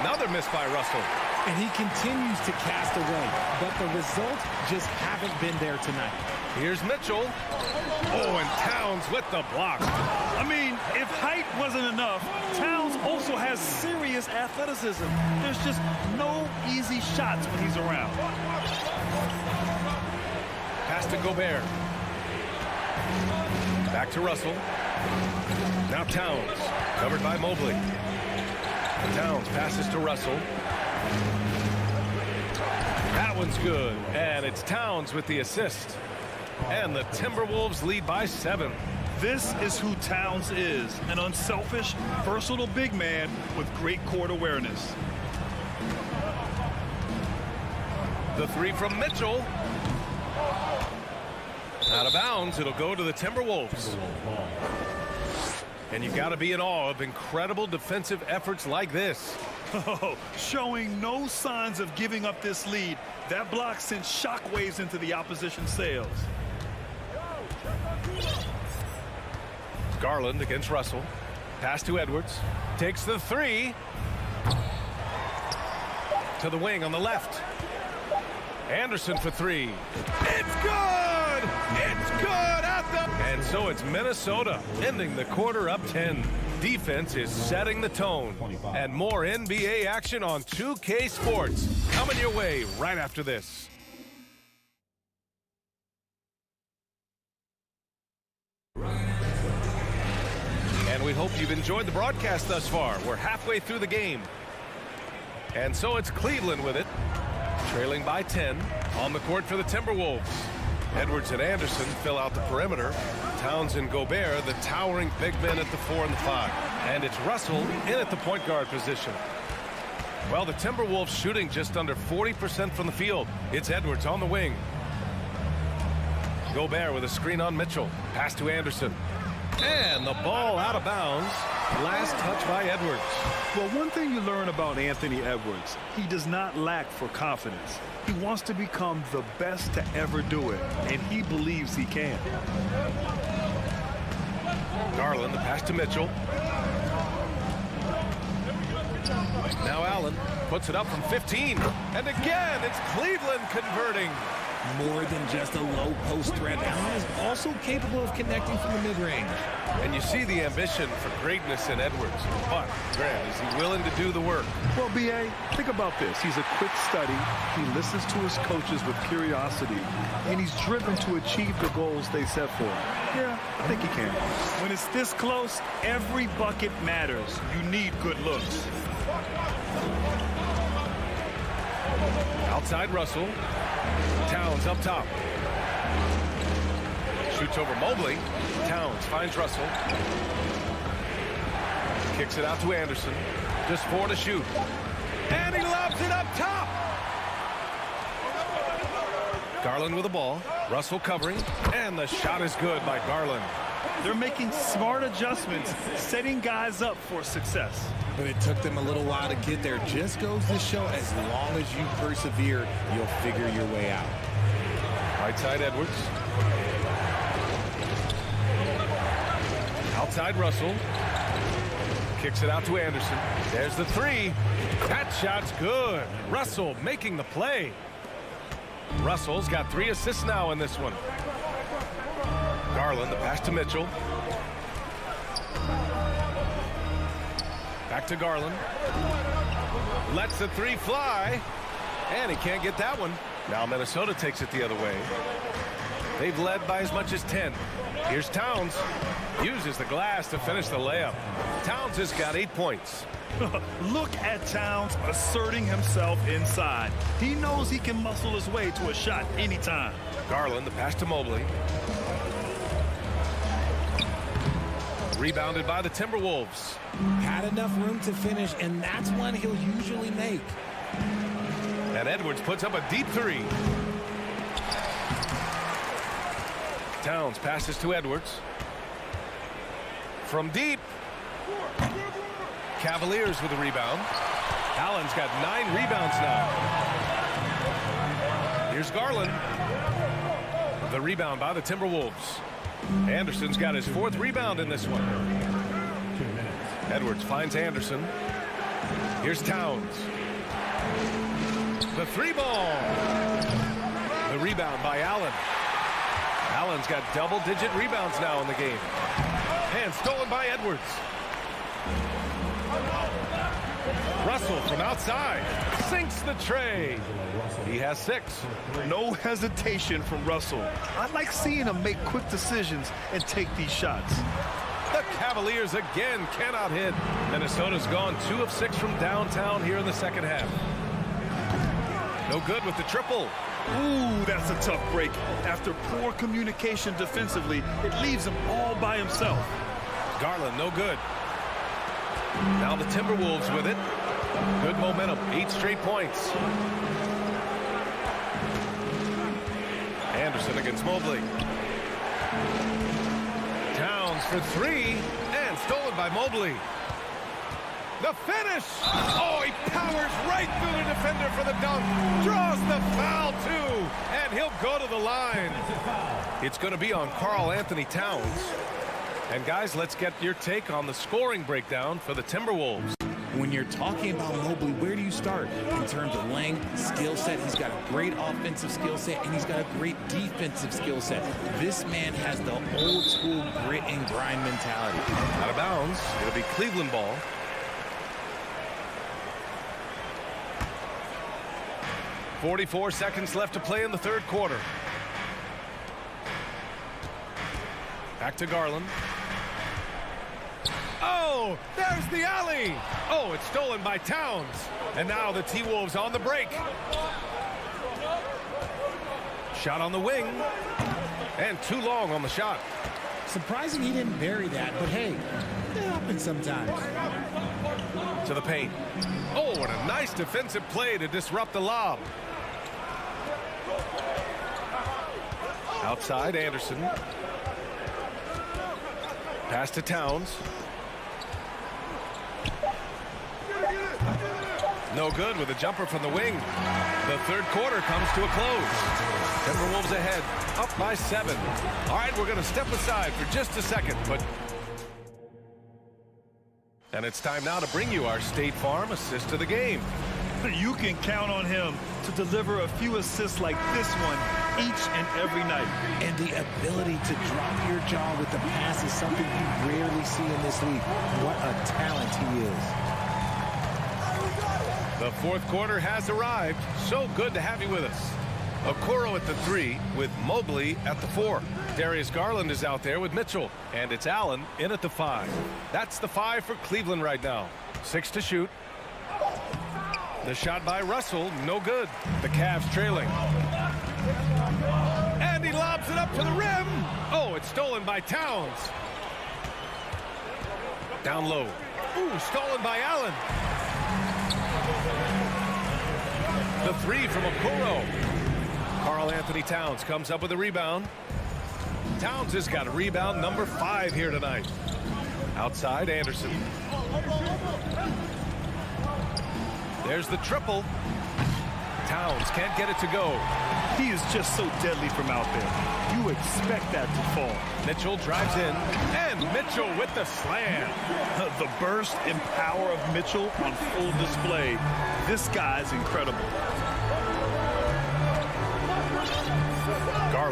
Another miss by Russell. And he continues to cast away, but the results just haven't been there tonight. Here's Mitchell. Oh, and Towns with the block. I mean, if height wasn't enough, Towns also has serious athleticism. There's just no easy shots when he's around. Pass to Gobert. Back to Russell. Now Towns, covered by Mobley. Towns passes to Russell. That one's good, and it's Towns with the assist. And the Timberwolves lead by 7. This is who Towns is, an unselfish, versatile big man with great court awareness. The three from Mitchell. Out of bounds, it'll go to the Timberwolves. And you've got to be in awe of incredible defensive efforts like this. Oh, showing no signs of giving up this lead. That block sent shockwaves into the opposition's sails. Garland against Russell. Pass to Edwards. Takes the three. To the wing on the left. Anderson for three. It's good! It's good at the... And so it's Minnesota ending the quarter up 10. Defense is setting the tone. And more NBA action on 2K Sports coming your way right after this. And we hope you've enjoyed the broadcast thus far. We're halfway through the game. And so it's Cleveland with it. Trailing by 10 on the court for the Timberwolves. Edwards and Anderson fill out the perimeter. Towns and Gobert, the towering big men at the 4 and the 5. And it's Russell in at the point guard position. Well, the Timberwolves shooting just under 40% from the field. It's Edwards on the wing. Gobert with a screen on Mitchell. Pass to Anderson. And the ball out of bounds. Last touch by Edwards. Well, one thing you learn about Anthony Edwards, he does not lack for confidence. He wants to become the best to ever do it, and he believes he can. Garland, the pass to Mitchell. Now Allen puts it up from 15. And again, it's Cleveland converting. More than just a low post threat, Allen is also capable of connecting from the mid-range. And you see the ambition for greatness in Edwards. But, Grant, is he willing to do the work? Well, B.A., think about this. He's a quick study. He listens to his coaches with curiosity. And he's driven to achieve the goals they set for him. Yeah, I think he can. When it's this close, every bucket matters. You need good looks. Outside Russell. Towns up top. Shoots over Mobley. Towns finds Russell. Kicks it out to Anderson. Just 4 to shoot. And he lobs it up top. Garland with the ball. Russell covering. And the shot is good by Garland. They're making smart adjustments, setting guys up for success. But it took them a little while to get there. Just goes to show, as long as you persevere, you'll figure your way out. Right side Edwards. Outside Russell. Kicks it out to Anderson. There's the three. That shot's good. Russell making the play. Russell's got 3 assists now in this one. Garland, the pass to Mitchell. Back to Garland. Lets the 3 fly. And he can't get that one. Now Minnesota takes it the other way. They've led by as much as 10. Here's Towns. Uses the glass to finish the layup. Towns has got 8 points. Look at Towns asserting himself inside. He knows he can muscle his way to a shot anytime. Garland, the pass to Mobley. Rebounded by the Timberwolves. Had enough room to finish, and that's one he'll usually make. And Edwards puts up a deep 3. Towns passes to Edwards. From deep. Cavaliers with a rebound. Allen's got 9 rebounds now. Here's Garland. The rebound by the Timberwolves. Anderson's got his 4th rebound in this one. Edwards finds Anderson. Here's Towns. The 3-ball. The rebound by Allen. Allen's got double-digit rebounds now in the game. And stolen by Edwards. Russell from outside sinks the tray. He has 6. No hesitation from Russell. I like seeing him make quick decisions and take these shots. The Cavaliers again cannot hit. Minnesota's gone 2 of 6 from downtown here in the second half. No good with the triple. Ooh, that's a tough break. After poor communication defensively, it leaves him all by himself. Garland, no good. Now the Timberwolves with it. Good momentum, 8 straight points. Anderson against Mobley. Towns for 3, and stolen by Mobley. The finish! Oh, he powers right through the defender for the dunk. Draws the foul, too, and he'll go to the line. It's going to be on Karl Anthony Towns. And guys, let's get your take on the scoring breakdown for the Timberwolves. When you're talking about Mobley, where do you start? In terms of length, skill set, he's got a great offensive skill set, and he's got a great defensive skill set. This man has the old school grit and grind mentality. Out of bounds, it'll be Cleveland ball. .44 seconds left to play in the 3rd quarter. Back to Garland. Oh, there's the alley. Oh, it's stolen by Towns. And now the T-Wolves on the break. Shot on the wing. And too long on the shot. Surprising he didn't bury that, but hey, it happens sometimes. To the paint. Oh, what a nice defensive play to disrupt the lob. Outside, Anderson. Pass to Towns. No good with a jumper from the wing. The 3rd quarter comes to a close. Timberwolves ahead, up by 7. All right, we're going to step aside for just a second, and it's time now to bring you our State Farm assist of the game. You can count on him to deliver a few assists like this one each and every night. And the ability to drop your jaw with the pass is something you rarely see in this league. What a talent he is. The 4th quarter has arrived. So good to have you with us. Okoro at the 3 with Mobley at the 4. Darius Garland is out there with Mitchell. And it's Allen in at the 5. That's the 5 for Cleveland right now. 6 to shoot. The shot by Russell, no good. The Cavs trailing. And he lobs it up to the rim. Oh, it's stolen by Towns. Down low. Ooh, stolen by Allen. The 3 from Okoro. Karl Anthony Towns comes up with a rebound. Towns has got a rebound number 5 here tonight. Outside, Anderson. There's the triple. Towns can't get it to go. He is just so deadly from out there. You expect that to fall. Mitchell drives in, and Mitchell with the slam. The burst and power of Mitchell on full display. This guy's incredible.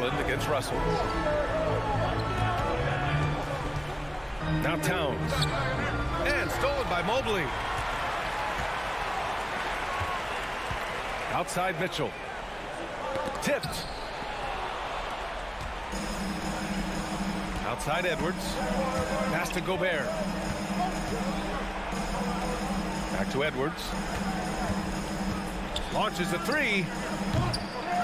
Garland against Russell. Now Towns. And stolen by Mobley. Outside Mitchell. Tipped. Outside Edwards. Pass to Gobert. Back to Edwards. Launches a three.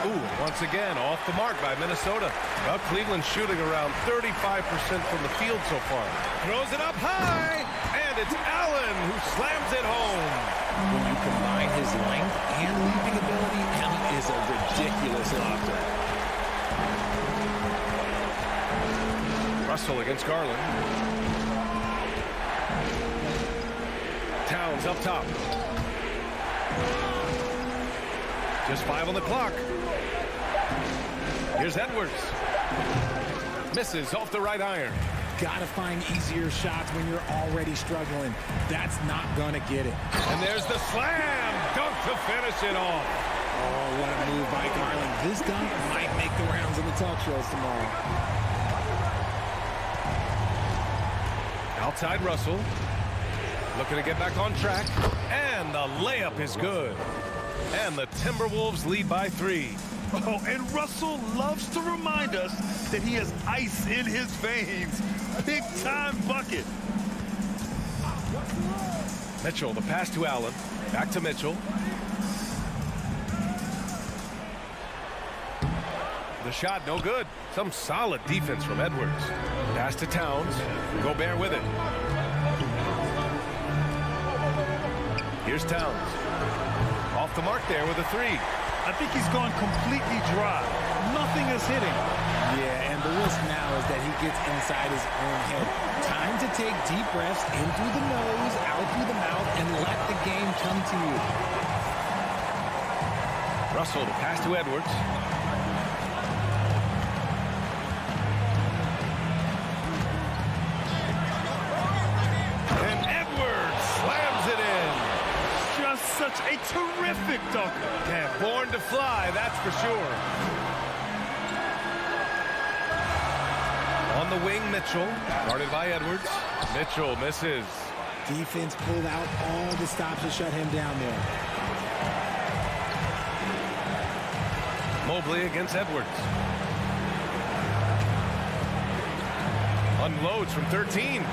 Ooh, once again, off the mark by Minnesota. Well, Cleveland's shooting around 35% from the field so far. Throws it up high, and it's Allen who slams it home. When you combine his length and leaping ability, Allen is a ridiculous lofter. Russell against Garland. Towns up top. Just 5 on the clock. Here's Edwards. Misses off the right iron. Gotta find easier shots when you're already struggling. That's not gonna get it. And there's the slam dunk to finish it off. Oh, what a move by Garland. This dunk might make the rounds in the talk shows tomorrow. Outside Russell. Looking to get back on track. And the layup is good. And the Timberwolves lead by 3. Oh, and Russell loves to remind us that he has ice in his veins. Big time bucket. Mitchell, the pass to Allen. Back to Mitchell. The shot, no good. Some solid defense from Edwards. Pass to Towns. Gobert with it. Here's Towns. Off the mark there with a 3. I think he's gone completely dry. Nothing is hitting. Yeah, and the risk now is that he gets inside his own head. Time to take deep breaths in through the nose, out through the mouth, and let the game come to you. Russell, the pass to Edwards. And Edwards slams it in. Just such a terrific dunker. Yeah, born to fly, that's for sure. On the wing, Mitchell, guarded by Edwards. Mitchell misses. Defense pulled out all the stops to shut him down there. Mobley against Edwards. Unloads from 13.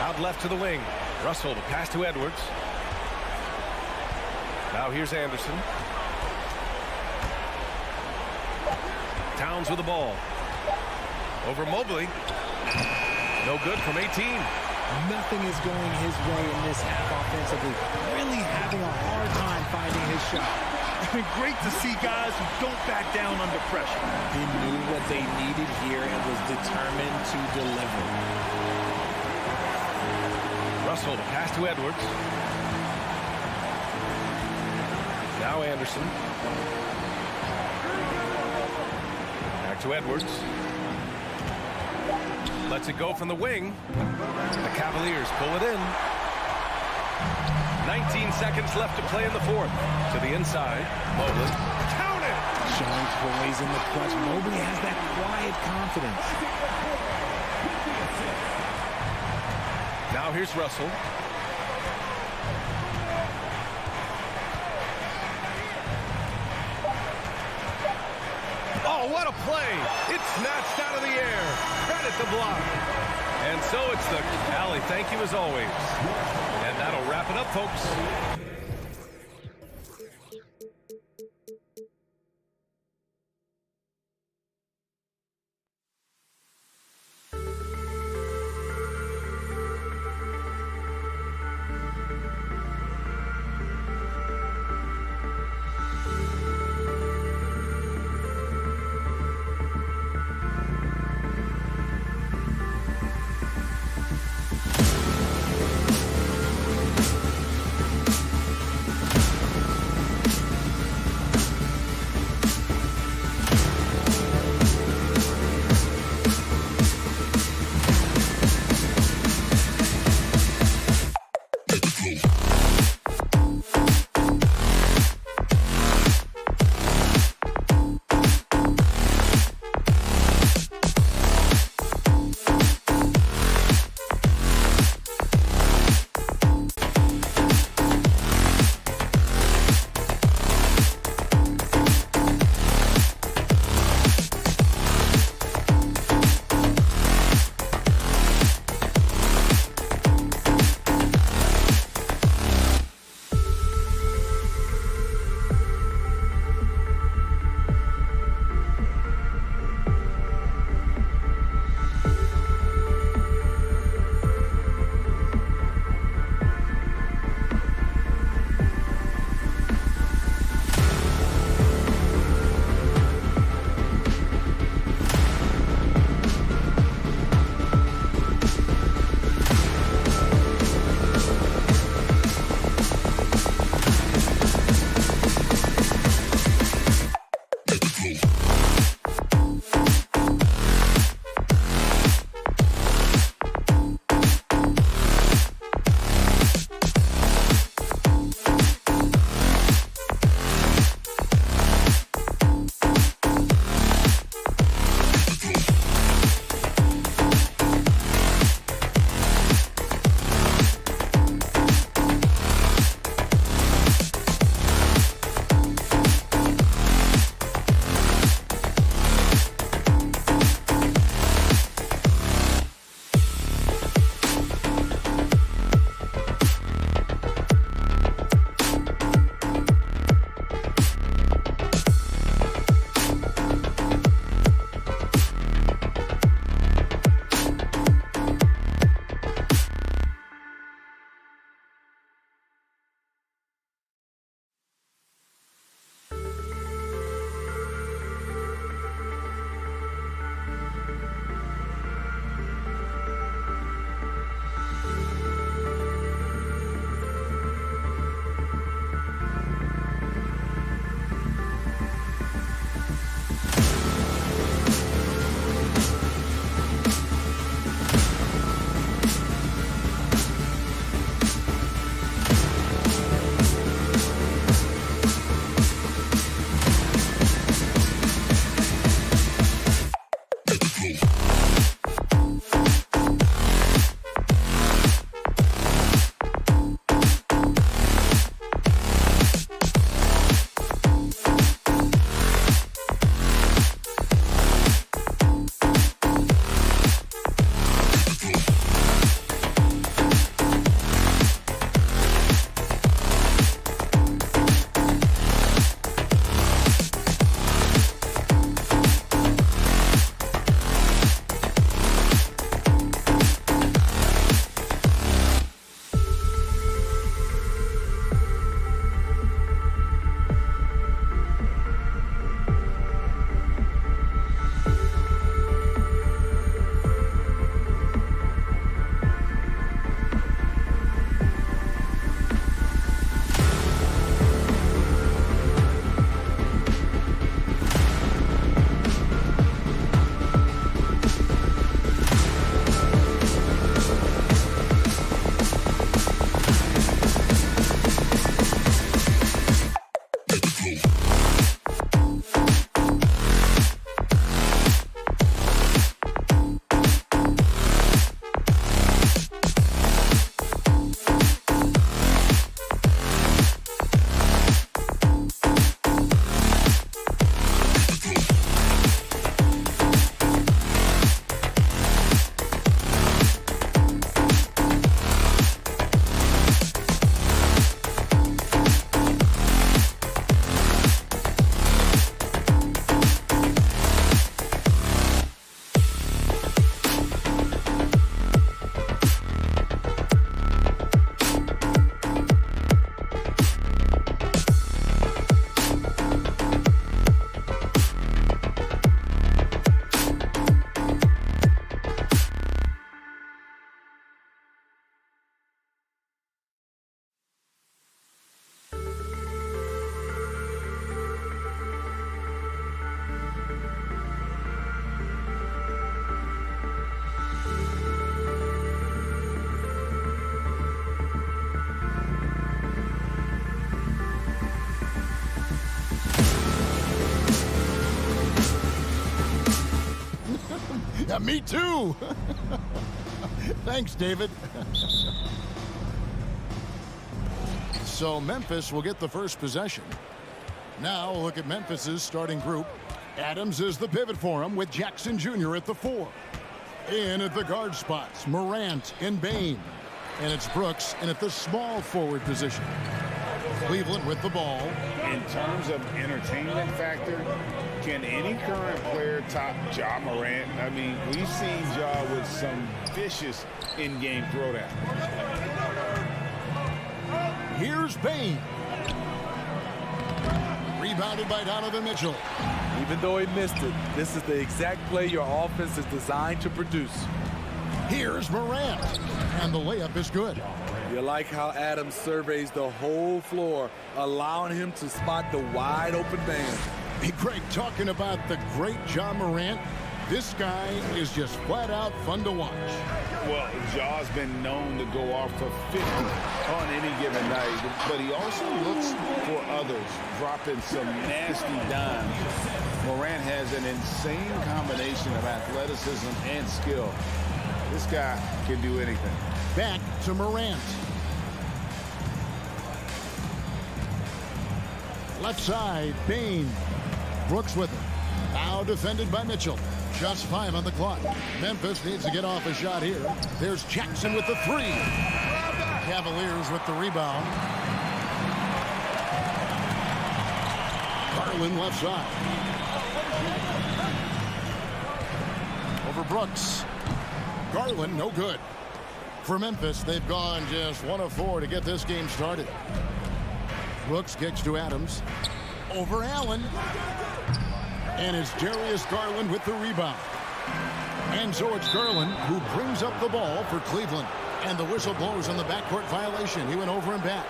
Out left to the wing. Russell, the pass to Edwards. Now here's Anderson. Towns with the ball. Over Mobley. No good from 18. Nothing is going his way in this half offensively. Really having a hard time finding his shot. I mean, great to see guys who don't back down under pressure. He knew what they needed here and was determined to deliver. Russell, the pass to Edwards. Now Anderson. Back to Edwards. Lets it go from the wing. The Cavaliers pull it in. 19 seconds left to play in the fourth. To the inside. Mobley. Count it! Showing poise in the clutch. Mobley has that quiet confidence. Now here's Russell. Oh, what a play! It's snatched out of the air. Credit the block. And so it's the Allie. Thank you as always. And that'll wrap it up, folks. Yeah, me too. Thanks, David. So Memphis will get the first possession. Now look at Memphis's starting group. Adams is the pivot for him with Jackson Jr. at the 4. In at the guard spots, Morant and Bane. And it's Brooks in at the small forward position. Cleveland with the ball. In terms of entertainment factor, can any current player top Ja Morant? I mean, we've seen Ja with some vicious in-game throwdown. Here's Bane. Rebounded by Donovan Mitchell. Even though he missed it, this is the exact play your offense is designed to produce. Here's Morant. And the layup is good. You like how Adams surveys the whole floor, allowing him to spot the wide open man. Hey, Greg, talking about the great Ja Morant, this guy is just flat out fun to watch. Well, Ja's been known to go off for 50 on any given night, but he also looks for others, dropping some nasty dimes. Morant has an insane combination of athleticism and skill. This guy can do anything. Back to Morant. Left side, Bane. Brooks with him. Now defended by Mitchell. Just 5 on the clock. Memphis needs to get off a shot here. There's Jackson with the 3. Cavaliers with the rebound. Garland left side. Over Brooks. Garland, no good. For Memphis, they've gone just 1 of 4 to get this game started. Brooks kicks to Adams. Over Allen. And it's Darius Garland with the rebound. And so it's Garland who brings up the ball for Cleveland. And the whistle blows on the backcourt violation. He went over and back.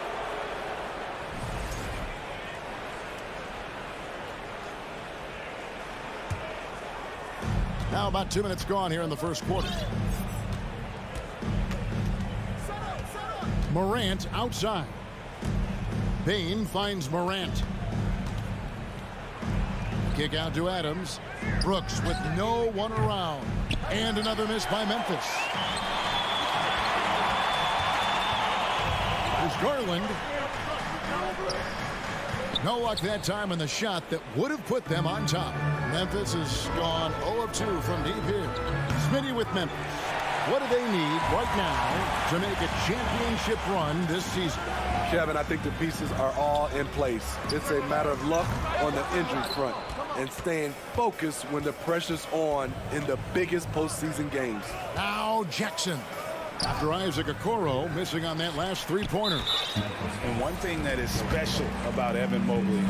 Now about 2 minutes gone here in the first quarter. Morant outside. Bane finds Morant. Kick out to Adams. Brooks with no one around. And another miss by Memphis. There's Garland. No luck that time on the shot that would have put them on top. Memphis has gone 0 of 2 from deep here. Smitty with Memphis. What do they need right now to make a championship run this season? Kevin, I think the pieces are all in place. It's a matter of luck on the injury front and staying focused when the pressure's on in the biggest postseason games. Now Jackson. After Isaac Okoro missing on that last 3-pointer. And one thing that is special about Evan Mobley,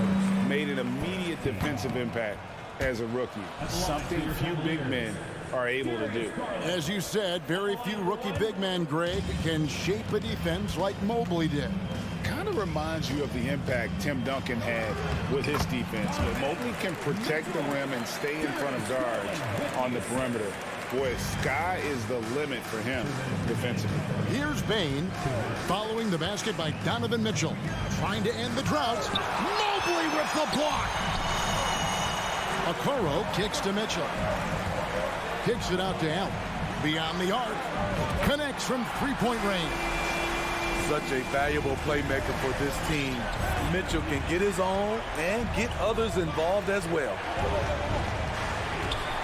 made an immediate defensive impact as a rookie. Something few big men are able to do. As you said, very few rookie big men, Greg, can shape a defense like Mobley did. Kind of reminds you of the impact Tim Duncan had with his defense. But Mobley can protect the rim and stay in front of guards on the perimeter. Boy, sky is the limit for him defensively. Here's Bane following the basket by Donovan Mitchell. Trying to end the drought. Mobley with the block. Okoro kicks to Mitchell. Kicks it out to Allen. Beyond the arc. Connects from 3-point range. Such a valuable playmaker for this team. Mitchell can get his own and get others involved as well.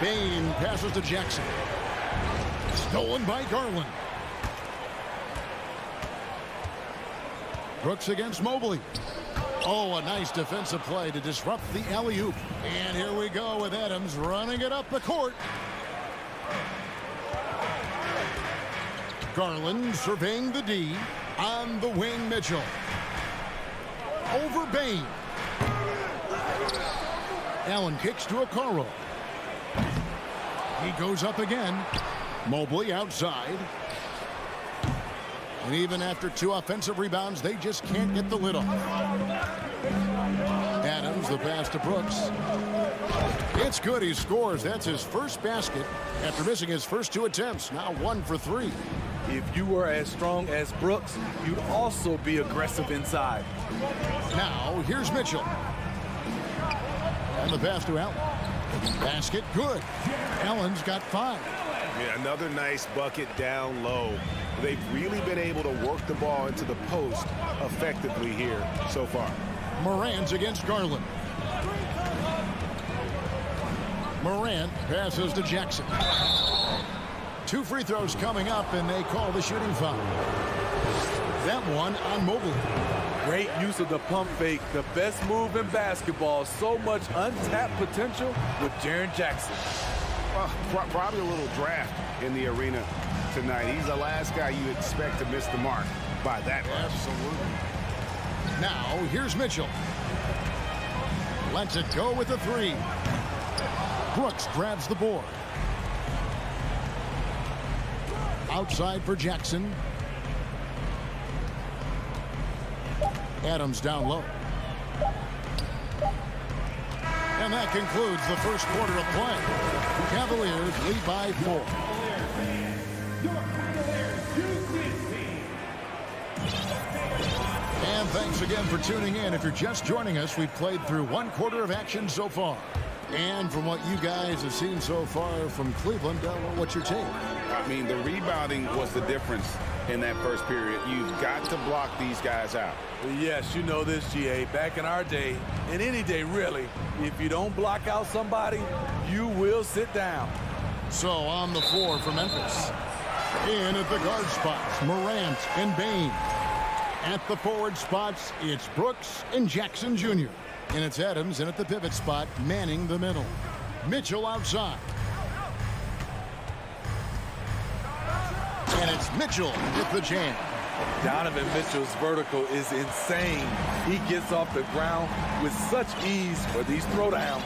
Bane passes to Jackson. Stolen by Garland. Brooks against Mobley. Oh, a nice defensive play to disrupt the alley-oop. And here we go with Adams running it up the court. Garland surveying the D. On the wing, Mitchell. Over Bane. Allen kicks to Okoro. He goes up again. Mobley outside. And even after 2 offensive rebounds, they just can't get the lid off. Adams, the pass to Brooks. It's good. He scores. That's his first basket after missing his first 2 attempts. Now 1 for 3. If you were as strong as Brooks, you'd also be aggressive inside. Now, here's Mitchell. And the pass to Allen. Basket good. Allen's got 5. Yeah, another nice bucket down low. They've really been able to work the ball into the post effectively here so far. Morant's against Garland. Morant passes to Jackson. 2 free throws coming up, and they call the shooting foul. That one on Mobley. Great use of the pump fake. The best move in basketball. So much untapped potential with Jaren Jackson. Well, probably a little draft in the arena tonight. He's the last guy you expect to miss the mark by that much. Absolutely. Now, here's Mitchell. Lets it go with the 3. Brooks grabs the board. Outside for Jackson. Adams down low. And that concludes the first quarter of play. Cavaliers lead by 4. And thanks again for tuning in. If you're just joining us, we've played through 1 quarter of action so far. And from what you guys have seen so far from Cleveland, what's your take? I mean, the rebounding was the difference in that first period. You've got to block these guys out. Yes, you know this, GA. Back in our day, and any day really, if you don't block out somebody, you will sit down. So on the floor for Memphis. In at the guard spots, Morant and Bane. At the forward spots, it's Brooks and Jackson Jr. And it's Adams in at the pivot spot, manning the middle. Mitchell outside. And it's Mitchell with the jam. Donovan Mitchell's vertical is insane. He gets off the ground with such ease for these throwdowns.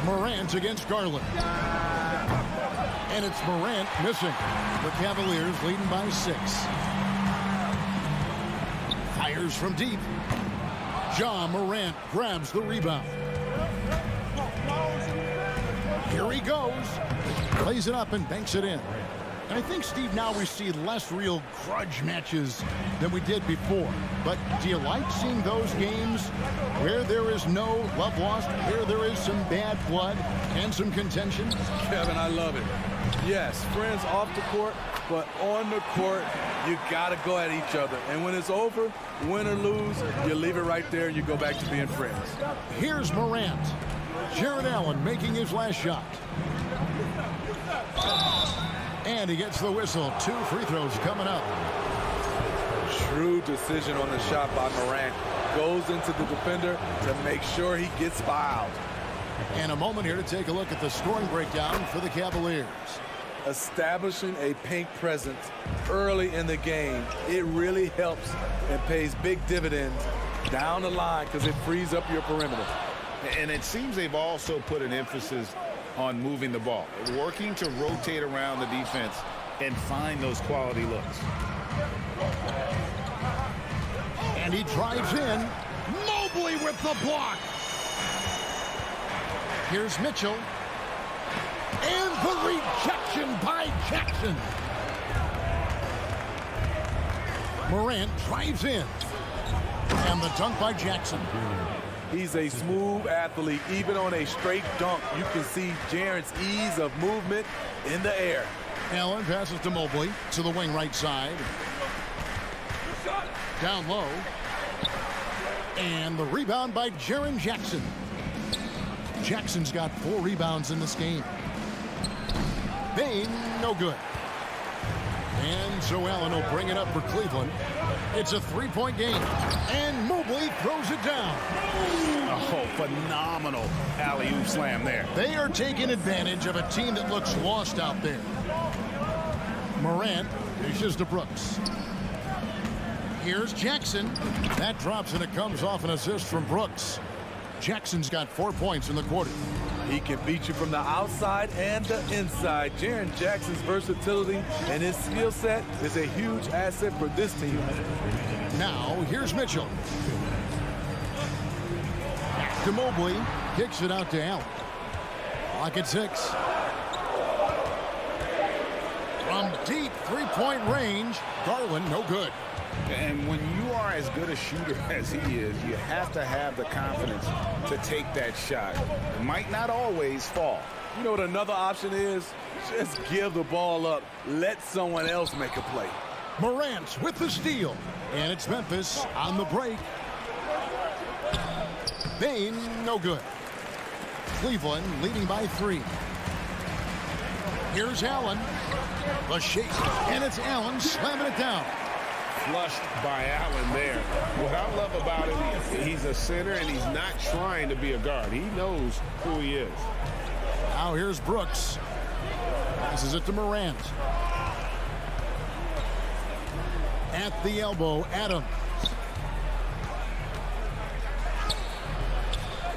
Morant against Garland. And it's Morant missing. The Cavaliers leading by 6. Fires from deep. Ja Morant grabs the rebound. Here he goes. Plays it up and banks it in. And I think, Steve, now we see less real grudge matches than we did before. But do you like seeing those games where there is no love lost, where there is some bad blood and some contention? Kevin, I love it. Yes, friends off the court, but on the court, you got to go at each other. And when it's over, win or lose, you leave it right there and you go back to being friends. Here's Morant. Jared Allen making his last shot. And he gets the whistle. 2 free throws coming up. Shrewd decision on the shot by Morant. Goes into the defender to make sure he gets fouled. And a moment here to take a look at the scoring breakdown for the Cavaliers. Establishing a paint presence early in the game, it really helps and pays big dividends down the line because it frees up your perimeter. And it seems they've also put an emphasis on moving the ball, working to rotate around the defense and find those quality looks. And he drives in. Mobley with the block. Here's Mitchell. And the rejection by Jackson. Morant drives in. And the dunk by Jackson. He's a smooth athlete. Even on a straight dunk, you can see Jaren's ease of movement in the air. Allen passes to Mobley to the wing right side. Down low. And the rebound by Jaren Jackson. Jackson's got 4 rebounds in this game. Bane, no good. And so Allen will bring it up for Cleveland. It's a 3-point game. And Mobley throws it down. Oh, phenomenal alley-oop slam there. They are taking advantage of a team that looks lost out there. Morant dishes to Brooks. Here's Jackson. That drops and it comes off an assist from Brooks. Jackson's got 4 points in the quarter. He can beat you from the outside and the inside. Jaren Jackson's versatility and his skill set is a huge asset for this team. Now, here's Mitchell. Back to Mobley. Kicks it out to Allen. Clock at 6. From deep 3-point range, Garland, no good. And when you are as good a shooter as he is, you have to have the confidence to take that shot. It might not always fall. You know what another option is? Just give the ball up. Let someone else make a play. Morant with the steal. And it's Memphis on the break. Bain, no good. Cleveland leading by 3. Here's Allen. The shake. And it's Allen slamming it down. Flushed by Allen there. What I love about him, he's a center and he's not trying to be a guard. He knows who he is. Now here's Brooks. Passes it to Morant. At the elbow, Adams.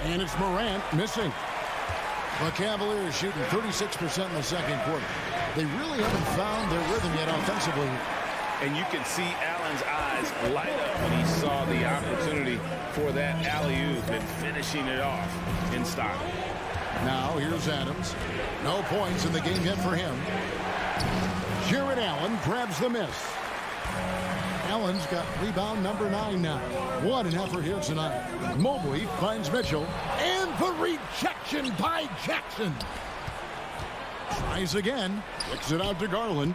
And it's Morant missing. The Cavaliers shooting 36% in the second quarter. They really haven't found their rhythm yet offensively. And you can see Allen's eyes light up when he saw the opportunity for that alley-oop and finishing it off in style. Now here's Adams. No points in the game yet for him. Jared Allen grabs the miss. Allen's got rebound number 9 now. What an effort here tonight. Mobley finds Mitchell. And the rejection by Jackson. Tries again. Kicks it out to Garland.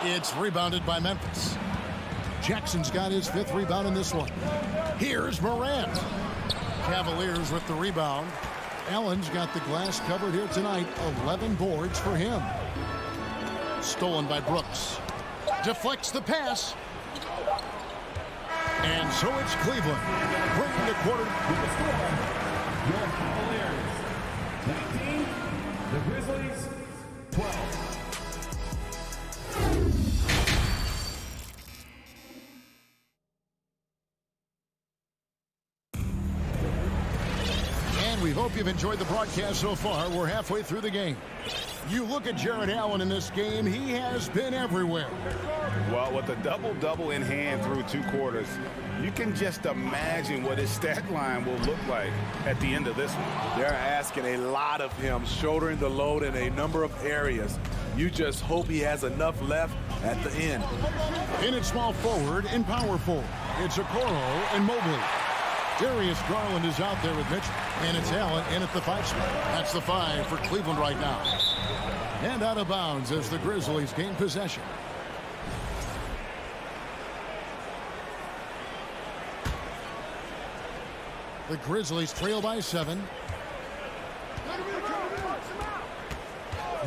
It's rebounded by Memphis. Jackson's got his 5th rebound in this one. Here's Morant. Cavaliers with the rebound. Allen's got the glass covered here tonight. 11 boards for him. Stolen by Brooks. Deflects the pass. And so it's Cleveland. Breaking the quarter. Your Cavaliers 19, the Grizzlies 12. We hope you've enjoyed the broadcast so far. We're halfway through the game. You look at Jared Allen in this game, he has been everywhere. Well, with a double-double in hand through 2 quarters, you can just imagine what his stat line will look like at the end of this one. They're asking a lot of him, shouldering the load in a number of areas. You just hope he has enough left at the end. In at small forward and power forward, it's Okoro and Mobley. Darius Garland is out there with Mitchell. And it's Allen in at the 5 spot. That's the 5 for Cleveland right now. And out of bounds as the Grizzlies gain possession. The Grizzlies trail by 7.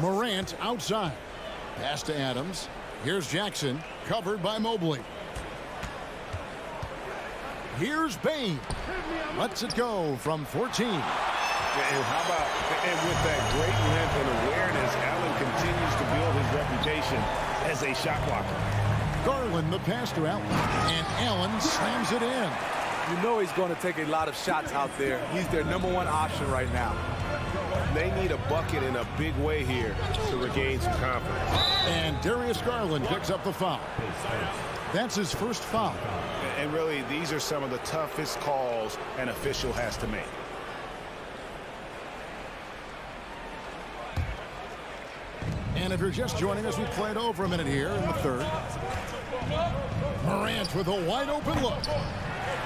Morant outside. Pass to Adams. Here's Jackson, covered by Mobley. Here's Bain. Lets it go from 14. And how about, and with that great length and awareness, Allen continues to build his reputation as a shot blocker. Garland the pass to Allen. And Allen slams it in. You know he's going to take a lot of shots out there. He's their #1 option right now. They need a bucket in a big way here to regain some confidence. And Darius Garland picks up the foul. That's his first foul. And really, these are some of the toughest calls an official has to make. And if you're just joining us, we played over a minute here in the 3rd. Morant with a wide open look.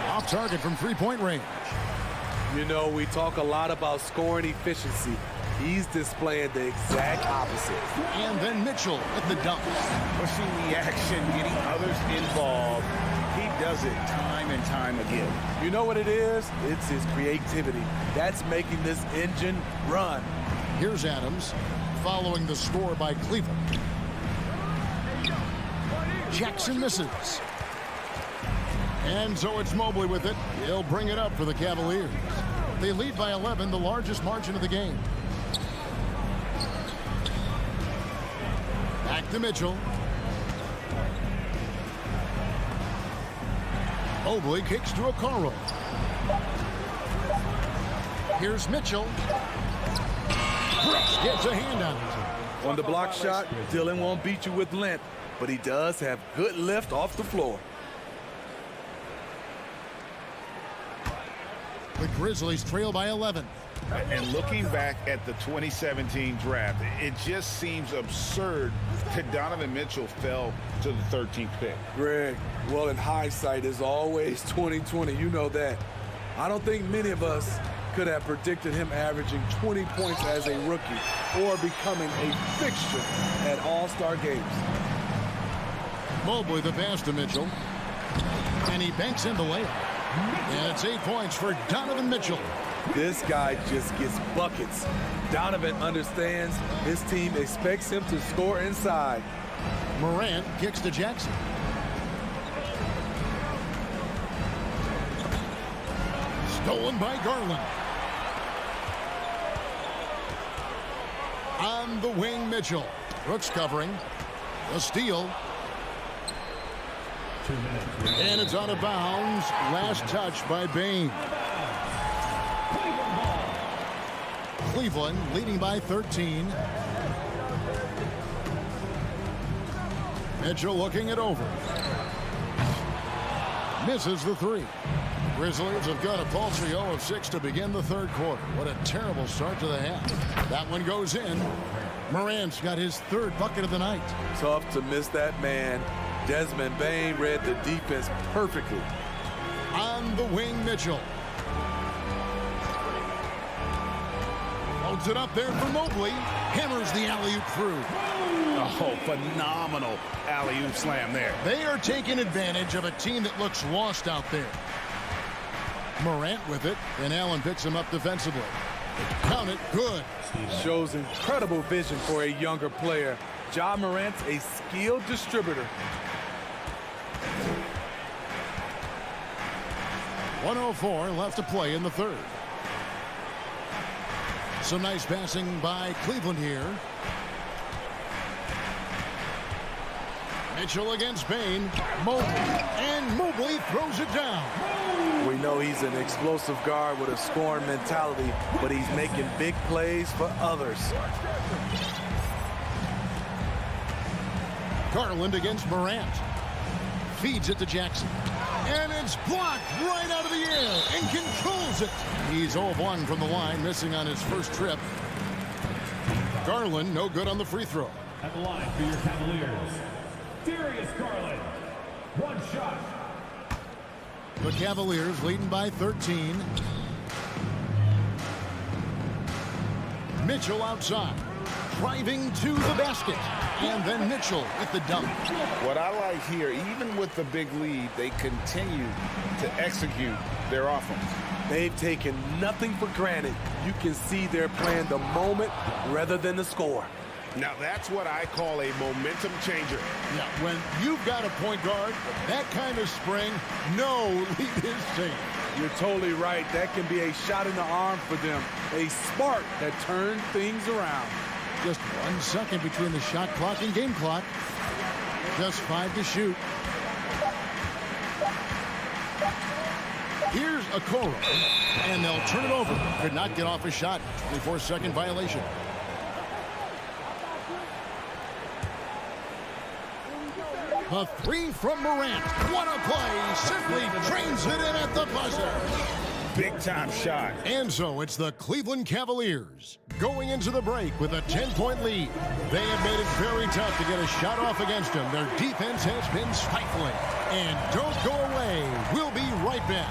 Off target from 3-point range. You know, we talk a lot about scoring efficiency. He's displaying the exact opposite. And then Mitchell with the dunk. Pushing the action, getting others involved. He does it time and time again. You know what it is? It's his creativity. That's making this engine run. Here's Adams following the score by Cleveland. Jackson misses. And so it's Mobley with it. He'll bring it up for the Cavaliers. They lead by 11, the largest margin of the game. Back to Mitchell. Mobley kicks to Okoro. Here's Mitchell. Brooks gets a hand on it. On the block shot, Dylan won't beat you with length, but he does have good lift off the floor. The Grizzlies trail by 11. And looking back at the 2017 draft, it just seems absurd that Donovan Mitchell fell to the 13th pick. Greg, well, in hindsight is always 2020. You know that. I don't think many of us could have predicted him averaging 20 points as a rookie or becoming a fixture at All-Star games. Mobley the pass to Mitchell. And he banks in the layup. And it's 8 points for Donovan Mitchell. This guy just gets buckets. Donovan understands his team expects him to score inside. Morant kicks to Jackson. Stolen by Garland. On the wing, Mitchell. Brooks covering. A steal. 2 minutes. And it's out of bounds. Last touch by Bane. Cleveland leading by 13. Mitchell looking it over. Misses the three. Grizzlies have got a paltry 0 of 6 to begin the third quarter. What a terrible start to the half. That one goes in. Morant's got his third bucket of the night. Tough to miss that man. Desmond Bane read the defense perfectly. On the wing, Mitchell. Loads it up there for Mobley. Hammers the alley-oop through. Oh, phenomenal alley-oop slam there. They are taking advantage of a team that looks lost out there. Morant with it, and Allen picks him up defensively. Count it, good. Shows incredible vision for a younger player. Ja Morant's a skilled distributor. 1:04 left to play in the third. Some nice passing by Cleveland here. Mitchell against Bane. Mobley. And Mobley throws it down. We know he's an explosive guard with a scoring mentality, but he's making big plays for others. Garland against Morant. Feeds it to Jackson. And it's blocked right out of the air and controls it. He's 0 of 1 from the line, missing on his first trip. Garland, no good on the free throw. At the line for your Cavaliers, Darius Garland. One shot. The Cavaliers leading by 13. Mitchell outside, driving to the basket. And then Mitchell with the dunk. What I like here, even with the big lead, they continue to execute their offense. They've taken nothing for granted. You can see they're playing the moment rather than the score. Now that's what I call a momentum changer. Yeah, when you've got a point guard, that kind of spring, no lead is safe. You're totally right. That can be a shot in the arm for them. A spark that turns things around. Just 1 second between the shot clock and game clock. Just 5 to shoot. Here's Okoro. And they'll turn it over. Could not get off a shot. 24-second violation. A three from Morant. What a play. Simply drains it in at the buzzer. Big-time shot. And so it's the Cleveland Cavaliers going into the break with a 10-point lead. They have made it very tough to get a shot off against them. Their defense has been stifling. And don't go away. We'll be right back.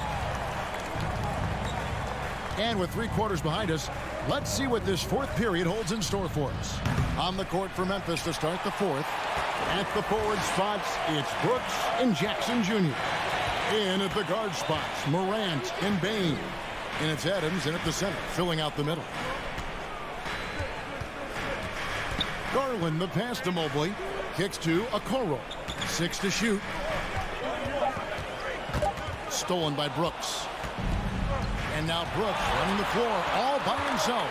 And with 3 quarters behind us, let's see what this fourth period holds in store for us. On the court for Memphis to start the fourth. At the forward spots, it's Brooks and Jackson Jr. In at the guard spots, Morant and Bane. And it's Adams in at the center, filling out the middle. Garland, the pass to Mobley. Kicks to Okoro. 6 to shoot. Stolen by Brooks. And now Brooks running the floor all by himself.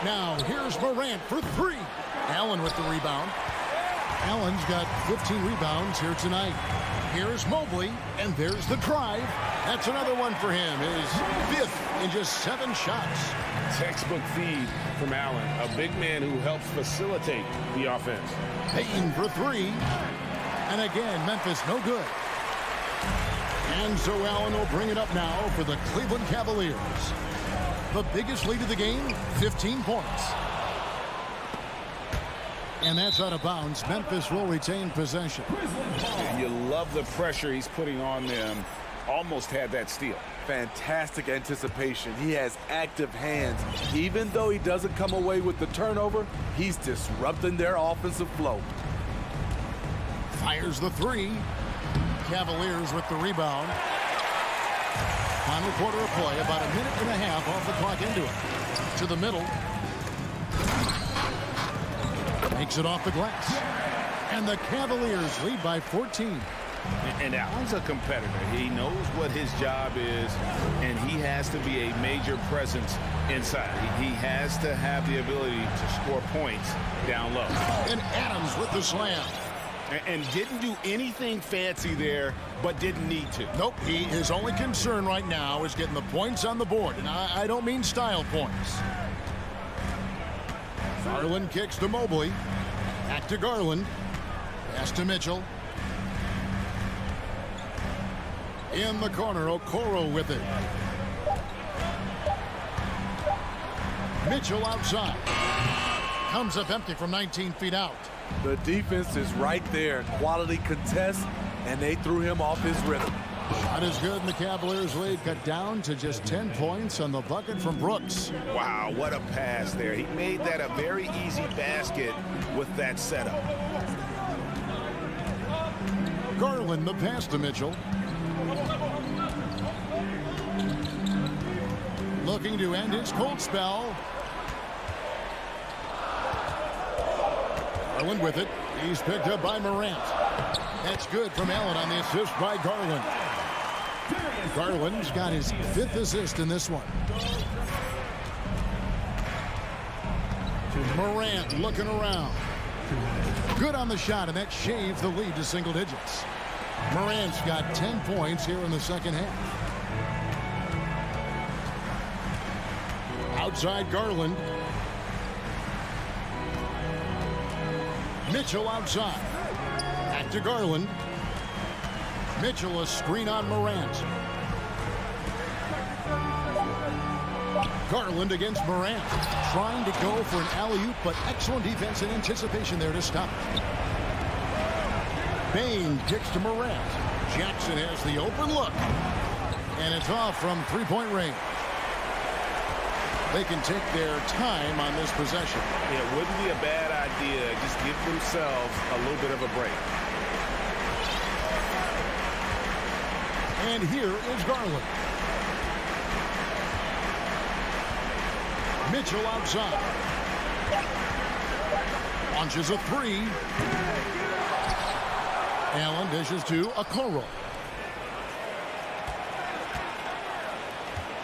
Now here's Morant for 3. Allen with the rebound. Allen's got 15 rebounds here tonight. Here's Mobley, and there's the drive. That's another one for him. His 5th in just 7 shots. Textbook feed from Allen, a big man who helps facilitate the offense. Payton for 3. And again, Memphis no good. And so Allen will bring it up now for the Cleveland Cavaliers. The biggest lead of the game, 15 points. And that's out of bounds. Memphis will retain possession. And you love the pressure he's putting on them. Almost had that steal. Fantastic anticipation. He has active hands. Even though he doesn't come away with the turnover, he's disrupting their offensive flow. Fires the three. Cavaliers with the rebound. Final quarter of play, about a minute and a half off the clock into it. To the middle. Makes it off the glass. And the Cavaliers lead by 14. And Allen's a competitor. He knows what his job is, and he has to be a major presence inside. He has to have the ability to score points down low. And Adams with the slam. And didn't do anything fancy there, but didn't need to. Nope, his only concern right now is getting the points on the board. And I don't mean style points. Garland kicks to Mobley. Back to Garland. Pass to Mitchell. In the corner, Okoro with it. Mitchell outside. Comes up empty from 19 feet out. The defense is right there. Quality contest, and they threw him off his rhythm. Shot is good, and the Cavaliers lead cut down to just 10 points on the bucket from Brooks. Wow, what a pass there. He made that a very easy basket with that setup. Garland the pass to Mitchell. Looking to end his cold spell. Garland with it. He's picked up by Morant. That's good from Allen on the assist by Garland. Garland's got his 5th assist in this one. Morant looking around. Good on the shot, and that shaves the lead to single digits. Morant's got 10 points here in the second half. Outside Garland. Mitchell outside. Back to Garland. Mitchell a screen on Morant. Garland against Morant. Trying to go for an alley-oop, but excellent defense and anticipation there to stop it. Bain kicks to Morant. Jackson has the open look. And it's off from three-point range. They can take their time on this possession. It wouldn't be a bad idea. Just give themselves a little bit of a break. And here is Garland. Mitchell outside. Launches a three. Allen dishes to Okoro.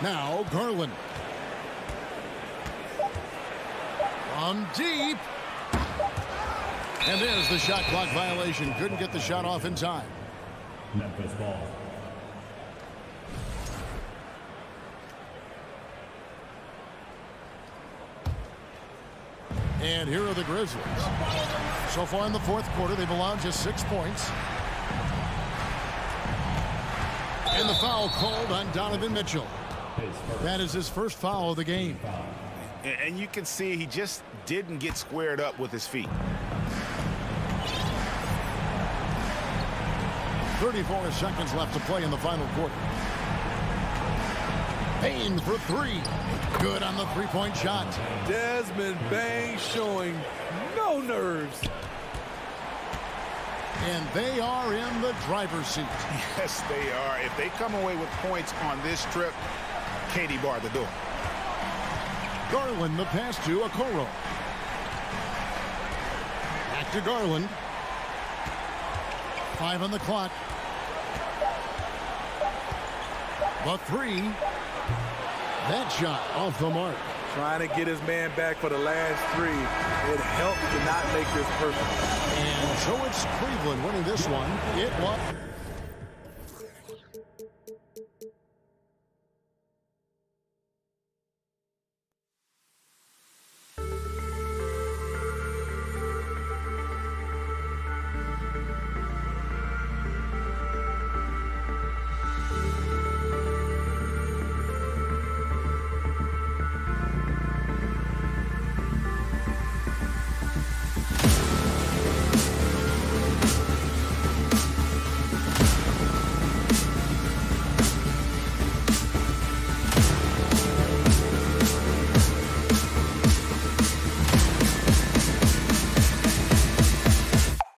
Now Garland. From deep. And there's the shot clock violation. Couldn't get the shot off in time. Memphis ball. And here are the Grizzlies. So far in the fourth quarter, they've allowed just 6 points. And the foul called on Donovan Mitchell. That is his first foul of the game. And you can see he just didn't get squared up with his feet. 34 seconds left to play in the final quarter. Bain for three. Good on the three-point shot. Desmond Bain showing no nerves. And they are in the driver's seat. Yes, they are. If they come away with points on this trip, Katie barred the door. Garland the pass to Okoro. Back to Garland. 5 on the clock. The three. That shot off the mark. Trying to get his man back for the last three. It helped to not make this perfect. And so it's Cleveland winning this one. It was.